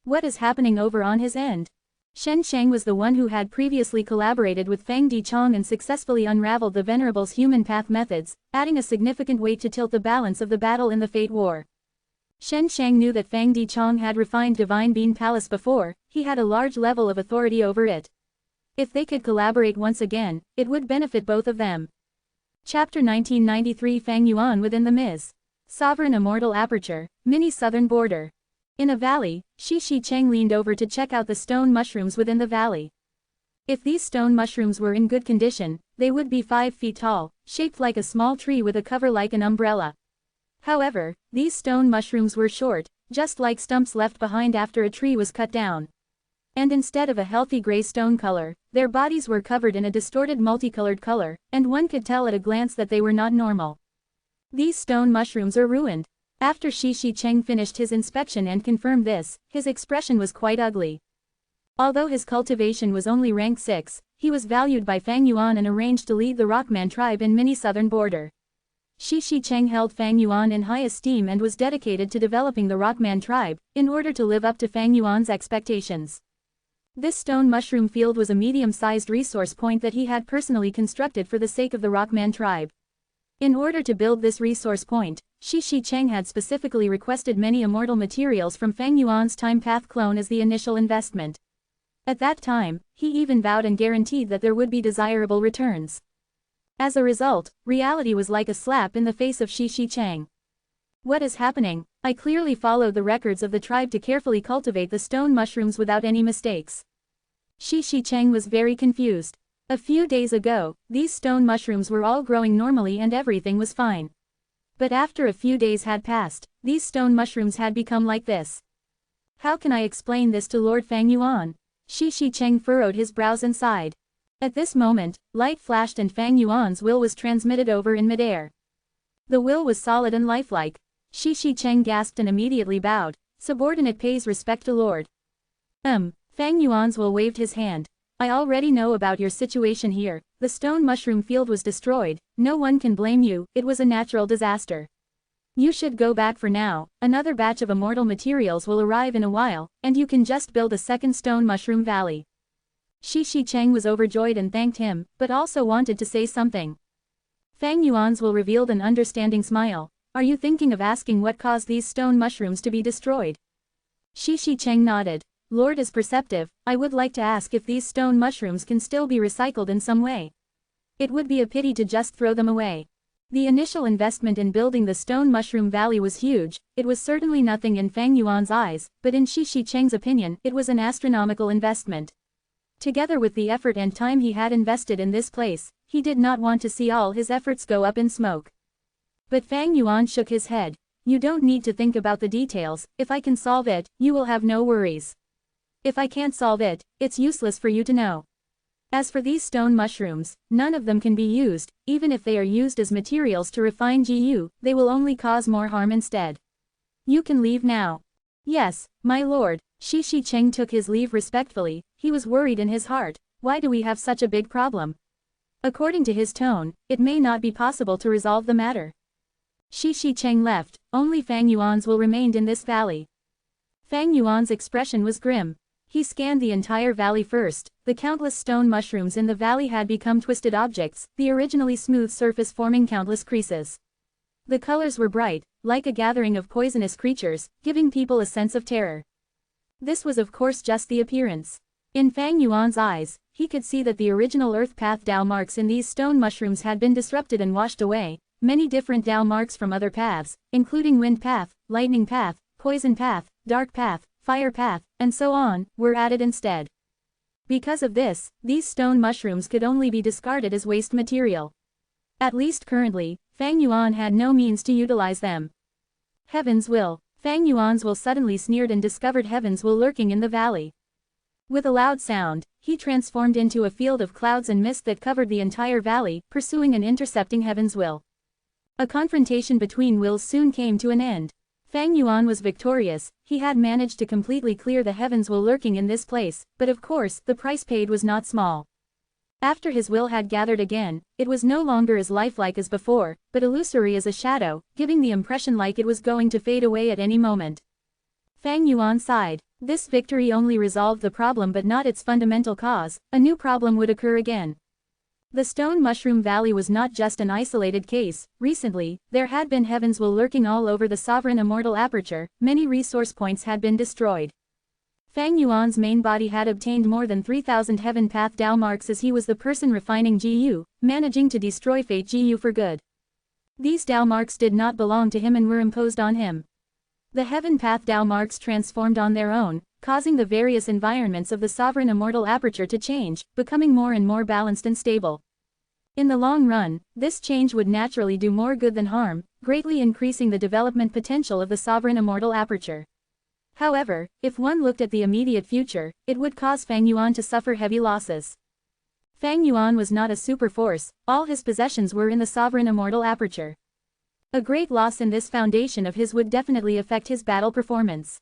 What is happening over on his end? Shen Shang was the one who had previously collaborated with Fang Dichong and successfully unraveled the Venerable's human path methods, adding a significant weight to tilt the balance of the battle in the Fate War. Shen Shang knew that Fang Dichong had refined Divine Bean Palace before, he had a large level of authority over it. If they could collaborate once again, it would benefit both of them. Chapter 1993 Fang Yuan within the Ms. Sovereign Immortal Aperture, Mini Southern Border. In a valley, Shi Cheng leaned over to check out the stone mushrooms within the valley. If these stone mushrooms were in good condition, they would be 5 feet tall, shaped like a small tree with a cover like an umbrella. However, these stone mushrooms were short, just like stumps left behind after a tree was cut down. And instead of a healthy gray stone color, their bodies were covered in a distorted multicolored color, and one could tell at a glance that they were not normal. These stone mushrooms are ruined. After Shi Cheng finished his inspection and confirmed this, his expression was quite ugly. Although his cultivation was only rank 6, he was valued by Fang Yuan and arranged to lead the Rockman tribe in mini southern border. Shi Cheng held Fang Yuan in high esteem and was dedicated to developing the Rockman tribe, in order to live up to Fang Yuan's expectations. This stone mushroom field was a medium-sized resource point that he had personally constructed for the sake of the Rockman tribe. In order to build this resource point, Shi Cheng had specifically requested many immortal materials from Fang Yuan's time path clone as the initial investment. At that time, he even vowed and guaranteed that there would be desirable returns. As a result, reality was like a slap in the face of Shi Cheng. What is happening? I clearly followed the records of the tribe to carefully cultivate the stone mushrooms without any mistakes. Shi Cheng was very confused. A few days ago, these stone mushrooms were all growing normally and everything was fine. But after a few days had passed, these stone mushrooms had become like this. How can I explain this to Lord Fang Yuan? Shi Cheng furrowed his brows and sighed. At this moment, light flashed and Fang Yuan's will was transmitted over in midair. The will was solid and lifelike. Shi Cheng gasped and immediately bowed. Subordinate pays respect to Lord. Fang Yuan's will waved his hand. I already know about your situation here. The stone mushroom field was destroyed. No one can blame you, it was a natural disaster. You should go back for now. Another batch of immortal materials will arrive in a while, and you can just build a second stone mushroom valley. Shi Cheng was overjoyed and thanked him, but also wanted to say something. Fang Yuan's will revealed an understanding smile. Are you thinking of asking what caused these stone mushrooms to be destroyed? Shi Cheng nodded. Lord is perceptive, I would like to ask if these stone mushrooms can still be recycled in some way. It would be a pity to just throw them away. The initial investment in building the stone mushroom valley was huge. It was certainly nothing in Fang Yuan's eyes, but in Shi Cheng's opinion, it was an astronomical investment. Together with the effort and time he had invested in this place, he did not want to see all his efforts go up in smoke. But Fang Yuan shook his head. You don't need to think about the details. If I can solve it, you will have no worries. If I can't solve it, it's useless for you to know. As for these stone mushrooms, none of them can be used. Even if they are used as materials to refine GU, they will only cause more harm instead. You can leave now. Yes, my lord. Shi Cheng took his leave respectfully. He was worried in his heart. Why do we have such a big problem? According to his tone, it may not be possible to resolve the matter. Shi Cheng left. Only Fang Yuan's will remained in this valley. Fang Yuan's expression was grim. He scanned the entire valley first. The countless stone mushrooms in the valley had become twisted objects, the originally smooth surface forming countless creases. The colors were bright, like a gathering of poisonous creatures, giving people a sense of terror. This was of course just the appearance. In Fang Yuan's eyes, he could see that the original earth path Dao marks in these stone mushrooms had been disrupted and washed away. Many different Dao marks from other paths, including wind path, lightning path, poison path, dark path, fire path, and so on, were added instead. Because of this, these stone mushrooms could only be discarded as waste material. At least currently, Fang Yuan had no means to utilize them. Heaven's will. Fang Yuan's will suddenly sneered and discovered Heaven's will lurking in the valley. With a loud sound, he transformed into a field of clouds and mist that covered the entire valley, pursuing and intercepting Heaven's will. A confrontation between wills soon came to an end. Fang Yuan was victorious. He had managed to completely clear the Heaven's will lurking in this place, but of course, the price paid was not small. After his will had gathered again, it was no longer as lifelike as before, but illusory as a shadow, giving the impression like it was going to fade away at any moment. Fang Yuan sighed. This victory only resolved the problem but not its fundamental cause. A new problem would occur again. The Stone Mushroom Valley was not just an isolated case. Recently, there had been Heaven's will lurking all over the sovereign immortal aperture. Many resource points had been destroyed. Fang Yuan's main body had obtained more than 3,000 Heaven Path Dao marks as he was the person refining GU, managing to destroy Fate GU for good. These Dao marks did not belong to him and were imposed on him. The Heaven Path Dao marks transformed on their own, causing the various environments of the sovereign immortal aperture to change, becoming more and more balanced and stable. In the long run, this change would naturally do more good than harm, greatly increasing the development potential of the sovereign immortal aperture. However, if one looked at the immediate future, it would cause Fang Yuan to suffer heavy losses. Fang Yuan was not a super force, all his possessions were in the sovereign immortal aperture. A great loss in this foundation of his would definitely affect his battle performance.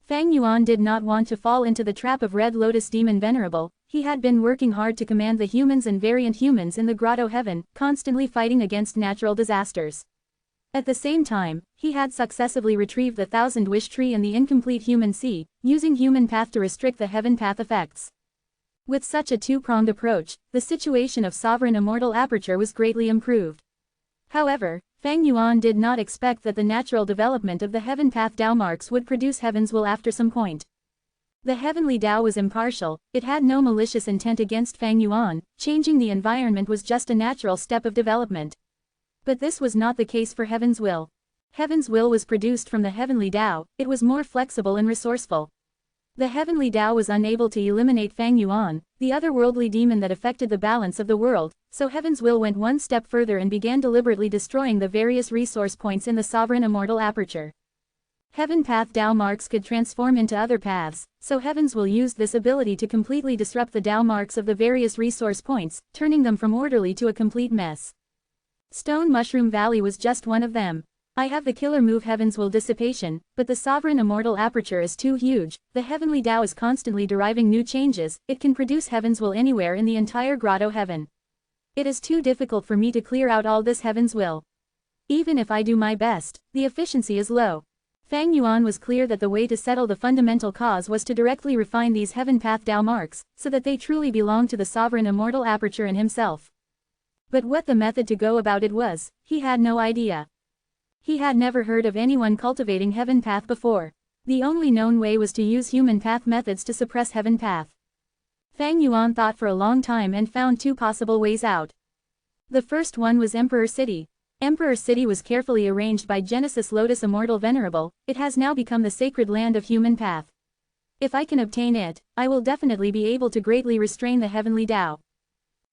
Fang Yuan did not want to fall into the trap of Red Lotus Demon Venerable. He had been working hard to command the humans and variant humans in the Grotto Heaven, constantly fighting against natural disasters. At the same time, he had successively retrieved the Thousand Wish Tree and the Incomplete Human Sea, using Human Path to restrict the Heaven Path effects. With such a two-pronged approach, the situation of Sovereign Immortal Aperture was greatly improved. However, Fang Yuan did not expect that the natural development of the Heaven Path Dao marks would produce Heaven's will after some point. The Heavenly Dao was impartial, it had no malicious intent against Fang Yuan, changing the environment was just a natural step of development. But this was not the case for Heaven's will. Heaven's will was produced from the Heavenly Dao, it was more flexible and resourceful. The Heavenly Dao was unable to eliminate Fang Yuan, the otherworldly demon that affected the balance of the world, so Heaven's will went one step further and began deliberately destroying the various resource points in the Sovereign Immortal Aperture. Heaven Path Dao marks could transform into other paths, so Heaven's will used this ability to completely disrupt the Dao marks of the various resource points, turning them from orderly to a complete mess. Stone Mushroom Valley was just one of them. I have the killer move Heaven's Will Dissipation, but the Sovereign Immortal Aperture is too huge, the Heavenly Dao is constantly deriving new changes, it can produce Heaven's Will anywhere in the entire Grotto Heaven. It is too difficult for me to clear out all this Heaven's Will. Even if I do my best, the efficiency is low. Fang Yuan was clear that the way to settle the fundamental cause was to directly refine these Heaven Path Dao marks, so that they truly belong to the Sovereign Immortal Aperture and himself. But what the method to go about it was, he had no idea. He had never heard of anyone cultivating Heaven Path before. The only known way was to use Human Path methods to suppress Heaven Path. Fang Yuan thought for a long time and found two possible ways out. The first one was Emperor City. Emperor City was carefully arranged by Genesis Lotus Immortal Venerable, it has now become the sacred land of Human Path. If I can obtain it, I will definitely be able to greatly restrain the Heavenly Dao.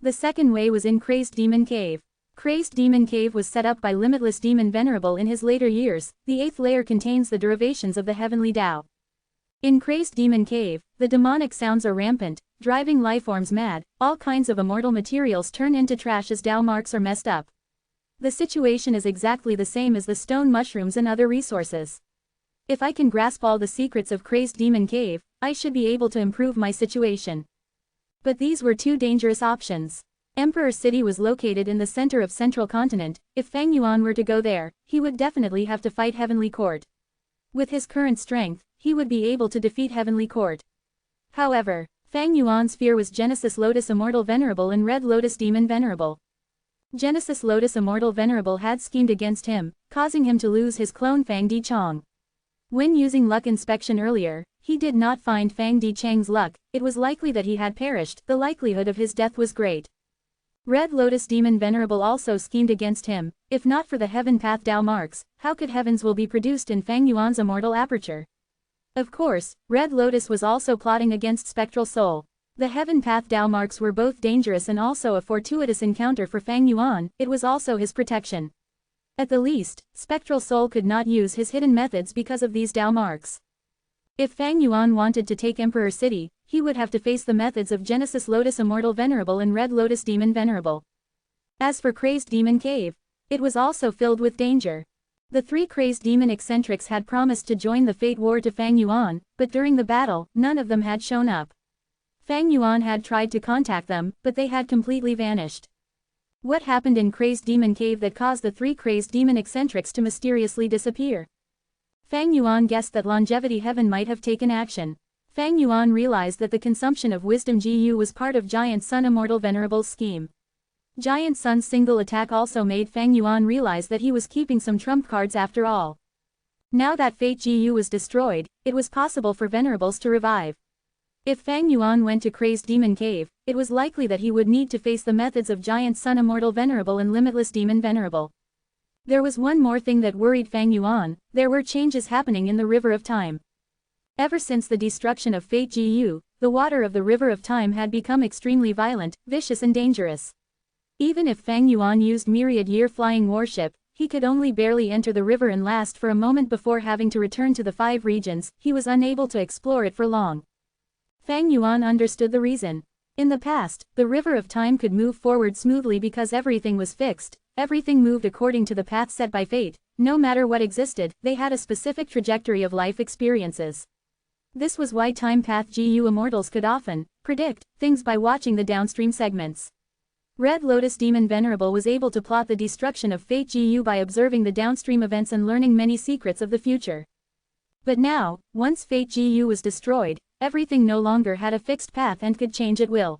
The second way was in Crazed Demon Cave. Crazed Demon Cave was set up by Limitless Demon Venerable in his later years, the 8th layer contains the derivations of the Heavenly Dao. In Crazed Demon Cave, the demonic sounds are rampant, driving lifeforms mad, all kinds of immortal materials turn into trash as Dao marks are messed up. The situation is exactly the same as the stone mushrooms and other resources. If I can grasp all the secrets of Crazed Demon Cave, I should be able to improve my situation. But these were two dangerous options. Emperor City was located in the center of Central Continent, if Fang Yuan were to go there, he would definitely have to fight Heavenly Court. With his current strength, he would be able to defeat Heavenly Court. However, Fang Yuan's fear was Genesis Lotus Immortal Venerable and Red Lotus Demon Venerable. Genesis Lotus Immortal Venerable had schemed against him, causing him to lose his clone Fang Di Chang. When using luck inspection earlier, he did not find Fang Di Chang's luck, it was likely that he had perished, the likelihood of his death was great. Red Lotus Demon Venerable also schemed against him, if not for the Heaven Path Dao marks, how could Heaven's Will be produced in Fang Yuan's immortal aperture? Of course, Red Lotus was also plotting against Spectral Soul. The Heaven Path Dao marks were both dangerous and also a fortuitous encounter for Fang Yuan, it was also his protection. At the least, Spectral Soul could not use his hidden methods because of these Dao marks. If Fang Yuan wanted to take Emperor City, he would have to face the methods of Genesis Lotus Immortal Venerable and Red Lotus Demon Venerable. As for Crazed Demon Cave, it was also filled with danger. The 3 crazed demon eccentrics had promised to join the fate war to Fang Yuan, but during the battle, none of them had shown up. Fang Yuan had tried to contact them, but they had completely vanished. What happened in Crazed Demon Cave that caused the 3 crazed demon eccentrics to mysteriously disappear? Fang Yuan guessed that Longevity Heaven might have taken action. Fang Yuan realized that the consumption of Wisdom GU was part of Giant Sun Immortal Venerable's scheme. Giant Sun's single attack also made Fang Yuan realize that he was keeping some trump cards after all. Now that Fate GU was destroyed, it was possible for Venerables to revive. If Fang Yuan went to Crazed Demon Cave, it was likely that he would need to face the methods of Giant Sun Immortal Venerable and Limitless Demon Venerable. There was one more thing that worried Fang Yuan, there were changes happening in the River of Time. Ever since the destruction of Fate GU, the water of the River of Time had become extremely violent, vicious and dangerous. Even if Fang Yuan used Myriad Year Flying Warship, he could only barely enter the river and last for a moment before having to return to the 5 regions. He was unable to explore it for long. Fang Yuan understood the reason. In the past, the river of time could move forward smoothly because everything was fixed, everything moved according to the path set by fate, no matter what existed, they had a specific trajectory of life experiences. This was why Time Path GU Immortals could often predict things by watching the downstream segments. Red Lotus Demon Venerable was able to plot the destruction of Fate GU by observing the downstream events and learning many secrets of the future. But now, once Fate GU was destroyed, everything no longer had a fixed path and could change at will.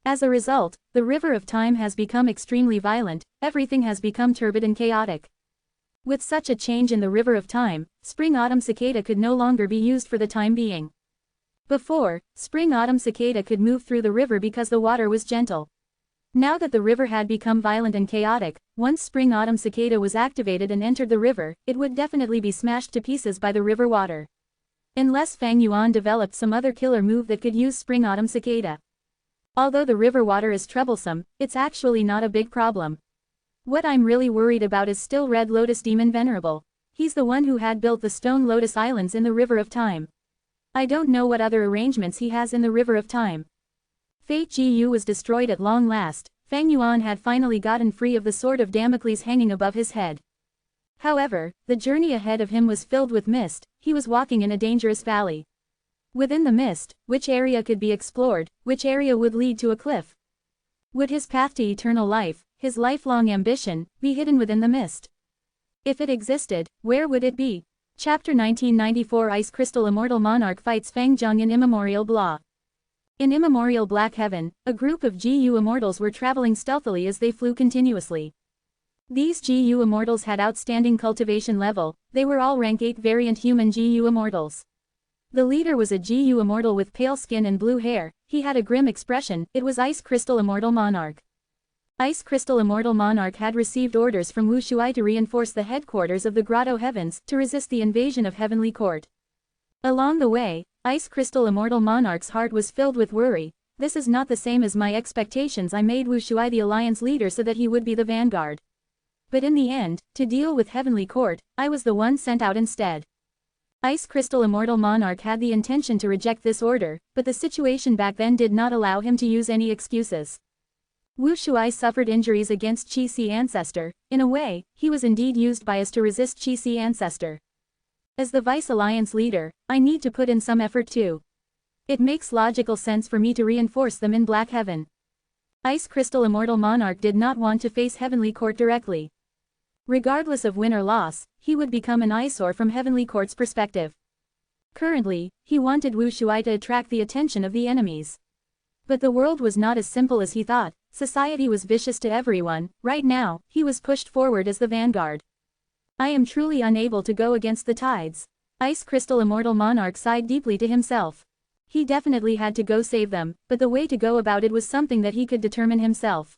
As a result, the river of time has become extremely violent, everything has become turbid and chaotic. With such a change in the river of time, Spring-Autumn Cicada could no longer be used for the time being. Before, Spring-Autumn Cicada could move through the river because the water was gentle. Now that the river had become violent and chaotic, once Spring-Autumn Cicada was activated and entered the river, it would definitely be smashed to pieces by the river water. Unless Fang Yuan developed some other killer move that could use Spring-Autumn Cicada. Although the river water is troublesome, it's actually not a big problem. What I'm really worried about is still Red Lotus Demon Venerable. He's the one who had built the Stone Lotus Islands in the River of Time. I don't know what other arrangements he has in the River of Time. Fate GU was destroyed at long last. Fang Yuan had finally gotten free of the sword of Damocles hanging above his head. However, the journey ahead of him was filled with mist. He was walking in a dangerous valley. Within the mist, which area could be explored, which area would lead to a cliff? Would his path to eternal life, his lifelong ambition, be hidden within the mist? If it existed, where would it be? Chapter 1994 Ice Crystal Immortal Monarch fights Fang Zhang in Immemorial Blah. In Immemorial Black Heaven, a group of GU Immortals were traveling stealthily as they flew continuously. These GU Immortals had outstanding cultivation level, they were all rank 8 variant human GU Immortals. The leader was a GU Immortal with pale skin and blue hair, he had a grim expression, it was Ice Crystal Immortal Monarch. Ice Crystal Immortal Monarch had received orders from Wu Shuai to reinforce the headquarters of the Grotto Heavens to resist the invasion of Heavenly Court. Along the way, Ice Crystal Immortal Monarch's heart was filled with worry. This is not the same as my expectations. I made Wu Shuai the alliance leader so that he would be the vanguard. But in the end, to deal with Heavenly Court, I was the one sent out instead. Ice Crystal Immortal Monarch had the intention to reject this order, but the situation back then did not allow him to use any excuses. Wu Shuai suffered injuries against Qi Si Ancestor. In a way, he was indeed used by us to resist Qi Si Ancestor. As the Vice Alliance leader, I need to put in some effort too. It makes logical sense for me to reinforce them in Black Heaven. Ice Crystal Immortal Monarch did not want to face Heavenly Court directly. Regardless of win or loss, he would become an eyesore from Heavenly Court's perspective. Currently, he wanted Wu Shuai to attract the attention of the enemies. But the world was not as simple as he thought, society was vicious to everyone. Right now, he was pushed forward as the vanguard. I am truly unable to go against the tides. Ice Crystal Immortal Monarch sighed deeply to himself. He definitely had to go save them, but the way to go about it was something that he could determine himself.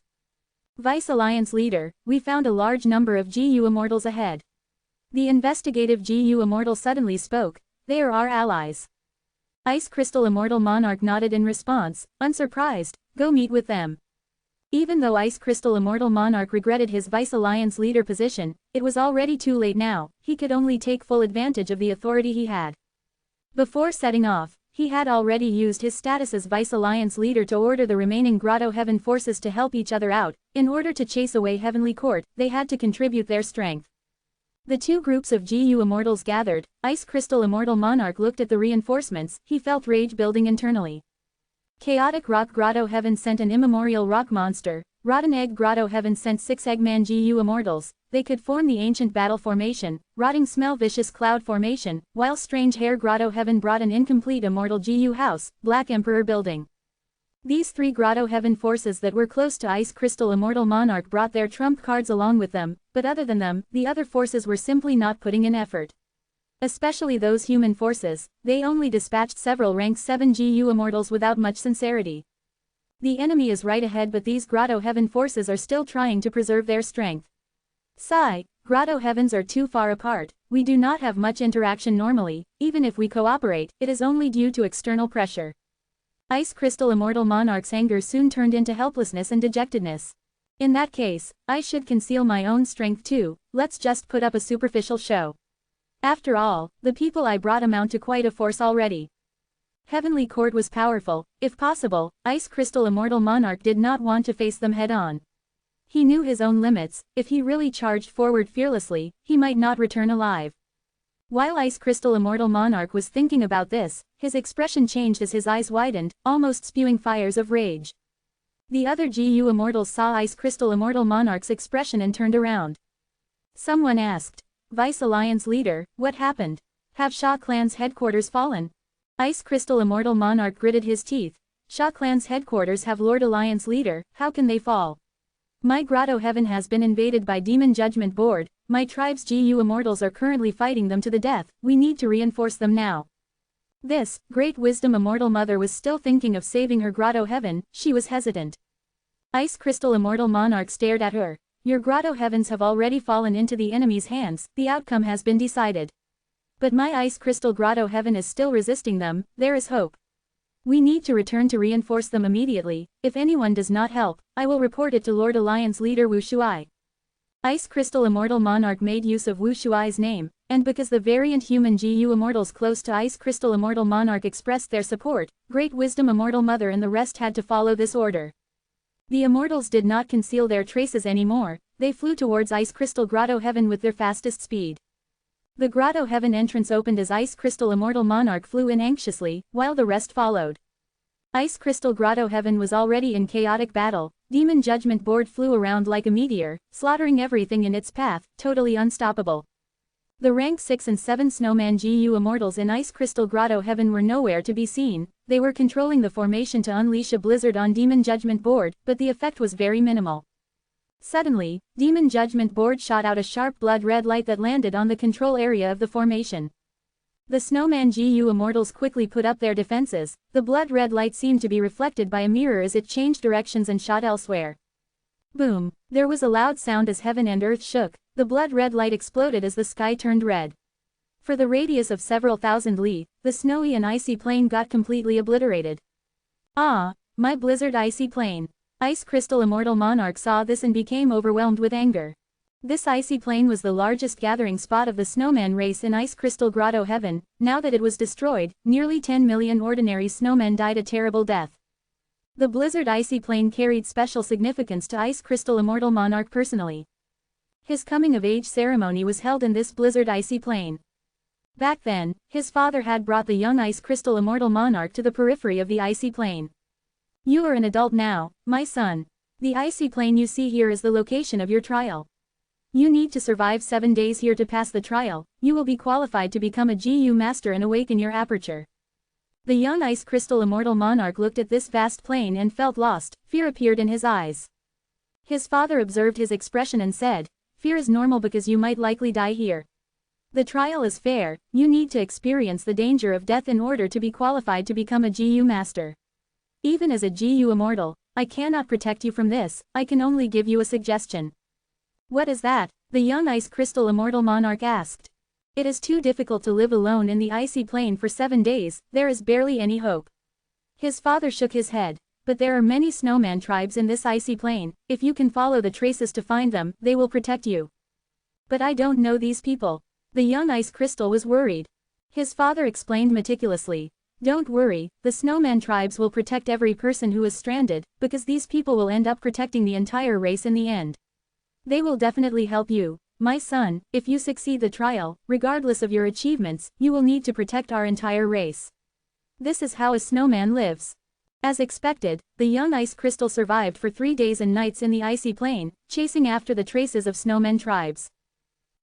Vice Alliance leader, we found a large number of GU Immortals ahead. The investigative GU Immortal suddenly spoke, they are our allies. Ice Crystal Immortal Monarch nodded in response, unsurprised, go meet with them. Even though Ice Crystal Immortal Monarch regretted his Vice Alliance leader position, it was already too late now, he could only take full advantage of the authority he had. Before setting off, he had already used his status as Vice Alliance leader to order the remaining Grotto Heaven forces to help each other out. In order to chase away Heavenly Court, they had to contribute their strength. The two groups of GU Immortals gathered. Ice Crystal Immortal Monarch looked at the reinforcements, he felt rage building internally. Chaotic Rock Grotto Heaven sent an immemorial rock monster. Rotten Egg Grotto Heaven sent 6 Eggman GU Immortals. They could form the ancient battle formation, Rotting Smell Vicious Cloud formation, while Strange Hair Grotto Heaven brought an incomplete Immortal GU house, Black Emperor building. These 3 Grotto Heaven forces that were close to Ice Crystal Immortal Monarch brought their trump cards along with them, but other than them, the other forces were simply not putting in effort. Especially those human forces, they only dispatched several rank 7 GU Immortals without much sincerity. The enemy is right ahead, but these Grotto Heaven forces are still trying to preserve their strength. Sigh, Grotto Heavens are too far apart, we do not have much interaction normally, even if we cooperate, it is only due to external pressure. Ice Crystal Immortal Monarch's anger soon turned into helplessness and dejectedness. In that case, I should conceal my own strength too. Let's just put up a superficial show. After all, the people I brought amount to quite a force already. Heavenly Court was powerful. If possible, Ice Crystal Immortal Monarch did not want to face them head-on. He knew his own limits. If he really charged forward fearlessly, he might not return alive. While Ice Crystal Immortal Monarch was thinking about this, his expression changed as his eyes widened, almost spewing fires of rage. The other GU Immortals saw Ice Crystal Immortal Monarch's expression and turned around. Someone asked, "Vice Alliance Leader, what happened? Have Sha Clan's headquarters fallen?" Ice Crystal Immortal Monarch gritted his teeth. "Sha Clan's headquarters have Lord Alliance Leader, how can they fall? My grotto heaven has been invaded by Demon Judgment Board, my tribe's GU Immortals are currently fighting them to the death, we need to reinforce them now." This, Great Wisdom Immortal Mother was still thinking of saving her grotto heaven, she was hesitant. Ice Crystal Immortal Monarch stared at her. "Your grotto heavens have already fallen into the enemy's hands, the outcome has been decided. But my Ice Crystal Grotto heaven is still resisting them, there is hope. We need to return to reinforce them immediately. If anyone does not help, I will report it to Lord Alliance Leader Wu Shuai." Ice Crystal Immortal Monarch made use of Wu Shuai's name, and because the variant human GU Immortals close to Ice Crystal Immortal Monarch expressed their support, Great Wisdom Immortal Mother and the rest had to follow this order. The Immortals did not conceal their traces anymore, they flew towards Ice Crystal Grotto Heaven with their fastest speed. The Grotto Heaven entrance opened as Ice Crystal Immortal Monarch flew in anxiously, while the rest followed. Ice Crystal Grotto Heaven was already in chaotic battle, Demon Judgment Board flew around like a meteor, slaughtering everything in its path, totally unstoppable. The rank 6 and 7 Snowman GU Immortals in Ice Crystal Grotto Heaven were nowhere to be seen, they were controlling the formation to unleash a blizzard on Demon Judgment Board, but the effect was very minimal. Suddenly, Demon Judgment Board shot out a sharp blood-red light that landed on the control area of the formation. The Snowman GU Immortals quickly put up their defenses, the blood-red light seemed to be reflected by a mirror as it changed directions and shot elsewhere. Boom! There was a loud sound as heaven and earth shook, the blood-red light exploded as the sky turned red. For the radius of several thousand li, the snowy and icy plain got completely obliterated. "Ah, my blizzard icy plain!" Ice Crystal Immortal Monarch saw this and became overwhelmed with anger. This icy plain was the largest gathering spot of the snowman race in Ice Crystal Grotto Heaven. Now that it was destroyed, nearly 10 million ordinary snowmen died a terrible death. The blizzard icy plain carried special significance to Ice Crystal Immortal Monarch personally. His coming-of-age ceremony was held in this blizzard icy plain. Back then, his father had brought the young Ice Crystal Immortal Monarch to the periphery of the icy plain. "You are an adult now, my son. The icy plain you see here is the location of your trial. You need to survive 7 days here to pass the trial, you will be qualified to become a GU Master and awaken your aperture." The young Ice Crystal Immortal Monarch looked at this vast plain and felt lost, fear appeared in his eyes. His father observed his expression and said, "Fear is normal because you might likely die here. The trial is fair, you need to experience the danger of death in order to be qualified to become a GU Master. Even as a GU Immortal, I cannot protect you from this, I can only give you a suggestion." "What is that?" the young Ice Crystal Immortal Monarch asked. "It is too difficult to live alone in the icy plain for 7 days, there is barely any hope." His father shook his head. "But there are many snowman tribes in this icy plain, if you can follow the traces to find them, they will protect you." "But I don't know these people." The young Ice Crystal was worried. His father explained meticulously, "Don't worry, the snowman tribes will protect every person who is stranded, because these people will end up protecting the entire race in the end. They will definitely help you, my son. If you succeed the trial, regardless of your achievements, you will need to protect our entire race. This is how a snowman lives." As expected, the young Ice Crystal survived for 3 days and nights in the icy plain, chasing after the traces of snowmen tribes.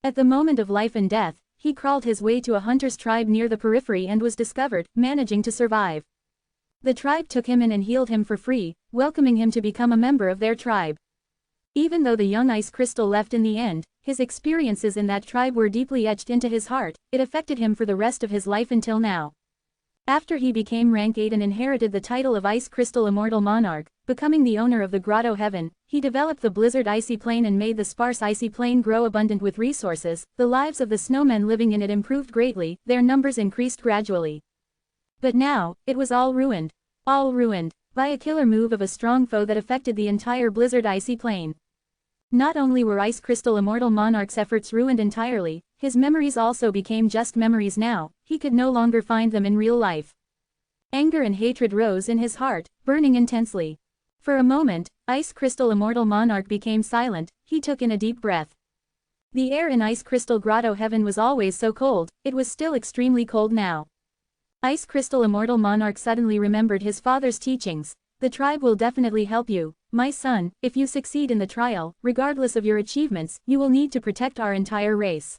At the moment of life and death, he crawled his way to a hunter's tribe near the periphery and was discovered, managing to survive. The tribe took him in and healed him for free, welcoming him to become a member of their tribe. Even though the young Ice Crystal left in the end, his experiences in that tribe were deeply etched into his heart, it affected him for the rest of his life until now. After he became rank 8 and inherited the title of Ice Crystal Immortal Monarch, becoming the owner of the Grotto Heaven, he developed the blizzard icy plain and made the sparse icy plain grow abundant with resources. The lives of the snowmen living in it improved greatly, their numbers increased gradually. But now, it was all ruined. All ruined by a killer move of a strong foe that affected the entire blizzard icy plain. Not only were Ice Crystal Immortal Monarch's efforts ruined entirely, his memories also became just memories now, he could no longer find them in real life. Anger and hatred rose in his heart, burning intensely. For a moment, Ice Crystal Immortal Monarch became silent, he took in a deep breath. The air in Ice Crystal Grotto Heaven was always so cold, it was still extremely cold now. Ice Crystal Immortal Monarch suddenly remembered his father's teachings. The tribe will definitely help you, my son. If you succeed in the trial, regardless of your achievements, you will need to protect our entire race.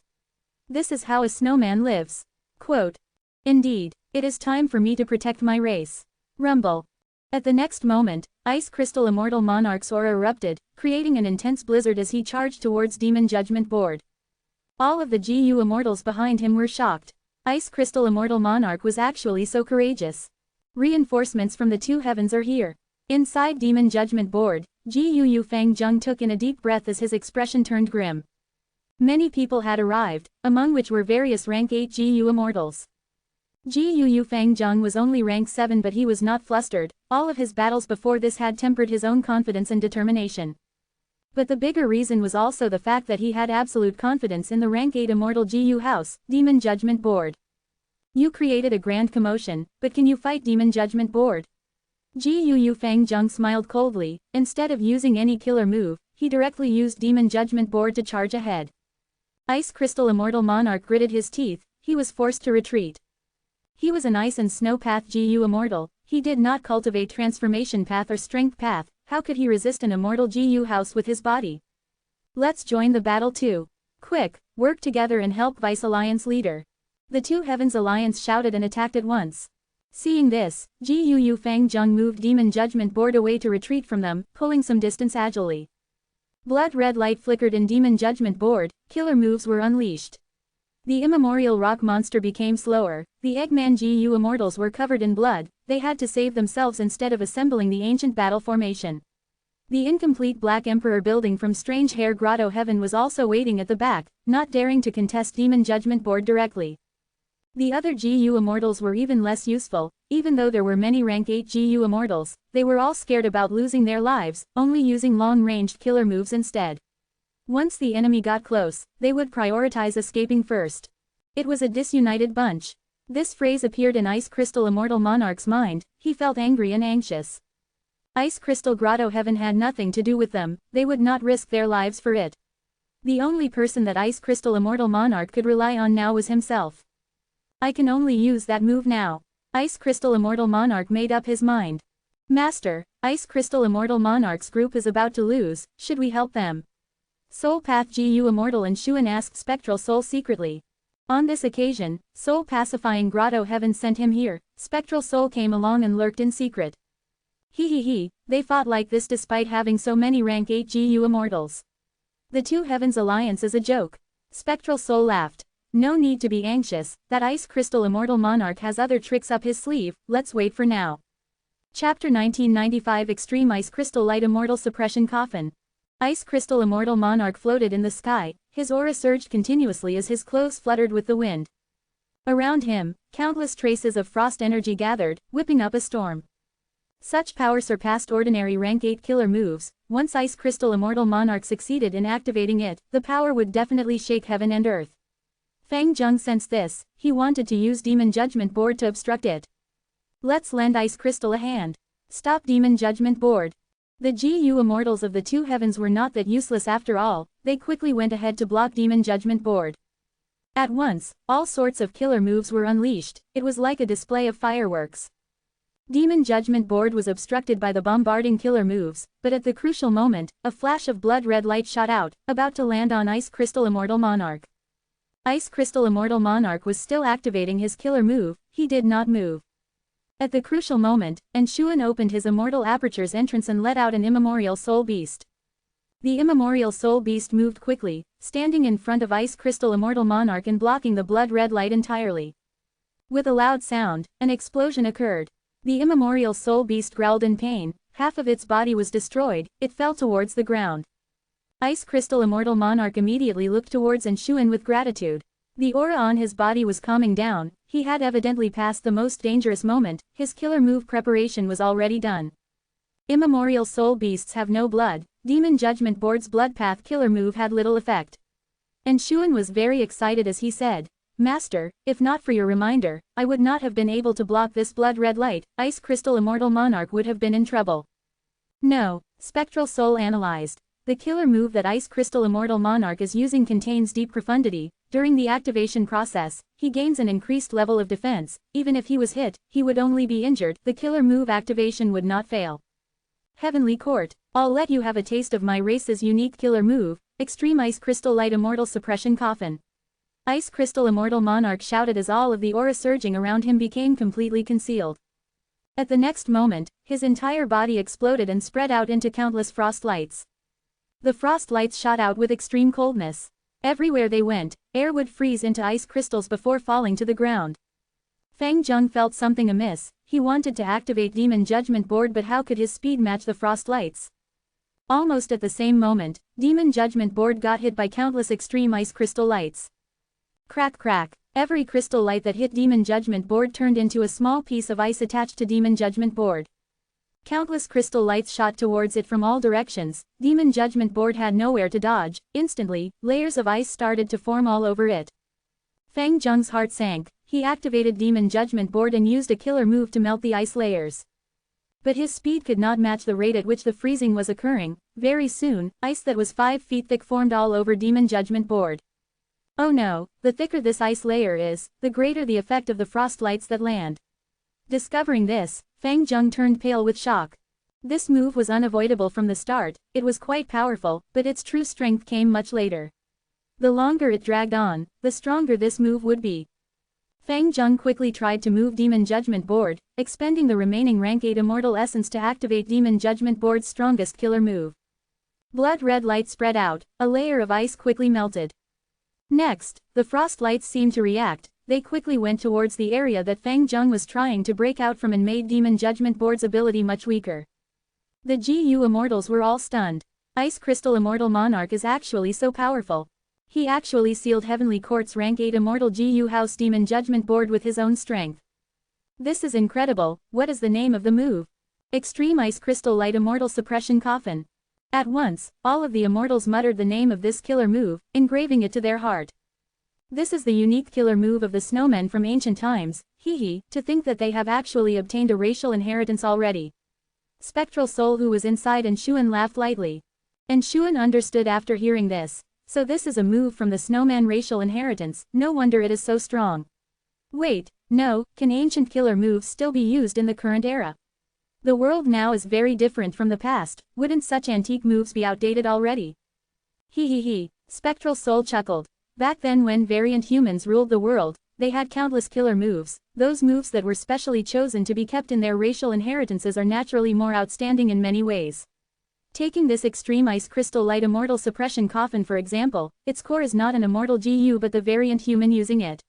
This is how a snowman lives. Quote. Indeed, it is time for me to protect my race. Rumble. At the next moment, Ice Crystal Immortal Monarch's aura erupted, creating an intense blizzard as he charged towards Demon Judgment Board. All of the GU Immortals behind him were shocked. Ice Crystal Immortal Monarch was actually so courageous. Reinforcements from the two heavens are here. Inside Demon Judgment Board, Gu Fangzheng took in a deep breath as his expression turned grim. Many people had arrived, among which were various rank 8 GU Immortals. Gu Fangzheng was only rank 7, but he was not flustered. All of his battles before this had tempered his own confidence and determination. But the bigger reason was also the fact that he had absolute confidence in the rank 8 Immortal GU House, Demon Judgment Board. You created a grand commotion, but can you fight Demon Judgment Board? Gu Fangzheng smiled coldly. Instead of using any killer move, he directly used Demon Judgment Board to charge ahead. Ice Crystal Immortal Monarch gritted his teeth, he was forced to retreat. He was an Ice and Snow Path GU Immortal, he did not cultivate Transformation Path or Strength Path, how could he resist an Immortal GU House with his body? Let's join the battle too. Quick, work together and help Vice Alliance Leader. The Two Heavens Alliance shouted and attacked at once. Seeing this, Gu Fangzheng moved Demon Judgment Board away to retreat from them, pulling some distance agilely. Blood red light flickered in Demon Judgment Board, killer moves were unleashed. The immemorial rock monster became slower, the Eggman GU Immortals were covered in blood, they had to save themselves instead of assembling the ancient battle formation. The incomplete Black Emperor building from Strange Hair Grotto Heaven was also waiting at the back, not daring to contest Demon Judgment Board directly. The other GU Immortals were even less useful, even though there were many rank 8 GU Immortals, they were all scared about losing their lives, only using long-ranged killer moves instead. Once the enemy got close, they would prioritize escaping first. It was a disunited bunch. This phrase appeared in Ice Crystal Immortal Monarch's mind, he felt angry and anxious. Ice Crystal Grotto Heaven had nothing to do with them, they would not risk their lives for it. The only person that Ice Crystal Immortal Monarch could rely on now was himself. I can only use that move now. Ice Crystal Immortal Monarch made up his mind. Master, Ice Crystal Immortal Monarch's group is about to lose, should we help them? Soul Path GU Immortal and Shuan asked Spectral Soul secretly. On this occasion, Soul Pacifying Grotto Heaven sent him here, Spectral Soul came along and lurked in secret. They fought like this despite having so many rank 8 GU Immortals. The Two Heavens Alliance is a joke. Spectral Soul laughed. No need to be anxious, that Ice Crystal Immortal Monarch has other tricks up his sleeve, let's wait for now. Chapter 1995 Extreme Ice Crystal Light Immortal Suppression Coffin. Ice Crystal Immortal Monarch floated in the sky, his aura surged continuously as his clothes fluttered with the wind. Around him, countless traces of frost energy gathered, whipping up a storm. Such power surpassed ordinary rank 8 killer moves. Once Ice Crystal Immortal Monarch succeeded in activating it, the power would definitely shake heaven and earth. Fangzheng sensed this, he wanted to use Demon Judgment Board to obstruct it. Let's lend Ice Crystal a hand. Stop Demon Judgment Board. The GU Immortals of the Two Heavens were not that useless after all, they quickly went ahead to block Demon Judgment Board. At once, all sorts of killer moves were unleashed, it was like a display of fireworks. Demon Judgment Board was obstructed by the bombarding killer moves, but at the crucial moment, a flash of blood red light shot out, about to land on Ice Crystal Immortal Monarch. Ice Crystal Immortal Monarch was still activating his killer move, he did not move. At the crucial moment, Shuan opened his Immortal Aperture's entrance and let out an immemorial soul beast. The immemorial soul beast moved quickly, standing in front of Ice Crystal Immortal Monarch and blocking the blood red light entirely. With a loud sound, an explosion occurred. The immemorial soul beast growled in pain, half of its body was destroyed, it fell towards the ground. Ice Crystal Immortal Monarch immediately looked towards Shuan with gratitude. The aura on his body was calming down, he had evidently passed the most dangerous moment, his killer move preparation was already done. Immemorial soul beasts have no blood, Demon Judgment Board's Blood Path killer move had little effect. And Shuan was very excited as he said, "Master, if not for your reminder, I would not have been able to block this blood red light. Ice Crystal Immortal Monarch would have been in trouble." No, Spectral Soul analyzed. The killer move that Ice Crystal Immortal Monarch is using contains deep profundity. During the activation process, he gains an increased level of defense. Even if he was hit, he would only be injured. The killer move activation would not fail. Heavenly Court, I'll let you have a taste of my race's unique killer move, Extreme Ice Crystal Light Immortal Suppression Coffin. Ice Crystal Immortal Monarch shouted as all of the aura surging around him became completely concealed. At the next moment, his entire body exploded and spread out into countless frost lights. The frost lights shot out with extreme coldness. Everywhere they went, air would freeze into ice crystals before falling to the ground. Fang Zheng felt something amiss. He wanted to activate Demon Judgment Board, but how could his speed match the frost lights? Almost at the same moment, Demon Judgment Board got hit by countless extreme ice crystal lights. Crack crack. Every crystal light that hit Demon Judgment Board turned into a small piece of ice attached to Demon Judgment Board. Countless crystal lights shot towards it from all directions. Demon Judgment Board had nowhere to dodge. Instantly, layers of ice started to form all over it. Fang Zheng's heart sank. He activated Demon Judgment Board and used a killer move to melt the ice layers. But his speed could not match the rate at which the freezing was occurring. Very soon, ice that was 5 feet thick formed all over Demon Judgment Board. Oh no, the thicker this ice layer is, the greater the effect of the frost lights that land. Discovering this, Fang Zheng turned pale with shock. This move was unavoidable from the start. It was quite powerful, but its true strength came much later. The longer it dragged on, the stronger this move would be. Fang Zheng quickly tried to move Demon Judgment Board, expending the remaining rank 8 Immortal Essence to activate Demon Judgment Board's strongest killer move. Blood red light spread out, a layer of ice quickly melted. Next, the frost lights seemed to react. They quickly went towards the area that Fang Zheng was trying to break out from and made Demon Judgment Board's ability much weaker. The GU Immortals were all stunned. Ice Crystal Immortal Monarch is actually so powerful. He actually sealed Heavenly Court's rank 8 Immortal GU House Demon Judgment Board with his own strength. This is incredible. What is the name of the move? Extreme Ice Crystal Light Immortal Suppression Coffin. At once, all of the Immortals muttered the name of this killer move, engraving it to their heart. This is the unique killer move of the snowmen from ancient times. Hee, to think that they have actually obtained a racial inheritance already. Spectral Soul, who was inside, and Shuan laughed lightly. And Shuan understood after hearing this. So this is a move from the snowman racial inheritance. No wonder it is so strong. Wait, no, can ancient killer moves still be used in the current era? The world now is very different from the past. Wouldn't such antique moves be outdated already? Hee, Spectral Soul chuckled. Back then, when variant humans ruled the world, they had countless killer moves. Those moves that were specially chosen to be kept in their racial inheritances are naturally more outstanding in many ways. Taking this Extreme Ice Crystal Light Immortal Suppression Coffin for example, its core is not an immortal GU but the variant human using it.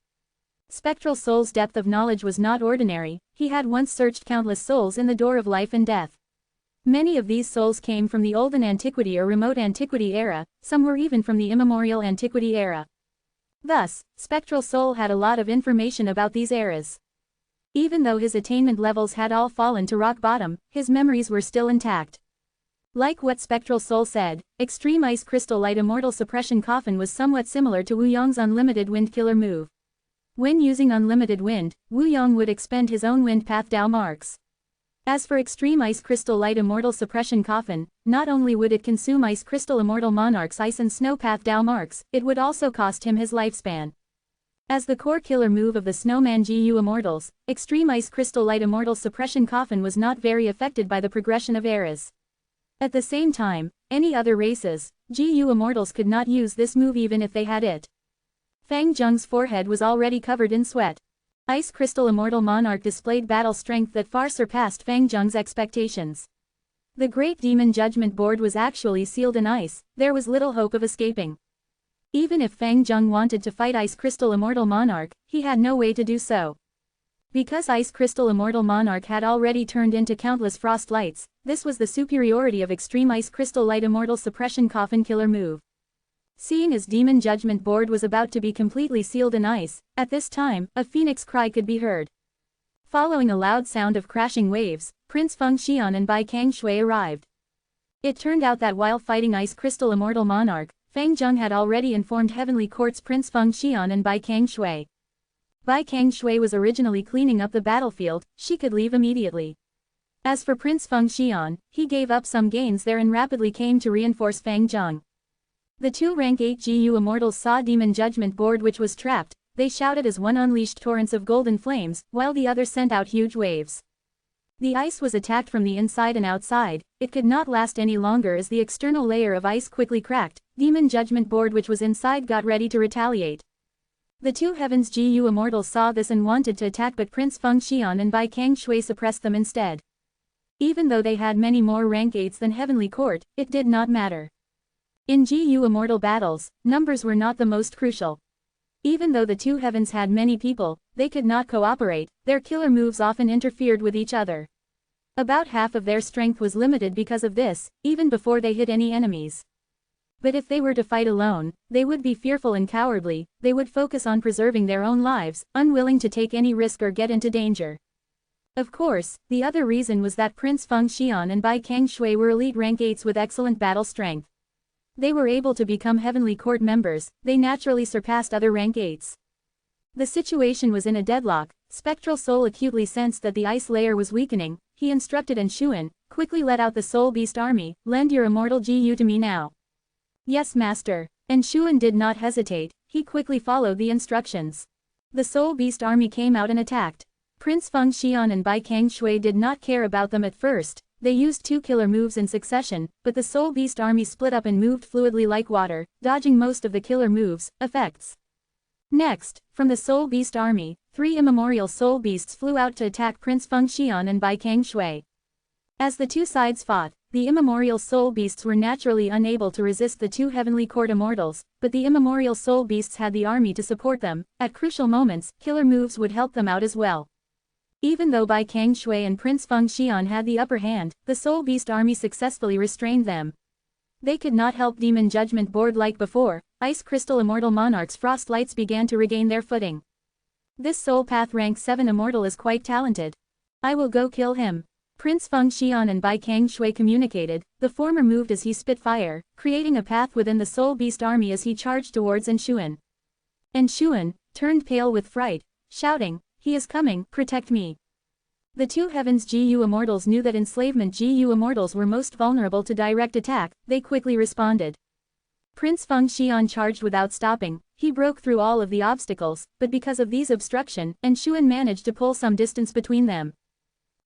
Spectral Soul's depth of knowledge was not ordinary. He had once searched countless souls in the door of life and death. Many of these souls came from the olden antiquity or remote antiquity era, some were even from the immemorial antiquity era. Thus, Spectral Soul had a lot of information about these eras. Even though his attainment levels had all fallen to rock bottom, his memories were still intact. Like what Spectral Soul said, Extreme Ice Crystal Light Immortal Suppression Coffin was somewhat similar to Wu Yong's Unlimited Wind killer move. When using Unlimited Wind, Wu Yong would expend his own wind path Dao marks. As for Extreme Ice Crystal Light Immortal Suppression Coffin, not only would it consume Ice Crystal Immortal Monarch's ice and snow path Dao marks, it would also cost him his lifespan. As the core killer move of the Snowman GU Immortals, Extreme Ice Crystal Light Immortal Suppression Coffin was not very affected by the progression of eras. At the same time, any other races, GU Immortals could not use this move even if they had it. Fang Zheng's forehead was already covered in sweat. Ice Crystal Immortal Monarch displayed battle strength that far surpassed Fang Zheng's expectations. The Great Demon Judgment Board was actually sealed in ice. There was little hope of escaping. Even if Fang Zheng wanted to fight Ice Crystal Immortal Monarch, he had no way to do so. Because Ice Crystal Immortal Monarch had already turned into countless frost lights, this was the superiority of Extreme Ice Crystal Light Immortal Suppression Coffin killer move. Seeing as Demon Judgment Board was about to be completely sealed in ice, at this time, a phoenix cry could be heard. Following a loud sound of crashing waves, Prince Feng Xian and Bai Kang Shui arrived. It turned out that while fighting Ice Crystal Immortal Monarch, Fang Zheng had already informed Heavenly Court's Prince Feng Xian and Bai Kang Shui. Bai Kang Shui was originally cleaning up the battlefield, she could leave immediately. As for Prince Feng Xian, he gave up some gains there and rapidly came to reinforce Fang Zheng. The two rank 8 GU Immortals saw Demon Judgment Board which was trapped, they shouted as one unleashed torrents of golden flames, while the other sent out huge waves. The ice was attacked from the inside and outside, it could not last any longer as the external layer of ice quickly cracked, Demon Judgment Board which was inside got ready to retaliate. The two Heavens GU Immortals saw this and wanted to attack but Prince Feng Xian and Bai Kang Shui suppressed them instead. Even though they had many more rank 8s than Heavenly Court, it did not matter. In GU Immortal battles, numbers were not the most crucial. Even though the two heavens had many people, they could not cooperate, their killer moves often interfered with each other. About half of their strength was limited because of this, even before they hit any enemies. But if they were to fight alone, they would be fearful and cowardly, they would focus on preserving their own lives, unwilling to take any risk or get into danger. Of course, the other reason was that Prince Feng Xian and Bai Kang Shui were elite rank 8s with excellent battle strength. They were able to become Heavenly Court members, they naturally surpassed other rank 8s. The situation was in a deadlock, Spectral Soul acutely sensed that the ice layer was weakening, he instructed Anshuan, quickly let out the Soul Beast army, lend your immortal GU to me now. Yes master. Anshuan did not hesitate, he quickly followed the instructions. The Soul Beast army came out and attacked. Prince Feng Xian and Bai Kang Shui did not care about them at first. They used two killer moves in succession, but the Soul Beast army split up and moved fluidly like water, dodging most of the killer moves, effects. Next, from the Soul Beast army, 3 immemorial Soul Beasts flew out to attack Prince Feng Xian and Bai Kang Shui. As the two sides fought, the immemorial Soul Beasts were naturally unable to resist the two Heavenly Court Immortals, but the immemorial Soul Beasts had the army to support them, at crucial moments, killer moves would help them out as well. Even though Bai Kang Shui and Prince Feng Xian had the upper hand, the Soul Beast army successfully restrained them. They could not help Demon Judgment Board like before, Ice Crystal Immortal Monarch's frost lights began to regain their footing. This Soul Path rank 7 Immortal is quite talented. I will go kill him. Prince Feng Xian and Bai Kang Shui communicated, the former moved as he spit fire, creating a path within the Soul Beast army as he charged towards Anshuan. Anshuan turned pale with fright, shouting, he is coming, protect me. The two Heavens GU Immortals knew that enslavement GU Immortals were most vulnerable to direct attack, they quickly responded. Prince Feng Xian charged without stopping, he broke through all of the obstacles, but because of these obstruction, Anshuan managed to pull some distance between them.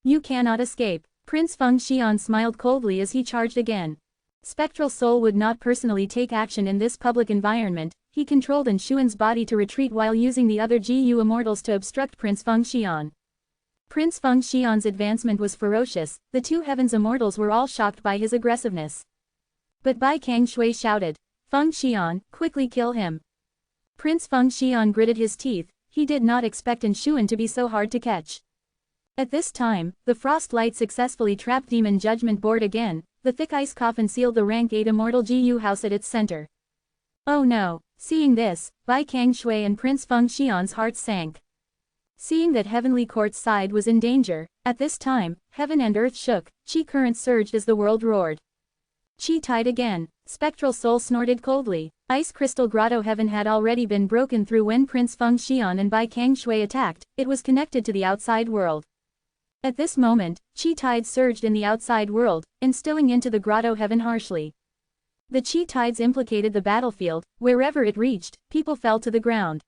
You cannot escape. Prince Feng Xian smiled coldly as he charged again. Spectral Soul would not personally take action in this public environment, he controlled Anshuan's body to retreat while using the other GU Immortals to obstruct Prince Feng Xian. Prince Feng Xian's advancement was ferocious, the two Heavens Immortals were all shocked by his aggressiveness. But Bai Kang Shui shouted, Feng Xian, quickly kill him. Prince Feng Xian gritted his teeth, he did not expect Anshuan to be so hard to catch. At this time, the frost light successfully trapped Demon Judgment Board again, the thick ice coffin sealed the rank 8 Immortal GU house at its center. Oh no, seeing this, Bai Kang Shui and Prince Feng Xian's hearts sank. Seeing that Heavenly Court's side was in danger, at this time, heaven and earth shook, chi currents surged as the world roared. Chi tied again, Spectral Soul snorted coldly, Ice Crystal Grotto Heaven had already been broken through when Prince Feng Xian and Bai Kang Shui attacked, it was connected to the outside world. At this moment, Chi tides surged in the outside world, instilling into the Grotto Heaven harshly. The Chi tides implicated the battlefield, wherever it reached, people fell to the ground.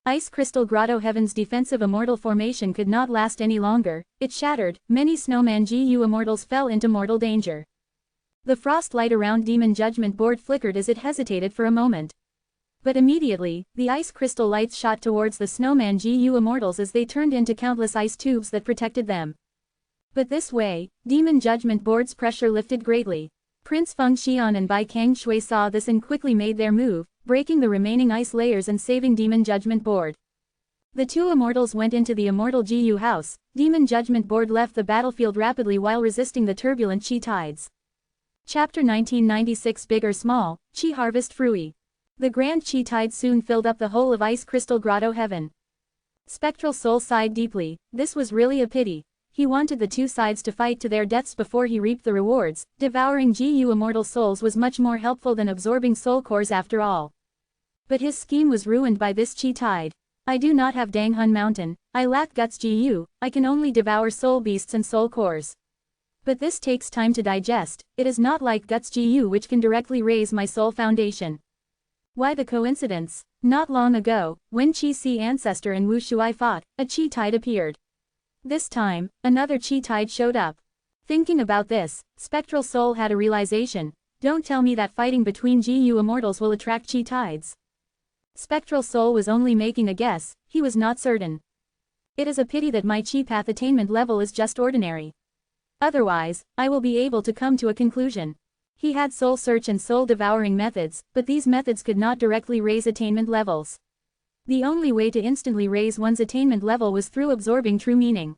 Ice Crystal Grotto Heaven's defensive immortal formation could not last any longer, it shattered, many snowman GU Immortals fell into mortal danger. The frost light around Demon Judgment Board flickered as it hesitated for a moment. But immediately, the ice crystal lights shot towards the snowman GU Immortals as they turned into countless ice tubes that protected them. But this way, Demon Judgment Board's pressure lifted greatly. Prince Feng Xian and Bai Kang Shui saw this and quickly made their move, breaking the remaining ice layers and saving Demon Judgment Board. The two Immortals went into the Immortal GU house, Demon Judgment Board left the battlefield rapidly while resisting the turbulent Chi tides. Chapter 1996 Big or Small, Chi Harvest Frui. The grand Chi tide soon filled up the whole of Ice Crystal Grotto Heaven. Spectral Soul sighed deeply, this was really a pity. He wanted the two sides to fight to their deaths before he reaped the rewards. Devouring GU immortal souls was much more helpful than absorbing soul cores after all. But his scheme was ruined by this chi tide. I do not have Danghun Mountain, I lack guts GU, I can only devour soul beasts and soul cores. But this takes time to digest, it is not like guts GU which can directly raise my soul foundation. Why the coincidence? Not long ago, when Chi Si ancestor and Wu Shuai fought, a chi tide appeared. This time, another chi tide showed up. Thinking about this, Spectral Soul had a realization. Don't tell me that fighting between GU immortals will attract chi tides. Spectral Soul was only making a guess, he was not certain. It is a pity that my chi path attainment level is just ordinary. Otherwise, I will be able to come to a conclusion. He had soul search and soul devouring methods, but these methods could not directly raise attainment levels. The only way to instantly raise one's attainment level was through absorbing true meaning.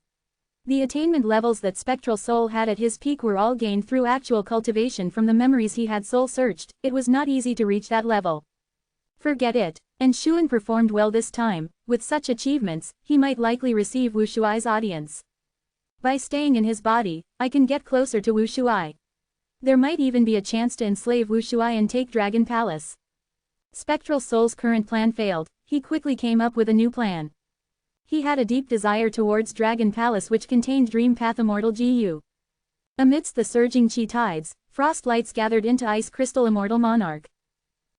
The attainment levels that Spectral Soul had at his peak were all gained through actual cultivation from the memories he had soul searched. It was not easy to reach that level. Forget it. And Shuan performed well this time. With such achievements, he might likely receive Wu Shuai's audience. By staying in his body, I can get closer to Wu Shuai. There might even be a chance to enslave Wu Shuai and take Dragon Palace. Spectral Soul's current plan failed, he quickly came up with a new plan. He had a deep desire towards Dragon Palace which contained Dream Path Immortal GU. Amidst the surging chi tides, frost lights gathered into Ice Crystal Immortal Monarch.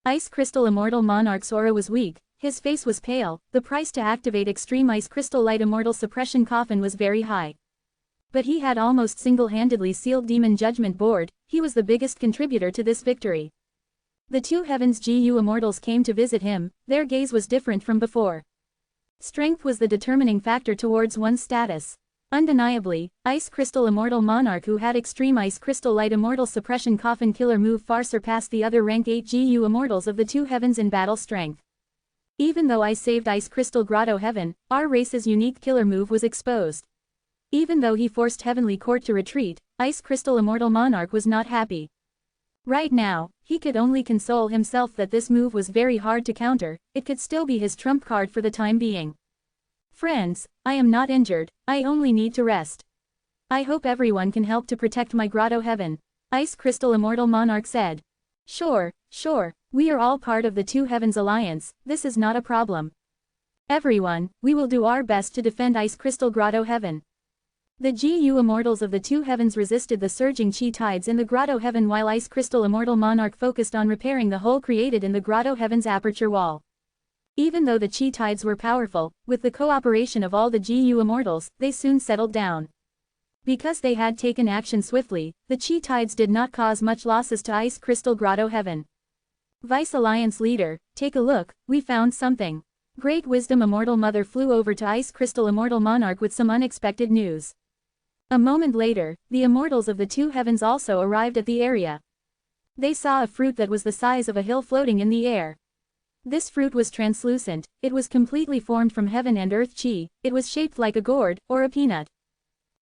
Ice Crystal Immortal Monarch's aura was weak, his face was pale, the price to activate Extreme Ice Crystal Light Immortal Suppression Coffin was very high. But he had almost single-handedly sealed Demon Judgment Board, he was the biggest contributor to this victory. The two Heavens GU Immortals came to visit him, their gaze was different from before. Strength was the determining factor towards one's status. Undeniably, Ice Crystal Immortal Monarch who had Extreme Ice Crystal Light Immortal Suppression Coffin Killer move far surpassed the other rank 8 GU Immortals of the two Heavens in battle strength. Even though I saved Ice Crystal Grotto Heaven, our race's unique killer move was exposed. Even though he forced Heavenly Court to retreat, Ice Crystal Immortal Monarch was not happy. Right now, he could only console himself that this move was very hard to counter, it could still be his trump card for the time being. Friends, I am not injured, I only need to rest. I hope everyone can help to protect my Grotto Heaven, Ice Crystal Immortal Monarch said. Sure, we are all part of the Two Heavens Alliance, this is not a problem. Everyone, we will do our best to defend Ice Crystal Grotto Heaven. The GU Immortals of the Two Heavens resisted the surging chi tides in the Grotto Heaven while Ice Crystal Immortal Monarch focused on repairing the hole created in the Grotto Heaven's aperture wall. Even though the chi tides were powerful, with the cooperation of all the GU Immortals, they soon settled down. Because they had taken action swiftly, the chi tides did not cause much losses to Ice Crystal Grotto Heaven. Vice Alliance Leader, take a look, we found something. Great Wisdom Immortal Mother flew over to Ice Crystal Immortal Monarch with some unexpected news. A moment later, the Immortals of the Two Heavens also arrived at the area. They saw a fruit that was the size of a hill floating in the air. This fruit was translucent, it was completely formed from heaven and earth chi, it was shaped like a gourd, or a peanut.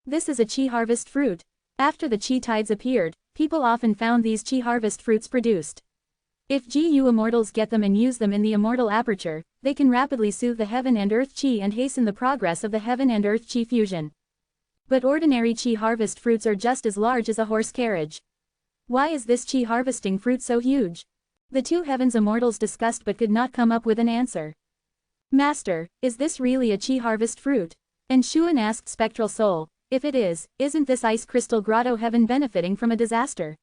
This is a chi harvest fruit. After the chi tides appeared, people often found these chi harvest fruits produced. If GU Immortals get them and use them in the immortal aperture, they can rapidly soothe the heaven and earth chi and hasten the progress of the heaven and earth chi fusion. But ordinary chi harvest fruits are just as large as a horse carriage. Why is this chi harvesting fruit so huge? The Two Heavens Immortals discussed but could not come up with an answer. Master, is this really a chi harvest fruit? And Shuan asked Spectral Soul, if it is, isn't this Ice Crystal Grotto Heaven benefiting from a disaster?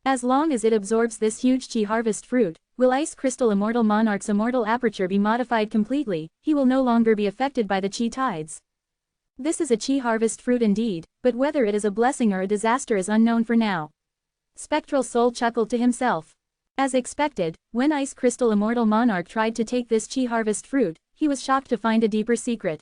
As long as it absorbs this huge chi harvest fruit, will Ice Crystal Immortal Monarch's immortal aperture be modified completely, he will no longer be affected by the chi tides. This is a chi harvest fruit indeed, but whether it is a blessing or a disaster is unknown for now. Spectral Soul chuckled to himself. As expected, when Ice Crystal Immortal Monarch tried to take this chi harvest fruit, he was shocked to find a deeper secret.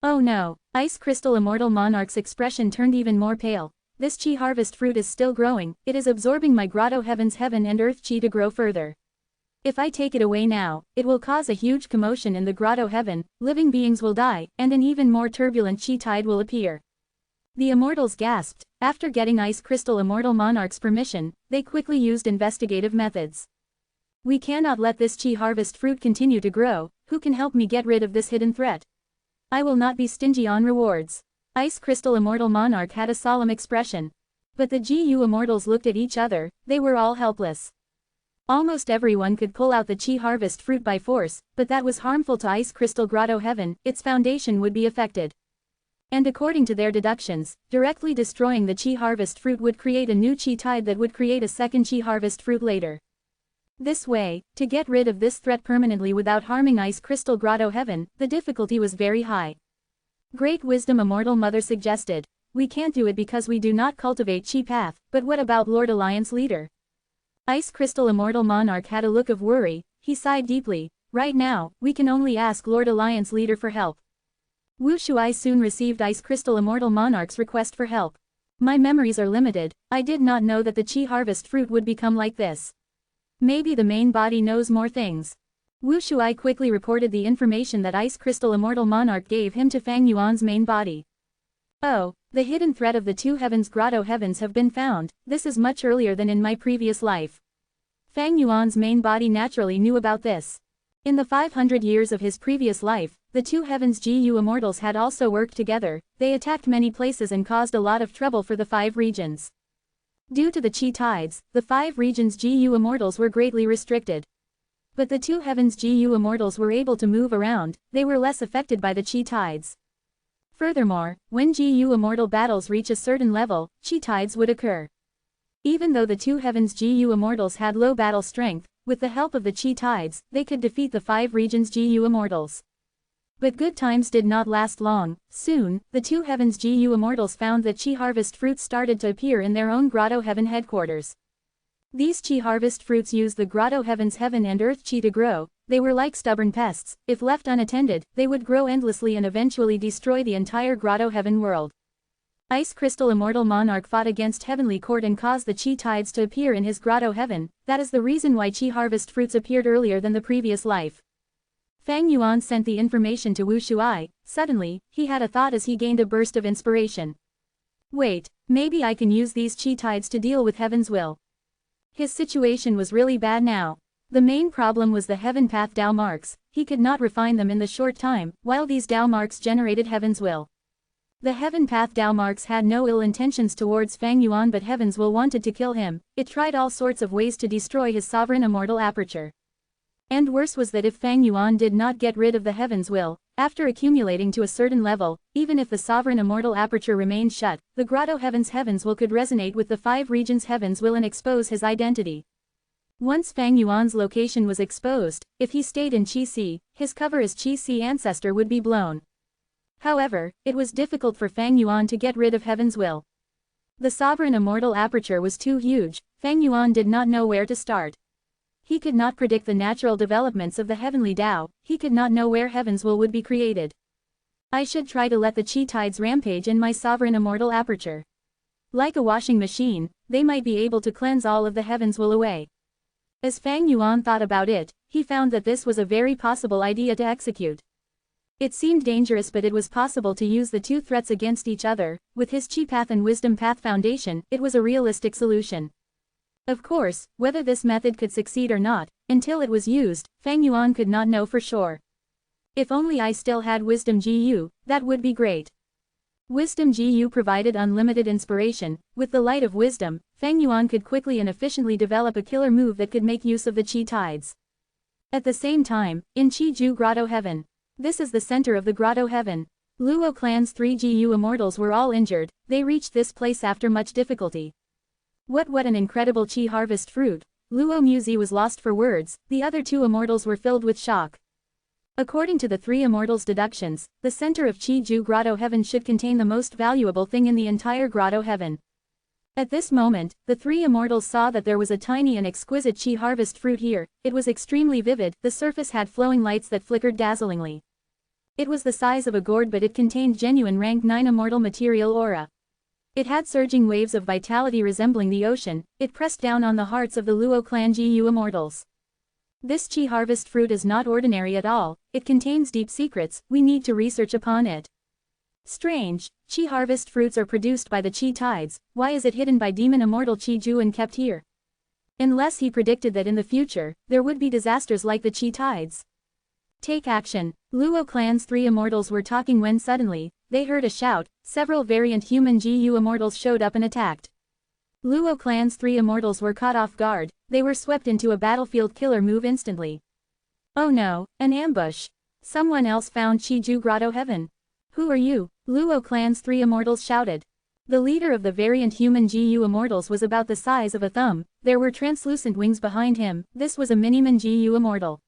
Oh no, Ice Crystal Immortal Monarch's expression turned even more pale. This chi harvest fruit is still growing, it is absorbing my Grotto Heaven's heaven and earth chi to grow further. If I take it away now, it will cause a huge commotion in the Grotto Heaven, living beings will die, and an even more turbulent chi tide will appear. The Immortals gasped. After getting Ice Crystal Immortal Monarch's permission, they quickly used investigative methods. We cannot let this chi harvest fruit continue to grow, who can help me get rid of this hidden threat? I will not be stingy on rewards. Ice Crystal Immortal Monarch had a solemn expression. But the GU Immortals looked at each other, they were all helpless. Almost everyone could pull out the Chi Harvest fruit by force, but that was harmful to Ice Crystal Grotto Heaven, its foundation would be affected. And according to their deductions, directly destroying the Chi Harvest fruit would create a new Chi tide that would create a second Chi Harvest fruit later. This way, to get rid of this threat permanently without harming Ice Crystal Grotto Heaven, the difficulty was very high. Great Wisdom Immortal Mother suggested, "We can't do it because we do not cultivate Chi path, but what about Lord Alliance Leader?" Ice Crystal Immortal Monarch had a look of worry, he sighed deeply, "Right now, we can only ask Lord Alliance Leader for help." Wu Shuai soon received Ice Crystal Immortal Monarch's request for help. "My memories are limited, I did not know that the Chi Harvest fruit would become like this. Maybe the main body knows more things." Wu Shuai quickly reported the information that Ice Crystal Immortal Monarch gave him to Fang Yuan's main body. "Oh, the hidden thread of the two heavens Grotto Heavens have been found, this is much earlier than in my previous life." Fang Yuan's main body naturally knew about this. In the 500 years of his previous life, the two heavens GU Immortals had also worked together, they attacked many places and caused a lot of trouble for the 5 regions. Due to the Chi tides, the 5 regions GU Immortals were greatly restricted. But the two heavens GU Immortals were able to move around, they were less affected by the Chi tides. Furthermore, when GU Immortal battles reach a certain level, Chi tides would occur. Even though the two heavens GU Immortals had low battle strength, with the help of the Chi tides, they could defeat the 5 regions GU Immortals. But good times did not last long. Soon, the two heavens GU Immortals found that Chi Harvest fruits started to appear in their own Grotto Heaven headquarters. These Chi Harvest fruits used the Grotto Heaven's Heaven and Earth Chi to grow, they were like stubborn pests, if left unattended, they would grow endlessly and eventually destroy the entire Grotto Heaven world. Ice Crystal Immortal Monarch fought against Heavenly Court and caused the Chi tides to appear in his Grotto Heaven, that is the reason why Chi Harvest fruits appeared earlier than the previous life. Fang Yuan sent the information to Wu Shuai, suddenly, he had a thought as he gained a burst of inspiration. "Wait, maybe I can use these Chi tides to deal with Heaven's will." His situation was really bad now. The main problem was the Heaven Path Dao marks, he could not refine them in the short time, while these Dao marks generated Heaven's will. The Heaven Path Dao marks had no ill intentions towards Fang Yuan, but Heaven's will wanted to kill him, it tried all sorts of ways to destroy his sovereign immortal aperture. And worse was that if Fang Yuan did not get rid of the Heaven's will, after accumulating to a certain level, even if the sovereign immortal aperture remained shut, the Grotto Heaven's Heaven's will could resonate with the 5 regions' Heaven's will and expose his identity. Once Fang Yuan's location was exposed, if he stayed in Qi Si, his cover as Qi Si ancestor would be blown. However, it was difficult for Fang Yuan to get rid of Heaven's will. The sovereign immortal aperture was too huge, Fang Yuan did not know where to start. He could not predict the natural developments of the heavenly Tao, he could not know where Heaven's will would be created. "I should try to let the Chi tides rampage in my sovereign immortal aperture. Like a washing machine, they might be able to cleanse all of the Heaven's will away." As Fang Yuan thought about it, he found that this was a very possible idea to execute. It seemed dangerous, but it was possible to use the two threats against each other. With his Chi Path and Wisdom Path foundation, it was a realistic solution. Of course, whether this method could succeed or not, until it was used, Fang Yuan could not know for sure. If only I still had Wisdom GU, that would be great. Wisdom GU provided unlimited inspiration. With the light of wisdom, Fang Yuan could quickly and efficiently develop a killer move that could make use of the Chi tides. At the same time, in Chi-Ju Grotto Heaven. This is the center of the Grotto Heaven. Luo clan's 3 GU immortals were all injured, they reached this place after much difficulty. What an incredible Chi harvest fruit. Luo Muzi was lost for words, the other 2 immortals were filled with shock. According to the 3 immortals' deductions, the center of Chi-Ju Grotto Heaven should contain the most valuable thing in the entire Grotto Heaven. At this moment, the 3 immortals saw that there was a tiny and exquisite Chi harvest fruit here, it was extremely vivid, the surface had flowing lights that flickered dazzlingly. It was the size of a gourd, but it contained genuine rank 9 immortal material aura. It had surging waves of vitality resembling the ocean, it pressed down on the hearts of the Luo clan GU immortals. This Chi harvest fruit is not ordinary at all, it contains deep secrets, we need to research upon it. Strange, Chi harvest fruits are produced by the Chi tides, why is it hidden by demon immortal Chi-Ju and kept here? Unless he predicted that in the future, there would be disasters like the Chi tides. Take action. Luo clan's 3 immortals were talking when suddenly, they heard a shout, several variant human GU immortals showed up and attacked. Luo clan's 3 immortals were caught off guard, they were swept into a battlefield killer move instantly. Oh no, an ambush. Someone else found Chiju Grotto Heaven. Who are you? Luo clan's 3 immortals shouted. The leader of the variant human GU immortals was about the size of a thumb, there were translucent wings behind him, this was a Miniman GU immortal.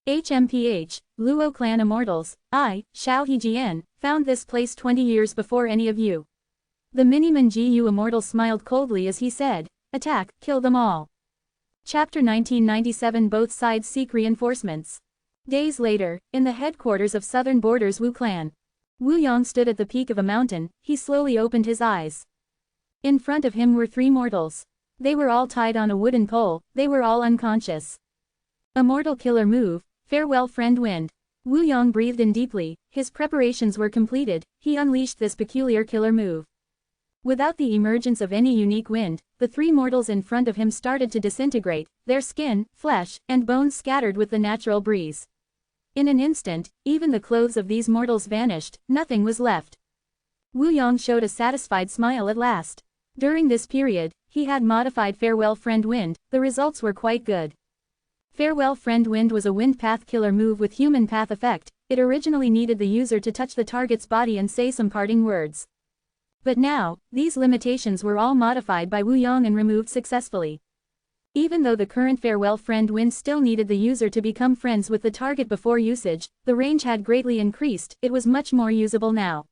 HMPH, Luo clan immortals, I, Xiao Hejian, found this place 20 years before any of you. The Miniman GU immortal smiled coldly as he said, attack, kill them all. Chapter 1997. Both sides seek reinforcements. Days later, in the headquarters of Southern Borders Wu clan. Wu Yong stood at the peak of a mountain, he slowly opened his eyes. In front of him were 3 mortals. They were all tied on a wooden pole, they were all unconscious. Immortal killer move, farewell friend wind. Wu Yong breathed in deeply, his preparations were completed, he unleashed this peculiar killer move. Without the emergence of any unique wind, the 3 mortals in front of him started to disintegrate, their skin, flesh, and bones scattered with the natural breeze. In an instant, even the clothes of these mortals vanished, nothing was left. Wu Yong showed a satisfied smile at last. During this period, he had modified Farewell Friend Wind, the results were quite good. Farewell Friend Wind was a wind path killer move with human path effect, it originally needed the user to touch the target's body and say some parting words. But now, these limitations were all modified by Wu Yong and removed successfully. Even though the current Farewell Friend Wind still needed the user to become friends with the target before usage, the range had greatly increased, it was much more usable now.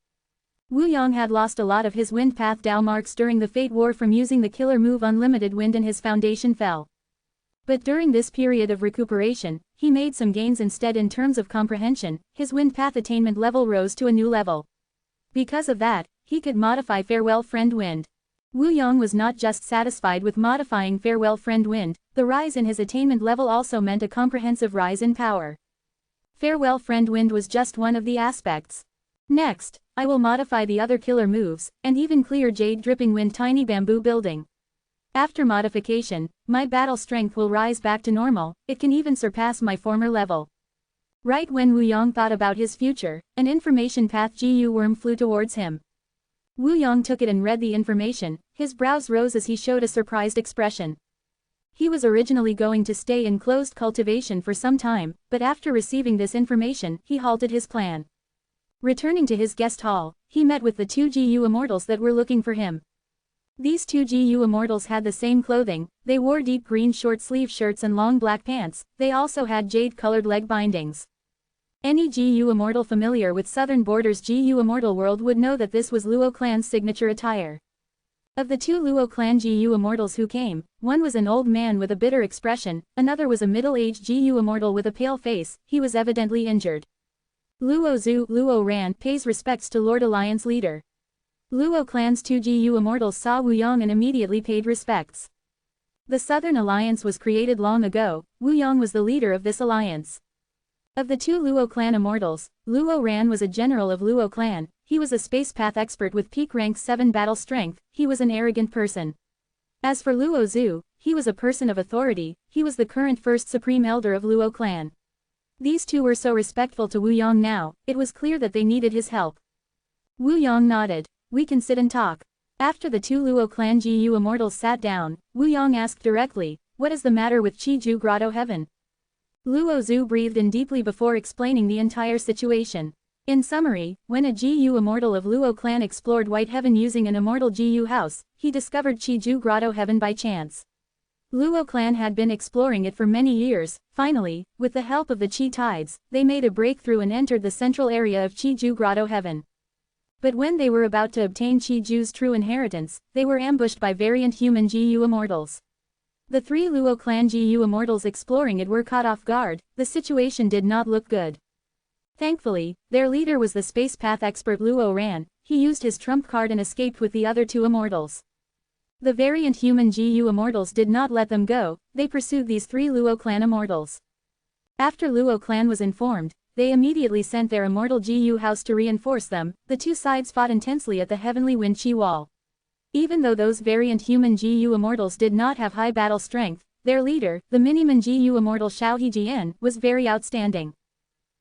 Wu Yong had lost a lot of his wind path Dao marks during the Fate War from using the killer move Unlimited Wind and his foundation fell. But during this period of recuperation, he made some gains instead in terms of comprehension, his wind path attainment level rose to a new level. Because of that, he could modify Farewell Friend Wind. Wu Yong was not just satisfied with modifying Farewell Friend Wind, the rise in his attainment level also meant a comprehensive rise in power. Farewell Friend Wind was just one of the aspects. Next, I will modify the other killer moves, and even clear Jade Dripping Wind Tiny Bamboo Building. After modification, my battle strength will rise back to normal, it can even surpass my former level. Right when Wu Yong thought about his future, an information path GU worm flew towards him. Wu Yong took it and read the information, his brows rose as he showed a surprised expression. He was originally going to stay in closed cultivation for some time, but after receiving this information, he halted his plan. Returning to his guest hall, he met with the 2 GU immortals that were looking for him. These 2 GU immortals had the same clothing, they wore deep green short-sleeve shirts and long black pants, they also had jade-colored leg bindings. Any GU immortal familiar with Southern Borders GU Immortal world would know that this was Luo clan's signature attire. Of the 2 Luo clan GU immortals who came, one was an old man with a bitter expression, another was a middle-aged GU immortal with a pale face, he was evidently injured. Luo Ran pays respects to Lord Alliance leader. Luo clan's 2 GU immortals saw Wu Yong and immediately paid respects. The Southern Alliance was created long ago, Wu Yong was the leader of this alliance. Of the 2 Luo clan immortals, Luo Ran was a general of Luo clan, he was a space path expert with peak rank 7 battle strength, he was an arrogant person. As for Luo Zhu, he was a person of authority, he was the current first supreme elder of Luo clan. These 2 were so respectful to Wu Yong now, it was clear that they needed his help. Wu Yong nodded, we can sit and talk. After the 2 Luo clan GU immortals sat down, Wu Yong asked directly, what is the matter with Chiju Grotto Heaven? Luo Zhu breathed in deeply before explaining the entire situation. In summary, when a GU immortal of Luo clan explored White Heaven using an immortal GU house, he discovered Chiju Grotto Heaven by chance. Luo clan had been exploring it for many years, finally, with the help of the Chi tides, they made a breakthrough and entered the central area of Chiju Grotto Heaven. But when they were about to obtain Chiju's true inheritance, they were ambushed by variant human GU immortals. The 3 Luo clan GU immortals exploring it were caught off guard, the situation did not look good. Thankfully, their leader was the space path expert Luo Ran, he used his trump card and escaped with the other 2 immortals. The variant human GU immortals did not let them go, they pursued these 3 Luo clan immortals. After Luo clan was informed, they immediately sent their immortal GU house to reinforce them, the 2 sides fought intensely at the Heavenly Wind Chi Wall. Even though those variant human GU immortals did not have high battle strength, their leader, the Miniman GU immortal Xiao Hejian, was very outstanding.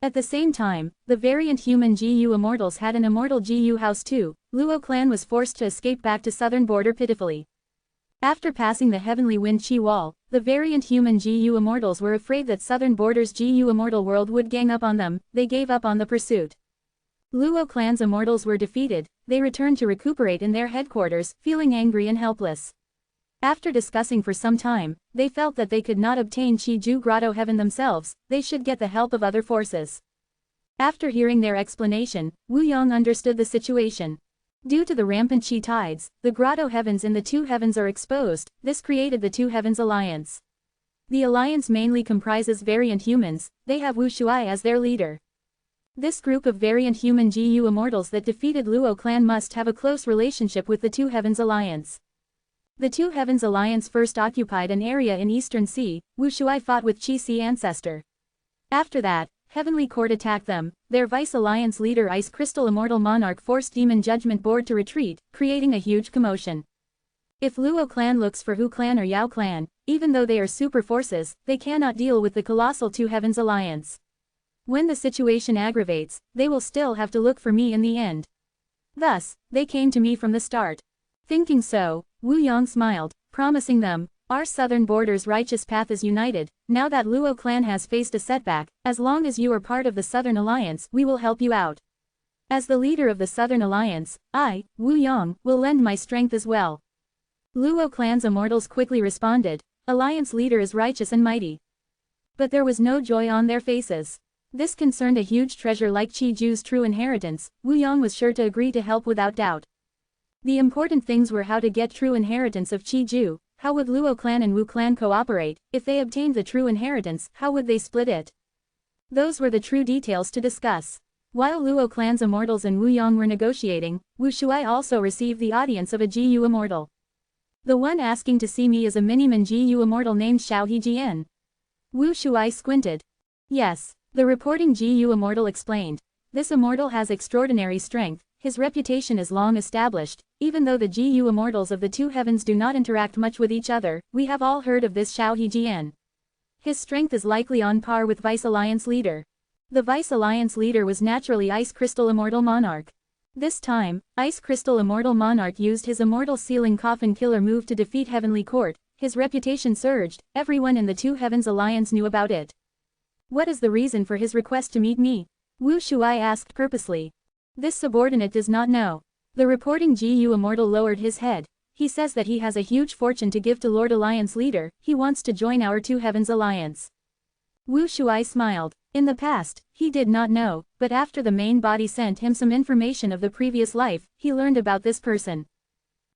At the same time, the variant human GU immortals had an immortal GU house too. Luo clan was forced to escape back to southern border pitifully. After passing the heavenly wind Chi wall, the variant human GU immortals were afraid that southern border's GU immortal world would gang up on them. They gave up on the pursuit. Luo clan's immortals were defeated. They returned to recuperate in their headquarters, feeling angry and helpless. After discussing for some time, they felt that they could not obtain Chi-Ju Grotto Heaven themselves, they should get the help of other forces. After hearing their explanation, Wu Yong understood the situation. Due to the rampant Chi tides, the Grotto Heavens in the Two Heavens are exposed. This created the Two Heavens Alliance. The alliance mainly comprises variant humans. They have Wu Shuai as their leader. This group of variant human GU immortals that defeated Luo clan must have a close relationship with the Two Heavens Alliance. The Two Heavens Alliance first occupied an area in Eastern Sea. Wu Shuai fought with Chi Si ancestor. After that, Heavenly Court attacked them. Their Vice Alliance leader Ice Crystal Immortal Monarch forced Demon Judgment Board to retreat, creating a huge commotion. If Luo clan looks for Hu clan or Yao clan, even though they are super forces, they cannot deal with the colossal Two Heavens Alliance. When the situation aggravates, they will still have to look for me in the end. Thus, they came to me from the start. Thinking so, Wu Yong smiled, promising them, our southern border's righteous path is united. Now that Luo clan has faced a setback, as long as you are part of the Southern Alliance, we will help you out. As the leader of the Southern Alliance, I, Wu Yong, will lend my strength as well. Luo clan's immortals quickly responded, Alliance leader is righteous and mighty. But there was no joy on their faces. This concerned a huge treasure like Chi-Ju's true inheritance. Wu Yong was sure to agree to help without doubt. The important things were how to get true inheritance of Chi-Ju. How would Luo clan and Wu clan cooperate? If they obtained the true inheritance, how would they split it? Those were the true details to discuss. While Luo clan's immortals and Wu Yong were negotiating, Wu Shuai also received the audience of a GU immortal. The one asking to see me is a miniman GU immortal named Xiao Hejian. Wu Shuai squinted. Yes, the reporting GU immortal explained. This immortal has extraordinary strength. His reputation is long established. Even though the GU immortals of the Two Heavens do not interact much with each other, we have all heard of this Xiao Hejian. His strength is likely on par with Vice Alliance leader. The Vice Alliance leader was naturally Ice Crystal Immortal Monarch. This time, Ice Crystal Immortal Monarch used his Immortal Sealing Coffin Killer move to defeat Heavenly Court. His reputation surged. Everyone in the Two Heavens Alliance knew about it. What is the reason for his request to meet me? Wu Shuai asked purposely. This subordinate does not know. The reporting GU immortal lowered his head. He says that he has a huge fortune to give to Lord Alliance leader. He wants to join our Two Heavens Alliance. Wu Shuai smiled. In the past, he did not know, but after the main body sent him some information of the previous life, he learned about this person.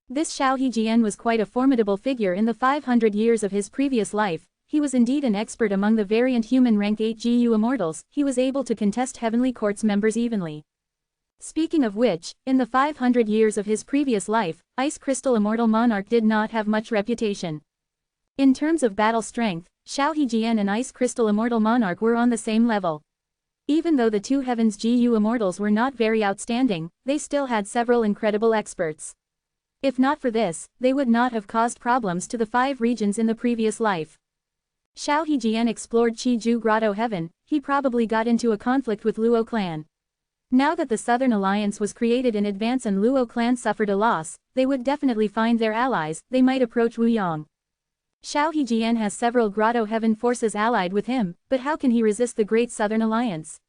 This Xiao Hejian was quite a formidable figure in the 500 years of his previous life. He was indeed an expert among the variant human rank 8 GU immortals. He was able to contest Heavenly Court's members evenly. Speaking of which, in the 500 years of his previous life, Ice Crystal Immortal Monarch did not have much reputation. In terms of battle strength, Xiao Hejian and Ice Crystal Immortal Monarch were on the same level. Even though the Two Heavens GU immortals were not very outstanding, they still had several incredible experts. If not for this, they would not have caused problems to the 5 regions in the previous life. Xiao Hejian explored Chi-Ju Grotto Heaven. He probably got into a conflict with Luo clan. Now that the Southern Alliance was created in advance and Luo clan suffered a loss, they would definitely find their allies. They might approach Wu Yong. Xiao Hejian has several Grotto Heaven forces allied with him, but how can he resist the Great Southern Alliance?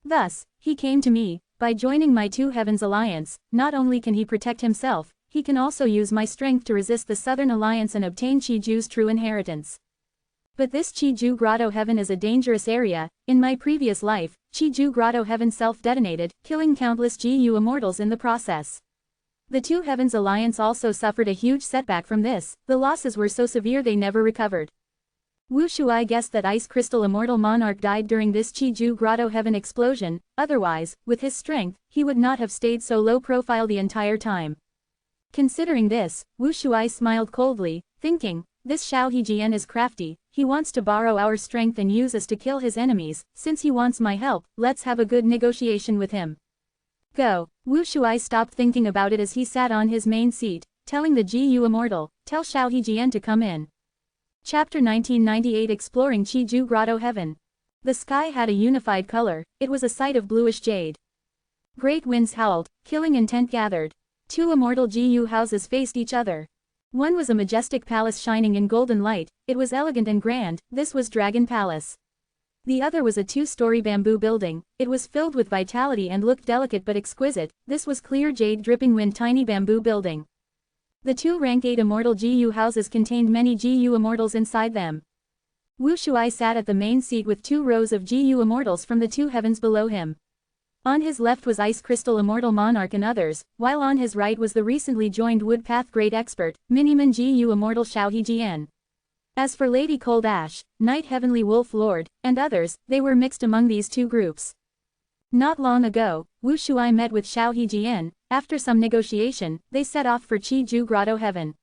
Thus, he came to me. By joining my Two Heavens Alliance, not only can he protect himself, he can also use my strength to resist the Southern Alliance and obtain Chi-Ju's true inheritance. But this Chi-Ju Grotto Heaven is a dangerous area. In my previous life, Chi-Ju Grotto Heaven self-detonated, killing countless GU immortals in the process. The Two Heavens Alliance also suffered a huge setback from this. The losses were so severe they never recovered. Wu Shuai guessed that Ice Crystal Immortal Monarch died during this Chi-Ju Grotto Heaven explosion. Otherwise, with his strength, he would not have stayed so low profile the entire time. Considering this, Wu Shuai smiled coldly, thinking, this Xiao Hejian is crafty. He wants to borrow our strength and use us to kill his enemies. Since he wants my help, let's have a good negotiation with him. Go. Wu Shuai stopped thinking about it as he sat on his main seat, telling the GU immortal, tell Xiao Hejian to come in. Chapter 1998 Exploring Chi-Ju Grotto Heaven. The sky had a unified color, it was a sight of bluish jade. Great winds howled, killing intent gathered. Two immortal Gu houses faced each other. One was a majestic palace shining in golden light, it was elegant and grand, this was Dragon Palace. The other was a two-story bamboo building, it was filled with vitality and looked delicate but exquisite, this was clear jade dripping wind tiny bamboo building. The two rank 8 immortal Gu houses contained many Gu immortals inside them. Wu Shuai sat at the main seat with 2 rows of Gu immortals from the 2 heavens below him. On his left was Ice Crystal Immortal Monarch and others, while on his right was the recently joined Woodpath Great Expert, Miniman Gu Immortal Xiaohe Jian. As for Lady Cold Ash, Knight Heavenly Wolf Lord, and others, they were mixed among these 2 groups. Not long ago, Wu Shuai met with Xiaohe Jian. After some negotiation, they set off for Qiju Grotto Heaven.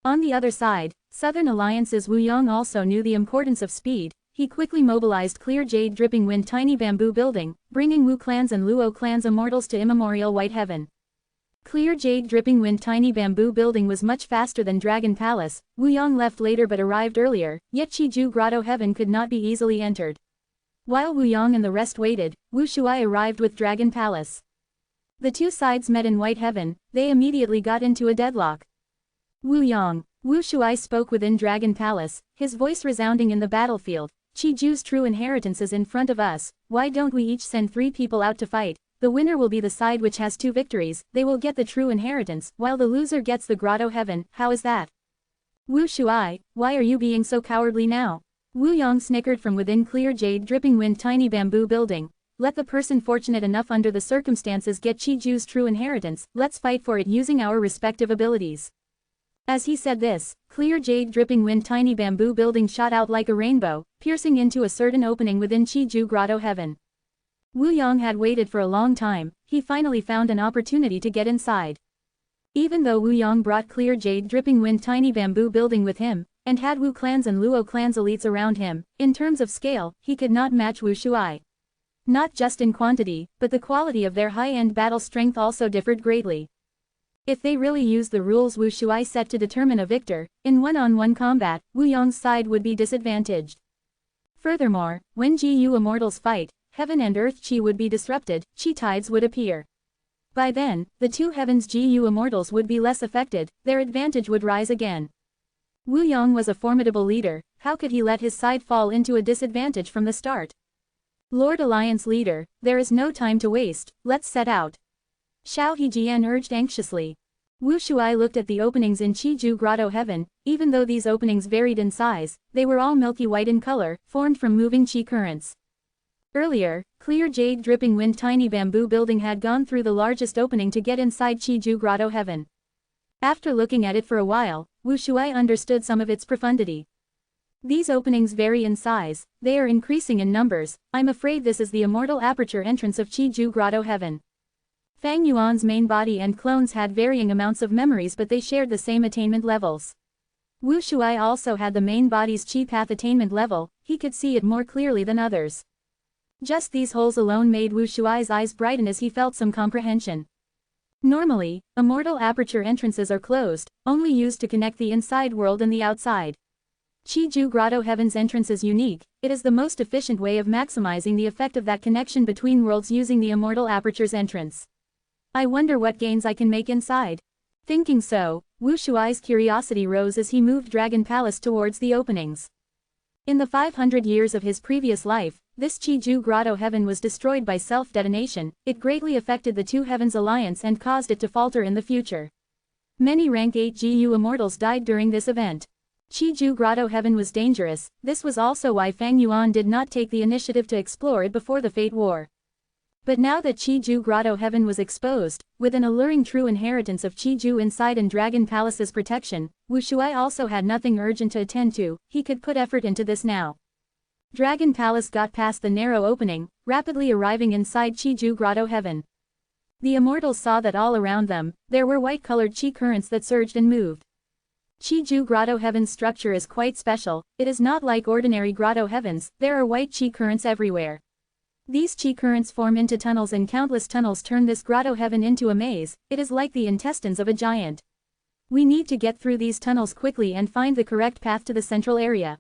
On the other side, Southern Alliance's Wu Yong also knew the importance of speed. He quickly mobilized clear jade dripping wind tiny bamboo building, bringing Wu clans and Luo clans immortals to immemorial White Heaven. Clear jade dripping wind tiny bamboo building was much faster than Dragon Palace. Wu Yong left later but arrived earlier, yet Qiju Grotto Heaven could not be easily entered. While Wu Yong and the rest waited, Wu Shuai arrived with Dragon Palace. The 2 sides met in White Heaven, they immediately got into a deadlock. Wu Yong. Wu Shuai spoke within Dragon Palace, his voice resounding in the battlefield. Qiju's true inheritance is in front of us, why don't we each send 3 people out to fight? The winner will be the side which has 2 victories, they will get the true inheritance, while the loser gets the Grotto Heaven, how is that? Wu Shuai, why are you being so cowardly now? Wu Yong snickered from within clear jade dripping wind tiny bamboo building. Let the person fortunate enough under the circumstances get Qiju's true inheritance, let's fight for it using our respective abilities. As he said this, clear jade dripping wind tiny bamboo building shot out like a rainbow, piercing into a certain opening within Qiju Grotto Heaven. Wu Yong had waited for a long time, he finally found an opportunity to get inside. Even though Wu Yong brought clear jade dripping wind tiny bamboo building with him, and had Wu clans and Luo clans elites around him, in terms of scale, he could not match Wu Shuai. Not just in quantity, but the quality of their high-end battle strength also differed greatly. If they really used the rules Wu Shuai set to determine a victor, in one-on-one combat, Wu Yong's side would be disadvantaged. Furthermore, when Gu immortals fight, heaven and earth qi would be disrupted, qi tides would appear. By then, the 2 heavens Gu immortals would be less affected, their advantage would rise again. Wu Yong was a formidable leader, how could he let his side fall into a disadvantage from the start? Lord Alliance leader, there is no time to waste, let's set out. Xiaohe Jian urged anxiously. Wu Shuai looked at the openings in Qiju Grotto Heaven, even though these openings varied in size, they were all milky white in color, formed from moving qi currents. Earlier, clear jade dripping wind tiny bamboo building had gone through the largest opening to get inside Qiju Grotto Heaven. After looking at it for a while, Wu Shuai understood some of its profundity. These openings vary in size, they are increasing in numbers, I'm afraid this is the immortal aperture entrance of Qiju Grotto Heaven. Fang Yuan's main body and clones had varying amounts of memories but they shared the same attainment levels. Wu Shuai also had the main body's qi path attainment level, he could see it more clearly than others. Just these holes alone made Wu Shuai's eyes brighten as he felt some comprehension. Normally, immortal aperture entrances are closed, only used to connect the inside world and the outside. Qiju Grotto Heaven's entrance is unique, it is the most efficient way of maximizing the effect of that connection between worlds using the immortal aperture's entrance. I wonder what gains I can make inside. Thinking so, Wu Shuai's curiosity rose as he moved Dragon Palace towards the openings. In the 500 years of his previous life, this Qiju Grotto Heaven was destroyed by self-detonation, it greatly affected the 2 heavens alliance and caused it to falter in the future. Many rank 8 Gu immortals died during this event. Qiju Grotto Heaven was dangerous, this was also why Fang Yuan did not take the initiative to explore it before the Fate War. But now that Qiju Grotto Heaven was exposed, with an alluring true inheritance of Qiju inside and Dragon Palace's protection, Wu Shuai also had nothing urgent to attend to, he could put effort into this now. Dragon Palace got past the narrow opening, rapidly arriving inside Qiju Grotto Heaven. The immortals saw that all around them, there were white-colored qi currents that surged and moved. Qiju Grotto Heaven's structure is quite special, it is not like ordinary grotto heavens, there are white qi currents everywhere. These qi currents form into tunnels and countless tunnels turn this grotto heaven into a maze, it is like the intestines of a giant. We need to get through these tunnels quickly and find the correct path to the central area.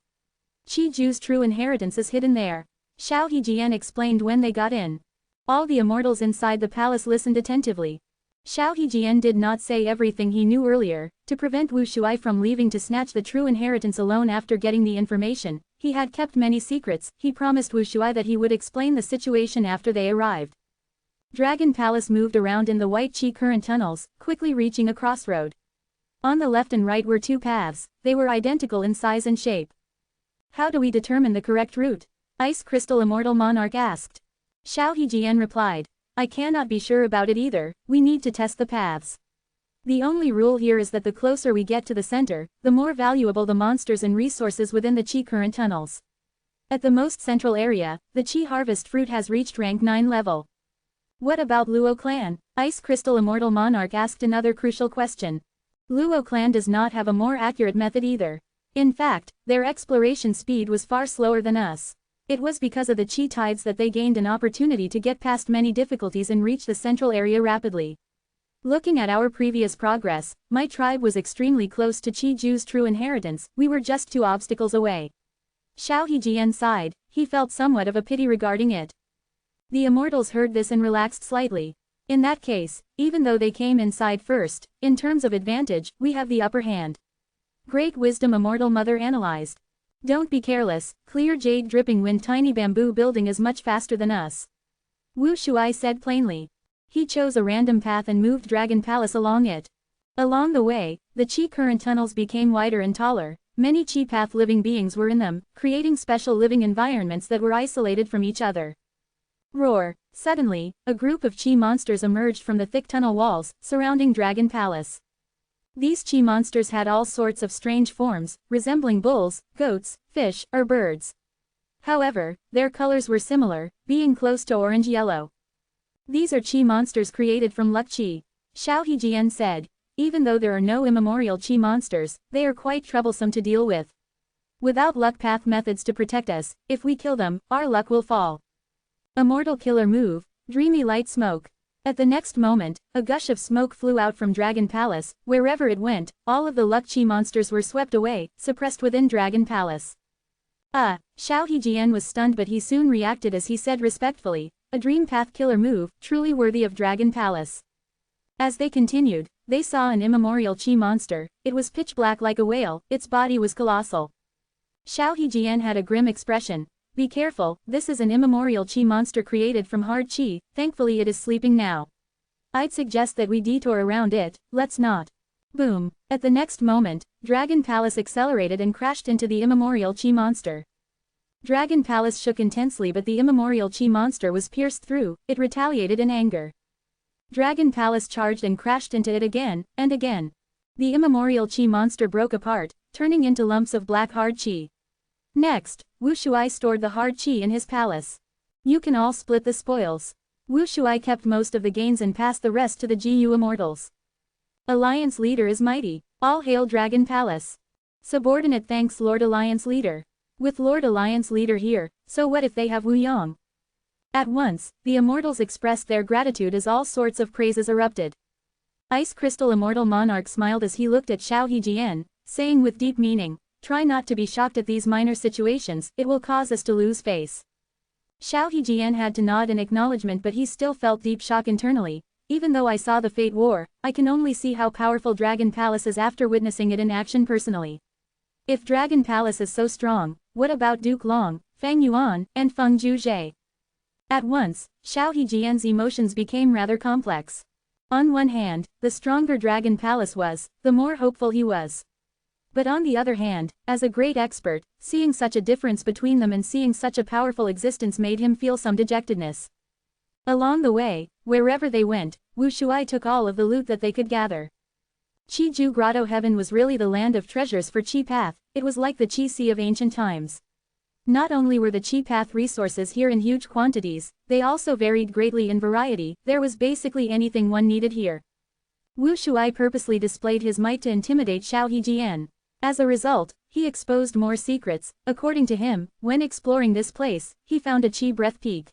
Qiju's true inheritance is hidden there. Xiao Hejian explained when they got in. All the immortals inside the palace listened attentively. Xiao Hejian did not say everything he knew earlier. To prevent Wu Shuai from leaving to snatch the true inheritance alone after getting the information, he had kept many secrets. He promised Wu Shuai that he would explain the situation after they arrived. Dragon Palace moved around in the white chi current tunnels, quickly reaching a crossroad. On the left and right were two paths. They were identical in size and shape. How do we determine the correct route? Ice Crystal Immortal Monarch asked. Xiao Hejian replied. I cannot be sure about it either. We need to test the paths. The only rule here is that the closer we get to the center, the more valuable the monsters and resources within the chi current tunnels. At the most central area, the chi harvest fruit has reached rank 9 level. What about Luo clan? Ice Crystal Immortal Monarch asked another crucial question. Luo clan does not have a more accurate method either. In fact, their exploration speed was far slower than us. It was because of the chi tides that they gained an opportunity to get past many difficulties and reach the central area rapidly. Looking at our previous progress, my tribe was extremely close to Chi Ju's true inheritance. We were just 2 obstacles away. Xiao Hejian sighed. He felt somewhat of a pity regarding it. The immortals heard this and relaxed slightly. In that case, even though they came inside first, in terms of advantage, we have the upper hand. Great wisdom Immortal Mother analyzed. Don't be careless, clear jade dripping wind tiny bamboo building is much faster than us. Wu Shuai said plainly. He chose a random path and moved Dragon Palace along it. Along the way, the chi current tunnels became wider and taller. Many chi path living beings were in them, creating special living environments that were isolated from each other. Roar! Suddenly, a group of chi monsters emerged from the thick tunnel walls, surrounding Dragon Palace. These chi monsters had all sorts of strange forms, resembling bulls, goats, fish, or birds. However, their colors were similar, being close to orange-yellow. These are chi monsters created from luck chi. Xiao Hejian said. Even though there are no immemorial chi monsters, they are quite troublesome to deal with. Without luck path methods to protect us, if we kill them, our luck will fall. Immortal killer move, dreamy light smoke. At the next moment, a gush of smoke flew out from Dragon Palace. Wherever it went, all of the luck chi monsters were swept away, suppressed within Dragon Palace. Xiao Hejian was stunned, but he soon reacted as he said respectfully, a dream path killer move, truly worthy of Dragon Palace. As they continued, they saw an immemorial chi monster. It was pitch black like a whale, its body was colossal. Xiao Hejian had a grim expression. Be careful, this is an immemorial chi monster created from hard chi, thankfully it is sleeping now. I'd suggest that we detour around it, let's not. Boom! At the next moment, Dragon Palace accelerated and crashed into the immemorial chi monster. Dragon Palace shook intensely, but the immemorial chi monster was pierced through. It retaliated in anger. Dragon Palace charged and crashed into it again, and again. The immemorial chi monster broke apart, turning into lumps of black hard chi. Next, Wu Shuai stored the hard chi in his palace. You can all split the spoils. Wu Shuai kept most of the gains and passed the rest to the GU Immortals. Alliance Leader is mighty. All hail Dragon Palace. Subordinate thanks Lord Alliance Leader. With Lord Alliance Leader here, so what if they have Wu Yang? At once, the Immortals expressed their gratitude as all sorts of praises erupted. Ice Crystal Immortal Monarch smiled as he looked at Xiao Hejian, saying with deep meaning, try not to be shocked at these minor situations, it will cause us to lose face. Xiao Hejian had to nod in acknowledgement, but he still felt deep shock internally. Even though I saw the Fate War, I can only see how powerful Dragon Palace is after witnessing it in action personally. If Dragon Palace is so strong, what about Duke Long, Fang Yuan, and Feng Juzhe? At once, Xiao Hejian's emotions became rather complex. On one hand, the stronger Dragon Palace was, the more hopeful he was. But on the other hand, as a great expert, seeing such a difference between them and seeing such a powerful existence made him feel some dejectedness. Along the way, wherever they went, Wu Shuai took all of the loot that they could gather. Chi Ju Grotto Heaven was really the land of treasures for Chi Path. It was like the Chi Sea of ancient times. Not only were the Chi Path resources here in huge quantities, they also varied greatly in variety. There was basically anything one needed here. Wu Shuai purposely displayed his might to intimidate Xiao Hejian. As a result, he exposed more secrets. According to him, when exploring this place, he found a Chi Breath Peak.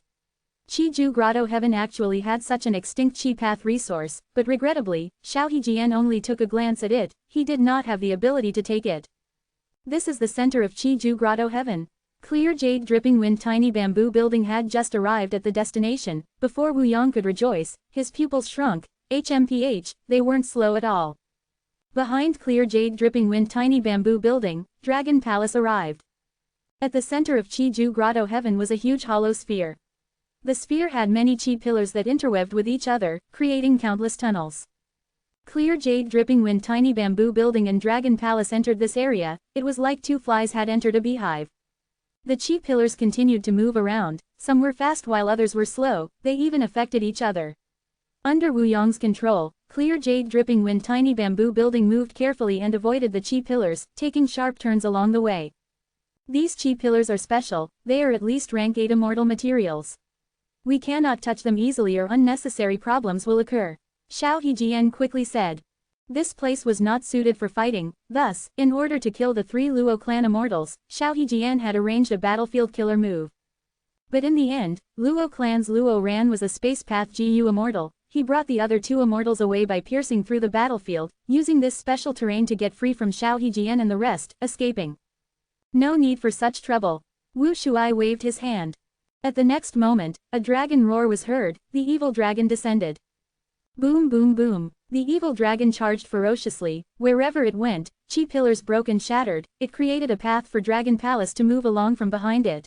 Chi Ju Grotto Heaven actually had such an extinct Chi Path resource, but regrettably, Xiao Hejian only took a glance at it. He did not have the ability to take it. This is the center of Chi Ju Grotto Heaven. Clear jade dripping wind tiny bamboo building had just arrived at the destination. Before Wu Yong could rejoice, his pupils shrunk. HMPH, they weren't slow at all. Behind clear jade dripping wind tiny bamboo building, Dragon Palace arrived. At the center of Chi-Ju Grotto Heaven was a huge hollow sphere. The sphere had many chi pillars that interwebbed with each other, creating countless tunnels. Clear jade dripping wind tiny bamboo building and Dragon Palace entered this area. It was like two flies had entered a beehive. The chi pillars continued to move around, some were fast while others were slow, they even affected each other. Under Wu Yong's control, clear jade dripping wind tiny bamboo building moved carefully and avoided the chi pillars, taking sharp turns along the way. These chi pillars are special, they are at least rank 8 immortal materials. We cannot touch them easily or unnecessary problems will occur. Xiao Hejian quickly said. This place was not suited for fighting, thus, in order to kill the 3 Luo clan immortals, Xiao Hejian had arranged a battlefield killer move. But in the end, Luo clan's Luo Ran was a space path GU immortal. He brought the other 2 immortals away by piercing through the battlefield, using this special terrain to get free from Xiao Hejian and the rest, escaping. No need for such trouble. Wu Shuai waved his hand. At the next moment, a dragon roar was heard, the evil dragon descended. Boom boom boom, the evil dragon charged ferociously, wherever it went, chi pillars broke and shattered, it created a path for Dragon Palace to move along from behind it.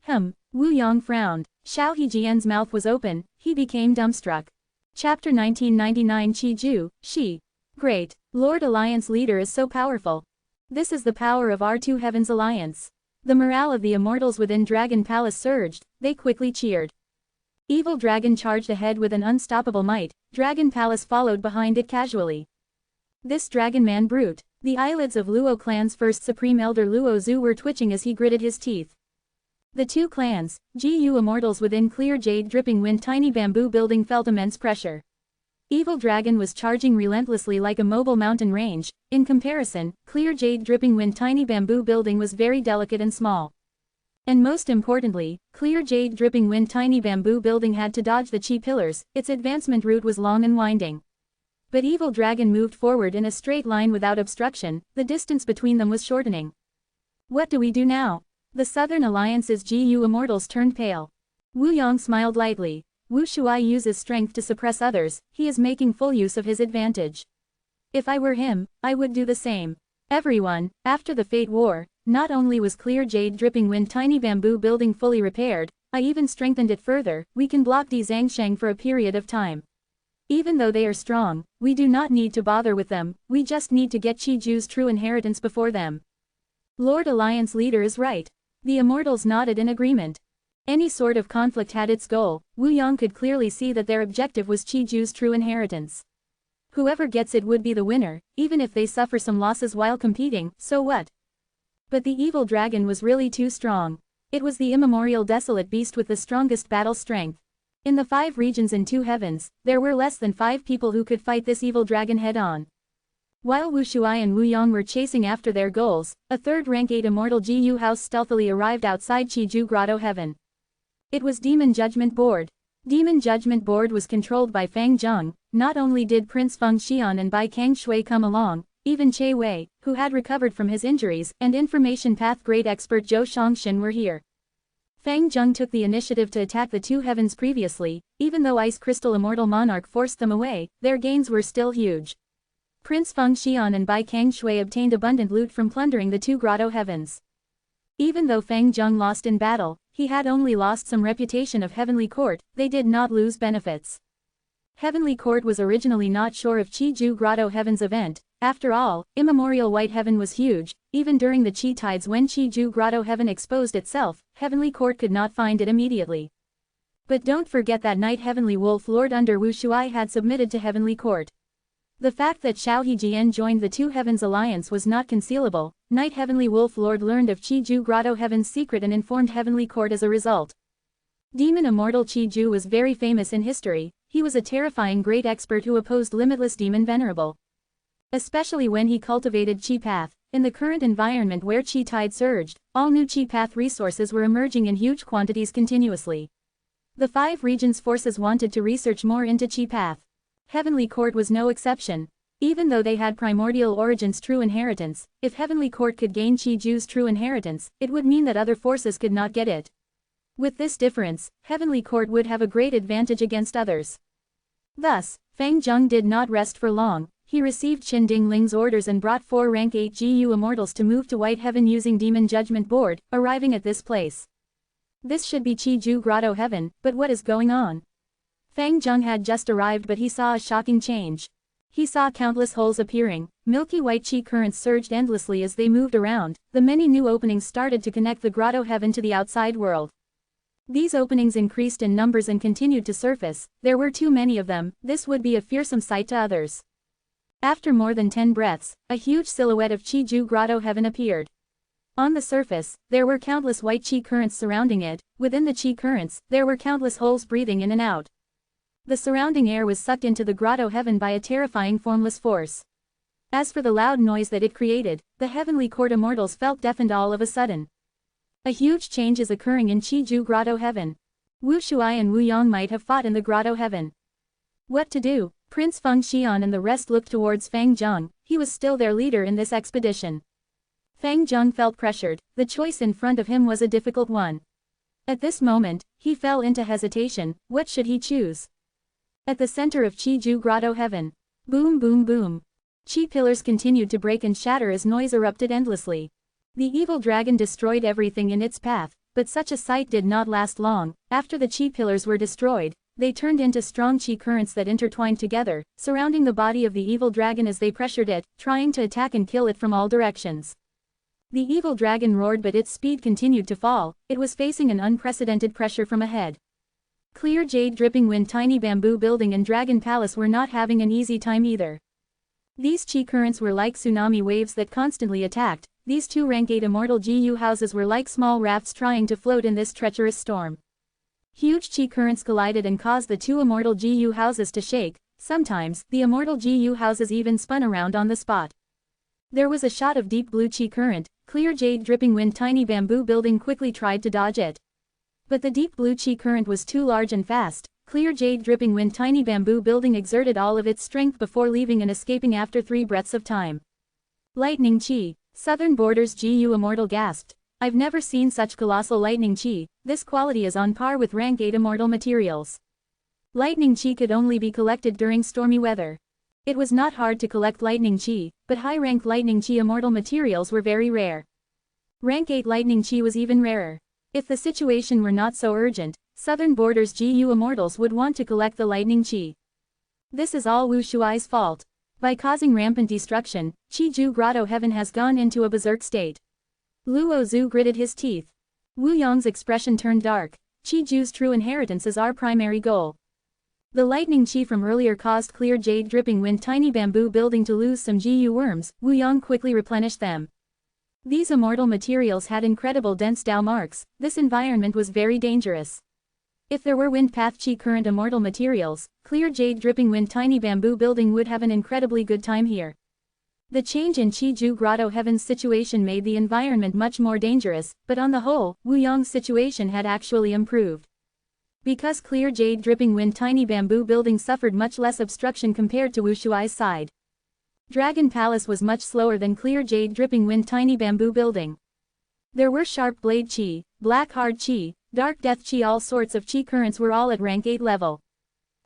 Wu Yong frowned, Xiao Hejian's mouth was open, he became dumbstruck. Chapter 1999 Chi-Ju, Shi. Great, Lord Alliance leader is so powerful. This is the power of our 2 Heavens Alliance. The morale of the immortals within Dragon Palace surged, they quickly cheered. Evil Dragon charged ahead with an unstoppable might, Dragon Palace followed behind it casually. This Dragon Man brute, the eyelids of Luo clan's first Supreme Elder Luo Zhu were twitching as he gritted his teeth. The 2 clans, GU immortals within clear jade dripping wind tiny bamboo building felt immense pressure. Evil Dragon was charging relentlessly like a mobile mountain range. In comparison, clear jade dripping wind tiny bamboo building was very delicate and small. And most importantly, clear jade dripping wind tiny bamboo building had to dodge the chi pillars, its advancement route was long and winding. But Evil Dragon moved forward in a straight line without obstruction, the distance between them was shortening. What do we do now? The Southern Alliance's GU immortals turned pale. Wu Yong smiled lightly. Wu Shuai uses strength to suppress others, he is making full use of his advantage. If I were him, I would do the same. Everyone, after the Fate War, not only was clear jade dripping wind tiny bamboo building fully repaired, I even strengthened it further, we can block Di Zhangsheng for a period of time. Even though they are strong, we do not need to bother with them, we just need to get Chi-Ju's true inheritance before them. Lord Alliance leader is right. The immortals nodded in agreement. Any sort of conflict had its goal, Wu Yong could clearly see that their objective was Chi-Ju's true inheritance. Whoever gets it would be the winner, even if they suffer some losses while competing, so what? But the evil dragon was really too strong. It was the immemorial desolate beast with the strongest battle strength. In the 5 regions and 2 heavens, there were less than 5 people who could fight this evil dragon head-on. While Wu Shuai and Wu Yong were chasing after their goals, a 3rd rank 8 immortal GU house stealthily arrived outside Chi-Ju Grotto Heaven. It was Demon Judgment Board. Demon Judgment Board was controlled by Fang Zheng. Not only did Prince Feng Xian and Bai Kang Shui come along, even Che Wei, who had recovered from his injuries, and Information Path Great Expert Zhou Shongshin were here. Fang Zheng took the initiative to attack the 2 heavens previously, even though Ice Crystal Immortal Monarch forced them away, their gains were still huge. Prince Feng Xian and Bai Kang Shui obtained abundant loot from plundering the 2 grotto heavens. Even though Fang Zheng lost in battle, he had only lost some reputation of Heavenly Court, they did not lose benefits. Heavenly Court was originally not sure of Chi-Ju Grotto Heaven's event. After all, Immemorial White Heaven was huge, even during the Chi Tides when Chi-Ju Grotto Heaven exposed itself, Heavenly Court could not find it immediately. But don't forget that Night Heavenly Wolf Lord under Wu Shuai had submitted to Heavenly Court. The fact that Xiao Hejian joined the 2 Heavens Alliance was not concealable. Night Heavenly Wolf Lord learned of Chi-Ju Grotto Heaven's secret and informed Heavenly Court as a result. Demon Immortal Chi-Ju was very famous in history, he was a terrifying great expert who opposed limitless Demon Venerable. Especially when he cultivated Chi Path. In the current environment where Chi Tide surged, all new Chi Path resources were emerging in huge quantities continuously. The 5 regions' forces wanted to research more into Chi Path. Heavenly Court was no exception. Even though they had primordial origins true inheritance, if Heavenly Court could gain Chi-Ju's true inheritance, it would mean that other forces could not get it. With this difference, Heavenly Court would have a great advantage against others. Thus, Fang Zheng did not rest for long. He received Qin Dingling's orders and brought 4 rank 8 GU immortals to move to White Heaven using Demon Judgment Board, arriving at this place. This should be Chi-Ju Grotto Heaven, but what is going on? Fang Zheng had just arrived but he saw a shocking change. He saw countless holes appearing, milky white chi currents surged endlessly as they moved around, the many new openings started to connect the Grotto Heaven to the outside world. These openings increased in numbers and continued to surface, there were too many of them, this would be a fearsome sight to others. After more than 10 breaths, a huge silhouette of Chi-Ju Grotto Heaven appeared. On the surface, there were countless white chi currents surrounding it, within the chi currents, there were countless holes breathing in and out. The surrounding air was sucked into the Grotto Heaven by a terrifying formless force. As for the loud noise that it created, the Heavenly Court immortals felt deafened all of a sudden. A huge change is occurring in Chi-Ju Grotto Heaven. Wu Shuai and Wu Yang might have fought in the Grotto Heaven. What to do? Prince Feng Xian and the rest looked towards Fang Zheng, he was still their leader in this expedition. Fang Zheng felt pressured, the choice in front of him was a difficult one. At this moment, he fell into hesitation, what should he choose? At the center of Chi-Ju Grotto Heaven. Boom boom boom. Chi pillars continued to break and shatter as noise erupted endlessly. The evil dragon destroyed everything in its path, but such a sight did not last long. After the chi pillars were destroyed, they turned into strong chi currents that intertwined together, surrounding the body of the evil dragon as they pressured it, trying to attack and kill it from all directions. The evil dragon roared but its speed continued to fall, it was facing an unprecedented pressure from ahead. Clear Jade Dripping Wind Tiny Bamboo Building and Dragon Palace were not having an easy time either. These chi currents were like tsunami waves that constantly attacked, these 2 rank 8 immortal GU houses were like small rafts trying to float in this treacherous storm. Huge chi currents collided and caused the 2 immortal GU houses to shake, sometimes, the immortal GU houses even spun around on the spot. There was a shot of deep blue chi current, Clear Jade Dripping Wind Tiny Bamboo Building quickly tried to dodge it. But the deep blue chi current was too large and fast, Clear Jade Dripping Wind Tiny Bamboo Building exerted all of its strength before leaving and escaping after 3 breaths of time. Lightning Chi. Southern Borders GU Immortal gasped. I've never seen such colossal lightning chi, this quality is on par with rank 8 immortal materials. Lightning chi could only be collected during stormy weather. It was not hard to collect lightning chi, but high-rank lightning chi immortal materials were very rare. Rank 8 lightning chi was even rarer. If the situation were not so urgent, Southern Borders GU immortals would want to collect the lightning chi. This is all Wu Shuai's fault. By causing rampant destruction, Chi-Ju Grotto Heaven has gone into a berserk state. Luo Zhu gritted his teeth. Wu Yang's expression turned dark. Chi-Ju's true inheritance is our primary goal. The lightning chi from earlier caused Clear Jade Dripping Wind Tiny Bamboo Building to lose some GU worms, Wu Yang quickly replenished them. These immortal materials had incredible dense Dao marks, this environment was very dangerous. If there were wind path chi current immortal materials, Clear Jade Dripping Wind Tiny Bamboo Building would have an incredibly good time here. The change in Chi-Ju Grotto Heaven's situation made the environment much more dangerous, but on the whole, Wu Yang's situation had actually improved. Because Clear Jade Dripping Wind Tiny Bamboo Building suffered much less obstruction compared to Wu Shuai's side. Dragon Palace was much slower than Clear Jade Dripping Wind Tiny Bamboo Building. There were Sharp Blade Chi, Black Hard Chi, Dark Death Chi, all sorts of Chi currents were all at rank 8 level.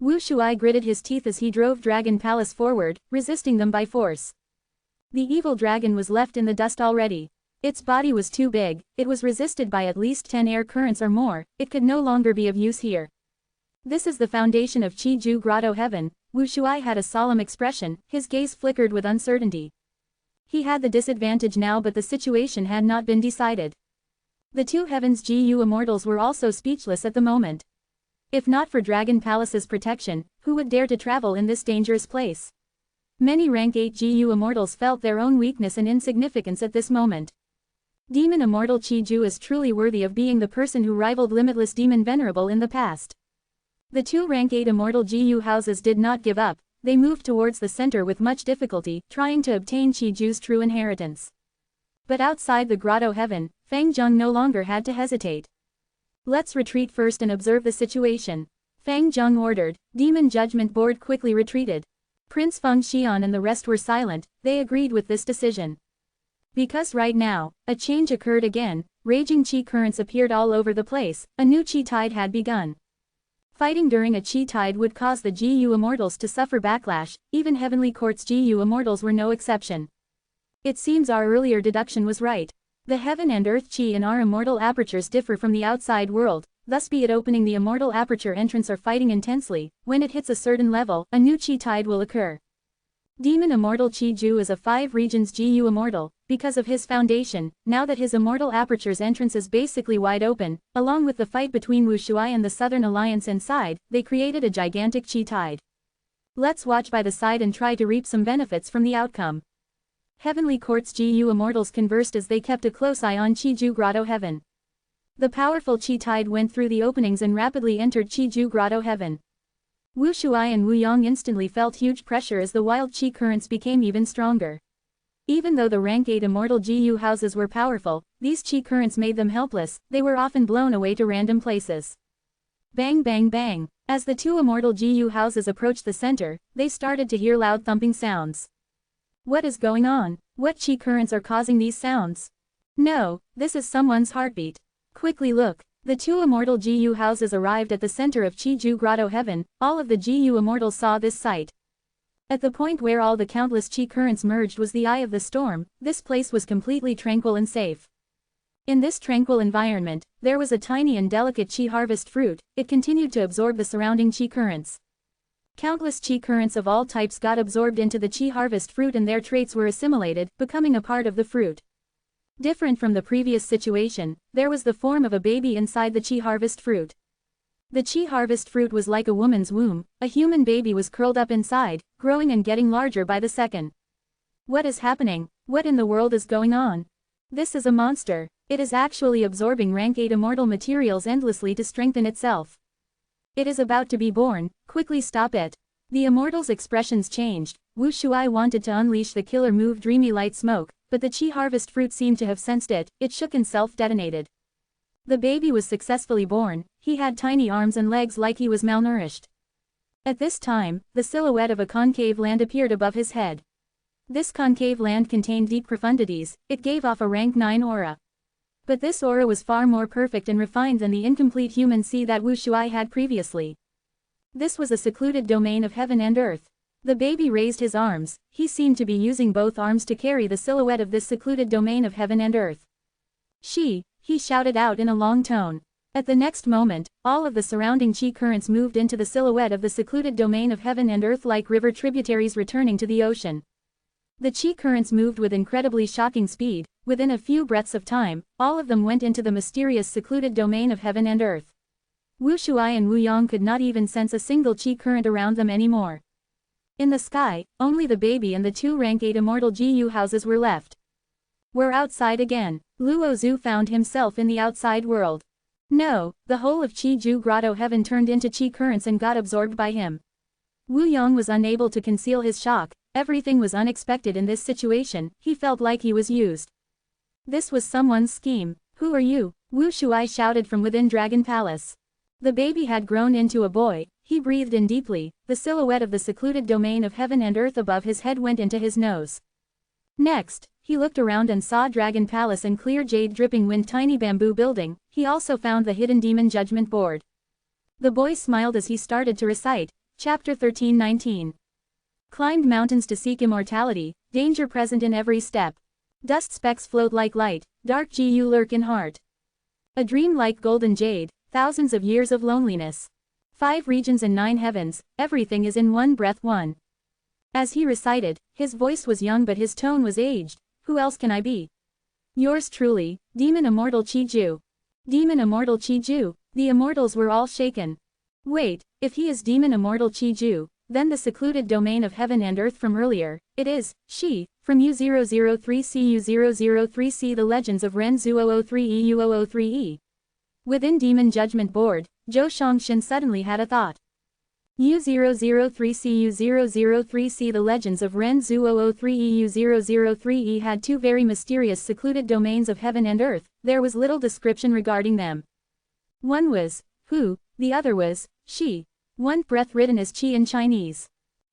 Wu Shuai gritted his teeth as he drove Dragon Palace forward, resisting them by force. The evil dragon was left in the dust already. Its body was too big, it was resisted by at least 10 air currents or more, it could no longer be of use here. This is the foundation of Chi-Ju Grotto Heaven. Wu Shuai had a solemn expression, his gaze flickered with uncertainty. He had the disadvantage now, but the situation had not been decided. The 2 heavens GU immortals were also speechless at the moment. If not for Dragon Palace's protection, who would dare to travel in this dangerous place? Many rank 8 GU immortals felt their own weakness and insignificance at this moment. Demon Immortal Chi-Ju is truly worthy of being the person who rivaled Limitless Demon Venerable in the past. The 2 rank 8 immortal GU houses did not give up, they moved towards the center with much difficulty, trying to obtain Chi-Ju's true inheritance. But outside the Grotto Heaven, Fang Zheng no longer had to hesitate. Let's retreat first and observe the situation. Fang Zheng ordered. Demon Judgment Board quickly retreated. Prince Feng Xian and the rest were silent, they agreed with this decision. Because right now, a change occurred again, raging chi currents appeared all over the place, a new chi tide had begun. Fighting during a chi tide would cause the GU Immortals to suffer backlash, even Heavenly Court's GU Immortals were no exception. It seems our earlier deduction was right. The heaven and earth chi in our immortal apertures differ from the outside world, thus be it opening the immortal aperture entrance or fighting intensely, when it hits a certain level, a new chi tide will occur. Demon Immortal Chi Ju is a 5 regions GU Immortal, because of his foundation, now that his immortal aperture's entrance is basically wide open, along with the fight between Wu Shuai and the Southern Alliance inside, they created a gigantic chi tide. Let's watch by the side and try to reap some benefits from the outcome. Heavenly Court's GU Immortals conversed as they kept a close eye on Chi Ju Grotto Heaven. The powerful chi tide went through the openings and rapidly entered Chi Ju Grotto Heaven. Wu Shuai and Wu Yong instantly felt huge pressure as the wild chi currents became even stronger. Even though the rank 8 immortal GU houses were powerful, these chi currents made them helpless, they were often blown away to random places. Bang bang bang. As the 2 immortal GU houses approached the center, they started to hear loud thumping sounds. What is going on? What chi currents are causing these sounds? No, this is someone's heartbeat. Quickly look. The 2 immortal GU houses arrived at the center of Chi Ju Grotto Heaven, all of the GU immortals saw this sight. At the point where all the countless chi currents merged was the eye of the storm, this place was completely tranquil and safe. In this tranquil environment, there was a tiny and delicate chi harvest fruit, it continued to absorb the surrounding chi currents. Countless chi currents of all types got absorbed into the chi harvest fruit and their traits were assimilated, becoming a part of the fruit. Different from the previous situation, there was the form of a baby inside the chi harvest fruit. The chi harvest fruit was like a woman's womb, a human baby was curled up inside, growing and getting larger by the second. What is happening? What in the world is going on? This is a monster. It is actually absorbing rank 8 immortal materials endlessly to strengthen itself. It is about to be born, quickly stop it. The immortals' expressions changed. Wu Shuai wanted to unleash the killer move Dreamy Light Smoke, but the chi harvest fruit seemed to have sensed it, it shook and self-detonated. The baby was successfully born, he had tiny arms and legs like he was malnourished. At this time, the silhouette of a concave land appeared above his head. This concave land contained deep profundities, it gave off a rank 9 aura. But this aura was far more perfect and refined than the incomplete human sea that Wu Shuai had previously. This was a secluded domain of heaven and earth. The baby raised his arms, he seemed to be using both arms to carry the silhouette of this secluded domain of heaven and earth. He shouted out in a long tone. At the next moment, all of the surrounding chi currents moved into the silhouette of the secluded domain of heaven and earth like river tributaries returning to the ocean. The chi currents moved with incredibly shocking speed, within a few breaths of time, all of them went into the mysterious secluded domain of heaven and earth. Wu Shuai and Wu Yong could not even sense a single chi current around them anymore. In the sky, only the baby and the 2 rank 8 immortal GU houses were left. We're outside again. Luo Zhu found himself in the outside world. No, the whole of Chi Ju Grotto Heaven turned into chi currents and got absorbed by him. Wu Yong was unable to conceal his shock, everything was unexpected in this situation, he felt like he was used. This was someone's scheme. Who are you? Wu Shuai shouted from within Dragon Palace. The baby had grown into a boy, he breathed in deeply, the silhouette of the secluded domain of heaven and earth above his head went into his nose. Next, he looked around and saw Dragon Palace and clear jade dripping wind tiny bamboo building, he also found the hidden demon judgment board. The boy smiled as he started to recite, Chapter 13-19. Climbed mountains to seek immortality, danger present in every step. Dust specks float like light, dark GU lurk in heart. A dream like golden jade, thousands of years of loneliness. 5 regions and 9 heavens, everything is in one breath one. As he recited, his voice was young but his tone was aged. Who else can I be? Yours truly, Demon Immortal Chi Ju. Demon Immortal Chi Ju, the immortals were all shaken. Wait, if he is Demon Immortal Chi Ju, then the secluded domain of heaven and earth from earlier, it is, she, from U003C the legends of Ren Zu 003E U003E. Within Demon Judgment Board, Zhou Shangxin suddenly had a thought. U003C the legends of Ren Zu 003E U003E had 2 very mysterious secluded domains of heaven and earth, there was little description regarding them. One was, who, the other was, she. One breath written as chi in Chinese.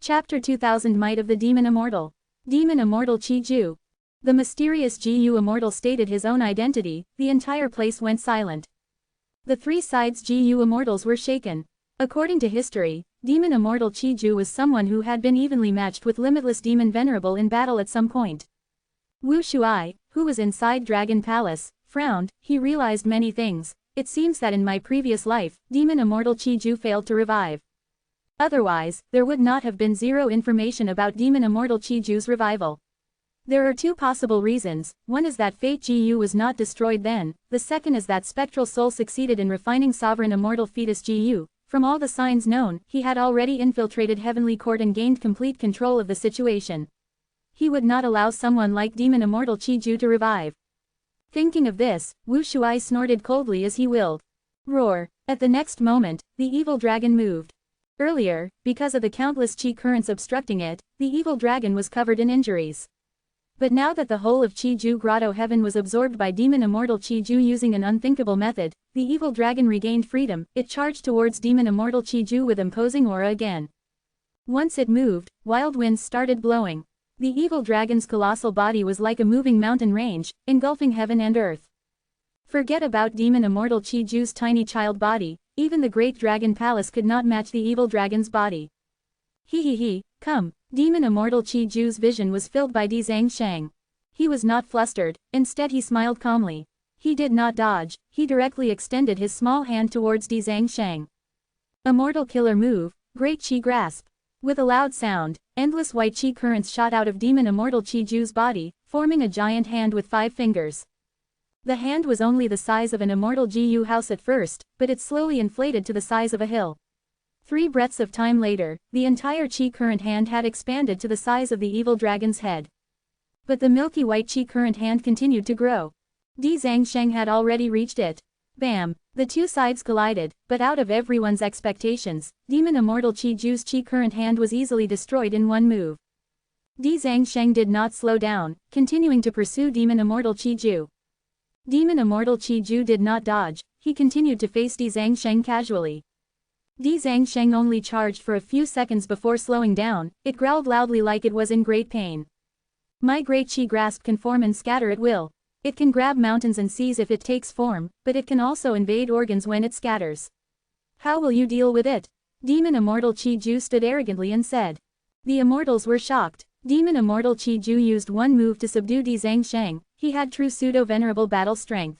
Chapter 2000 Might of the Demon Immortal. Demon Immortal Chi Ju. The mysterious Gu Immortal stated his own identity, the entire place went silent. The three sides Gu Immortals were shaken. According to history, Demon Immortal Chi Ju was someone who had been evenly matched with limitless Demon Venerable in battle at some point. Wu Shuai, who was inside Dragon Palace, frowned. He realized many things. It seems that in my previous life, Demon Immortal Chi Ju failed to revive. Otherwise, there would not have been zero information about Demon Immortal Chi Ju's revival. There are two possible reasons. One is that Fate Gu was not destroyed then, the second is that Spectral Soul succeeded in refining Sovereign Immortal Fetus Gu. From all the signs known, he had already infiltrated Heavenly Court and gained complete control of the situation. He would not allow someone like Demon Immortal Chi Ju to revive. Thinking of this, Wu Shuai snorted coldly as he willed. Roar! At the next moment, the evil dragon moved. Earlier, because of the countless chi currents obstructing it, the evil dragon was covered in injuries. But now that the whole of Chi Ju Grotto Heaven was absorbed by Demon Immortal Chi Ju using an unthinkable method, the evil dragon regained freedom. It charged towards Demon Immortal Chi Ju with imposing aura again. Once it moved, wild winds started blowing. The evil dragon's colossal body was like a moving mountain range, engulfing heaven and earth. Forget about Demon Immortal Chi Ju's tiny child body, even the great dragon palace could not match the evil dragon's body. He, come. Demon Immortal Chi Ju's vision was filled by Zhang Shang. He was not flustered, instead he smiled calmly. He did not dodge, he directly extended his small hand towards Zhang Shang. Immortal Killer Move, Great Chi Grasp. With a loud sound, endless white chi currents shot out of Demon Immortal Chi Ju's body, forming a giant hand with 5 fingers. The hand was only the size of an Immortal Gu house at first, but it slowly inflated to the size of a hill. 3 breaths of time later, the entire chi current hand had expanded to the size of the evil dragon's head. But the milky white chi current hand continued to grow. Zhang Sheng had already reached it. Bam! The two sides collided, but out of everyone's expectations, Demon Immortal Chi Ju's chi current hand was easily destroyed in one move. Zhang Sheng did not slow down, continuing to pursue Demon Immortal Chi Ju. Demon Immortal Chi Ju did not dodge, he continued to face Zhang Sheng casually. Zhang Sheng only charged for a few seconds before slowing down. It growled loudly like it was in great pain. My great chi grasp can form and scatter at will. It can grab mountains and seas if it takes form, but it can also invade organs when it scatters. How will you deal with it? Demon Immortal Chi Ju stood arrogantly and said. The immortals were shocked. Demon Immortal Chi Ju used one move to subdue Zhang Sheng. He had true pseudo-venerable battle strength.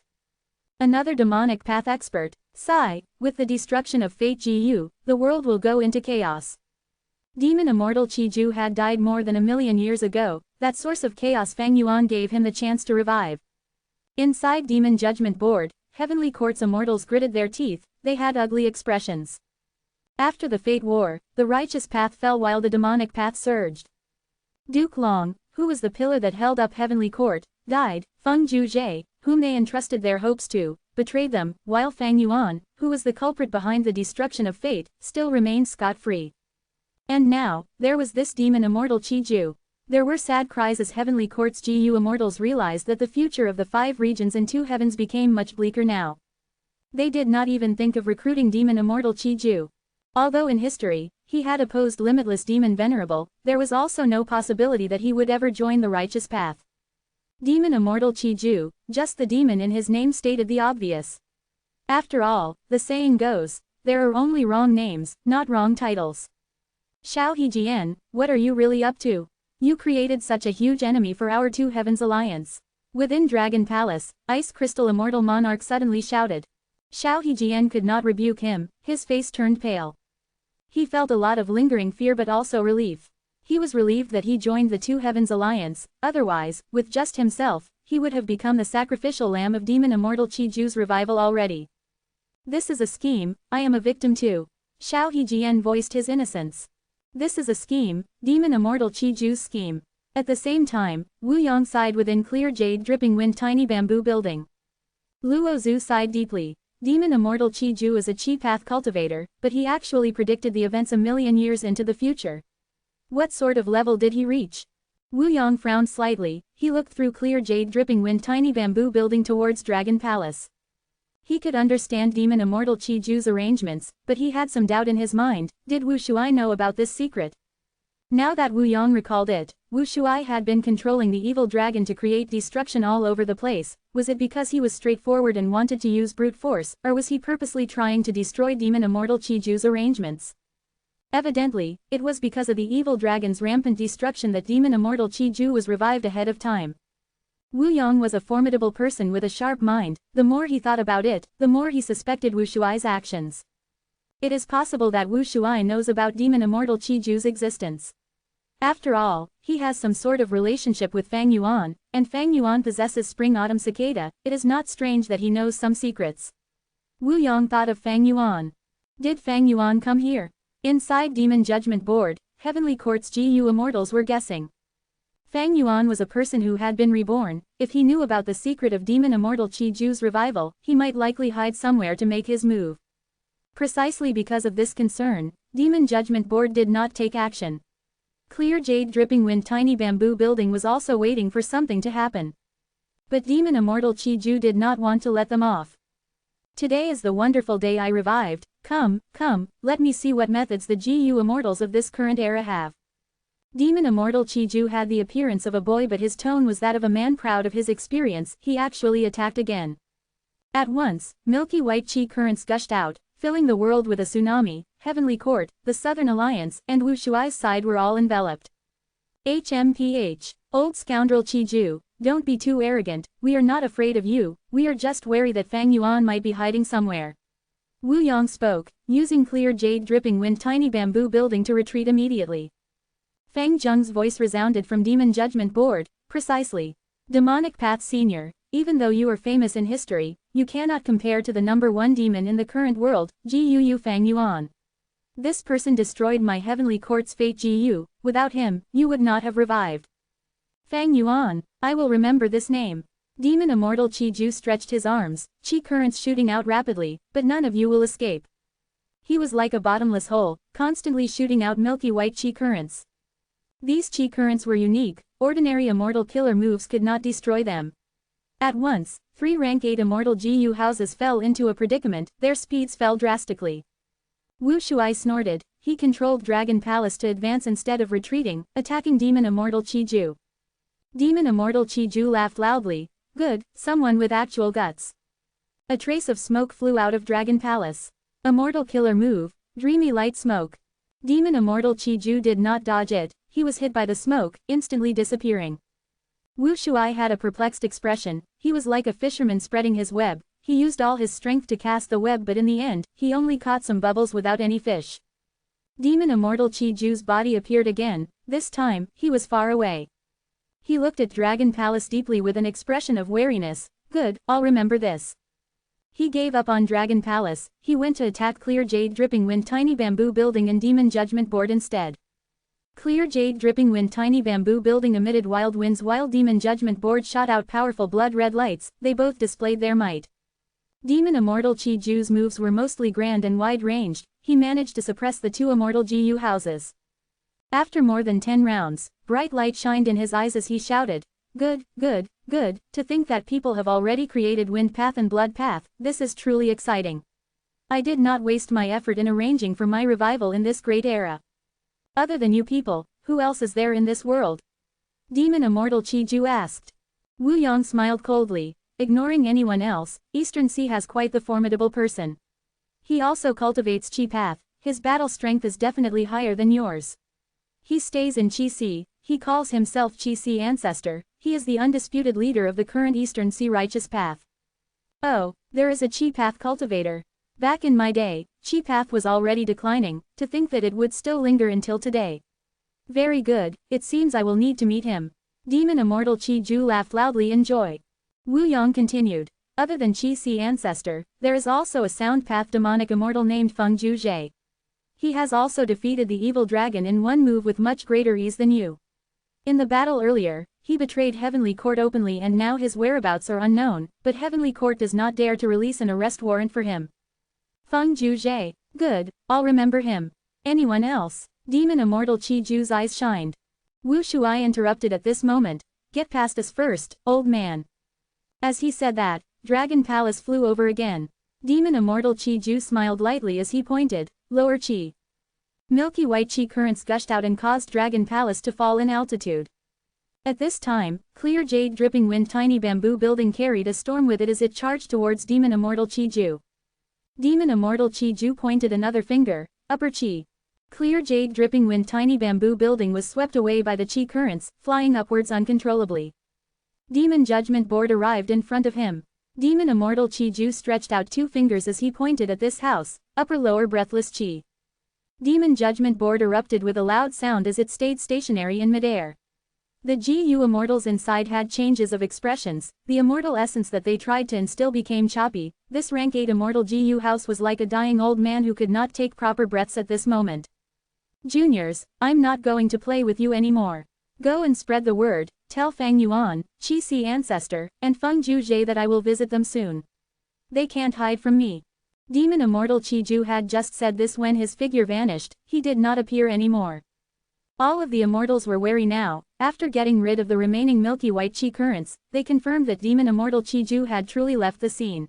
Another demonic path expert. Sigh, with the destruction of Fate Gu, the world will go into chaos. Demon Immortal Chi Ju had died more than 1,000,000 years ago. That source of chaos Fang Yuan gave him the chance to revive. Inside Demon Judgment Board, Heavenly Court's immortals gritted their teeth. They had ugly expressions. After the Fate War, the righteous path fell while the demonic path surged. Duke Long, who was the pillar that held up Heavenly Court, died. Feng Juzhe, whom they entrusted their hopes to, betrayed them, while Fang Yuan, who was the culprit behind the destruction of Fate, still remained scot-free. And now, there was this Demon Immortal Chi Ju. There were sad cries as Heavenly Court's Gu immortals realized that the future of the 5 regions and 2 heavens became much bleaker now. They did not even think of recruiting Demon Immortal Chi Ju. Although in history, he had opposed limitless Demon Venerable, there was also no possibility that he would ever join the righteous path. Demon Immortal Chi Ju, just the demon in his name stated the obvious. After all, the saying goes, there are only wrong names, not wrong titles. Xiao Hejian, what are you really up to? You created such a huge enemy for our 2 heavens alliance. Within Dragon Palace, Ice Crystal Immortal Monarch suddenly shouted. Xiao Hejian could not rebuke him, his face turned pale. He felt a lot of lingering fear but also relief. He was relieved that he joined the 2 heavens alliance, otherwise, with just himself, he would have become the sacrificial lamb of Demon Immortal Chi Ju's revival already. This is a scheme, I am a victim too. Xiao Hejian voiced his innocence. This is a scheme, Demon Immortal Chi Ju's scheme. At the same time, Wu Yang sighed within clear jade dripping wind tiny bamboo building. Luo Zhu sighed deeply. Demon Immortal Chi Ju is a chi path cultivator, but he actually predicted the events 1,000,000 years into the future. What sort of level did he reach? Wu Yang frowned slightly. He looked through clear jade dripping wind tiny bamboo building towards Dragon Palace. He could understand Demon Immortal Chi Ju's arrangements, but he had some doubt in his mind. Did Wu Shuai know about this secret? Now that Wu Yong recalled it, Wu Shuai had been controlling the evil dragon to create destruction all over the place. Was it because he was straightforward and wanted to use brute force, or was he purposely trying to destroy Demon Immortal Chiju's arrangements? Evidently, it was because of the evil dragon's rampant destruction that Demon Immortal Chiju was revived ahead of time. Wu Yong was a formidable person with a sharp mind. The more he thought about it, the more he suspected Wu Shuai's actions. It is possible that Wu Shuai knows about Demon Immortal Chiju's existence. After all, he has some sort of relationship with Fang Yuan, and Fang Yuan possesses Spring-Autumn Cicada. It is not strange that he knows some secrets. Wu Yong thought of Fang Yuan. Did Fang Yuan come here? Inside Demon Judgment Board, Heavenly Court's GU Immortals were guessing. Fang Yuan was a person who had been reborn. If he knew about the secret of Demon Immortal Chiju's revival, he might likely hide somewhere to make his move. Precisely because of this concern, Demon Judgment Board did not take action. Clear Jade Dripping Wind Tiny Bamboo Building was also waiting for something to happen. But Demon Immortal Chiju did not want to let them off. Today is the wonderful day I revived. Come, let me see what methods the GU Immortals of this current era have. Demon Immortal Chiju had the appearance of a boy, but his tone was that of a man proud of his experience. He actually attacked again. At once, milky white chi currents gushed out, filling the world with a tsunami. Heavenly Court, the Southern Alliance, and Wu Shuai's side were all enveloped. HMPH. Old scoundrel Chiju, don't be too arrogant. We are not afraid of you, we are just wary that Fang Yuan might be hiding somewhere. Wu Yong spoke, using Clear Jade Dripping Wind Tiny Bamboo Building to retreat immediately. Fang Zheng's voice resounded from Demon Judgment Board. Precisely. Demonic Path Senior, even though you are famous in history, you cannot compare to the #1 demon in the current world, GU Fang Yuan. This person destroyed my Heavenly Court's fate GU, without him, you would not have revived. Fang Yuan, I will remember this name. Demon Immortal Chiju stretched his arms, chi currents shooting out rapidly, but none of you will escape. He was like a bottomless hole, constantly shooting out milky white chi currents. These chi currents were unique, ordinary immortal killer moves could not destroy them. At once, 3 rank 8 immortal GU houses fell into a predicament, their speeds fell drastically. Wu Shuai snorted. He controlled Dragon Palace to advance instead of retreating, attacking Demon Immortal Chiju. Demon Immortal Chiju laughed loudly. Good, someone with actual guts. A trace of smoke flew out of Dragon Palace. Immortal killer move, dreamy light smoke. Demon Immortal Chiju did not dodge it, he was hit by the smoke, instantly disappearing. Wu Shuai had a perplexed expression. He was like a fisherman spreading his web. He used all his strength to cast the web, but in the end, he only caught some bubbles without any fish. Demon Immortal Chiju's body appeared again. This time, he was far away. He looked at Dragon Palace deeply with an expression of wariness. Good, I'll remember this. He gave up on Dragon Palace. He went to attack Clear Jade Dripping Wind Tiny Bamboo Building and Demon Judgment Board instead. Clear Jade Dripping Wind Tiny Bamboo Building emitted wild winds while Demon Judgment Board shot out powerful blood-red lights. They both displayed their might. Demon Immortal Chiju's moves were mostly grand and wide-ranged. He managed to suppress the 2 immortal GU houses. After more than 10 rounds, bright light shined in his eyes as he shouted, Good, to think that people have already created Wind Path and Blood Path, this is truly exciting. I did not waste my effort in arranging for my revival in this great era. Other than you people, who else is there in this world? Demon Immortal Chiju asked. Wu Yong smiled coldly. Ignoring anyone else, Eastern Sea has quite the formidable person. He also cultivates Chi Path, his battle strength is definitely higher than yours. He stays in Chi Sea, he calls himself Chi Sea Ancestor, he is the undisputed leader of the current Eastern Sea Righteous Path. Oh, there is a Chi Path cultivator. Back in my day, Chi Path was already declining, to think that it would still linger until today. Very good, it seems I will need to meet him. Demon Immortal Chiju laughed loudly in joy. Wu Yong continued. Other than Chi Sea Ancestor, there is also a Sound Path demonic immortal named Feng Juzhe. He has also defeated the evil dragon in one move with much greater ease than you. In the battle earlier, he betrayed Heavenly Court openly and now his whereabouts are unknown, but Heavenly Court does not dare to release an arrest warrant for him. Feng Juzhe. Good, I'll remember him. Anyone else? Demon Immortal Chiju's eyes shined. Wu Shuai interrupted at this moment. Get past us first, old man. As he said that, Dragon Palace flew over again. Demon Immortal Chiju smiled lightly as he pointed. Lower Chi. Milky white chi currents gushed out and caused Dragon Palace to fall in altitude. At this time, clear jade dripping wind tiny bamboo building carried a storm with it as it charged towards Demon Immortal Chi-Ju. Demon Immortal Chi-Ju pointed another finger, upper chi. Clear jade dripping wind tiny bamboo building was swept away by the chi currents, flying upwards uncontrollably. Demon Judgment Board arrived in front of him. Demon Immortal Chi-Ju stretched out 2 fingers as he pointed at this house, upper lower breathless chi. Demon Judgment Board erupted with a loud sound as it stayed stationary in midair. The GU immortals inside had changes of expressions, the immortal essence that they tried to instill became choppy. This rank 8 immortal GU house was like a dying old man who could not take proper breaths at this moment. Juniors, I'm not going to play with you anymore. Go and spread the word, tell Fang Yuan, Chi Si Ancestor, and Feng Juzhe that I will visit them soon. They can't hide from me. Demon Immortal Chi-Ju had just said this when his figure vanished, he did not appear anymore. All of the immortals were wary now. After getting rid of the remaining milky white chi currents, they confirmed that Demon Immortal Chi-Ju had truly left the scene.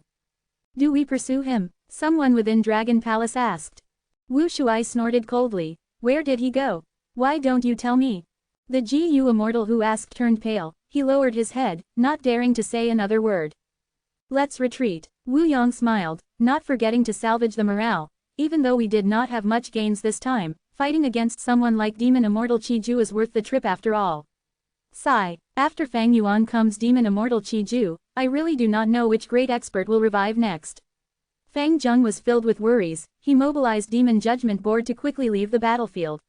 Do we pursue him? Someone within Dragon Palace asked. Wu Shuai snorted coldly. Where did he go? Why don't you tell me? The GU immortal who asked turned pale. He lowered his head, not daring to say another word. Let's retreat. Wu Yong smiled, not forgetting to salvage the morale. Even though we did not have much gains this time, fighting against someone like Demon Immortal Chi-Ju is worth the trip after all. Sigh. After Fang Yuan comes Demon Immortal Chi-Ju, I really do not know which great expert will revive next. Fang Zheng was filled with worries. He mobilized Demon Judgment Board to quickly leave the battlefield.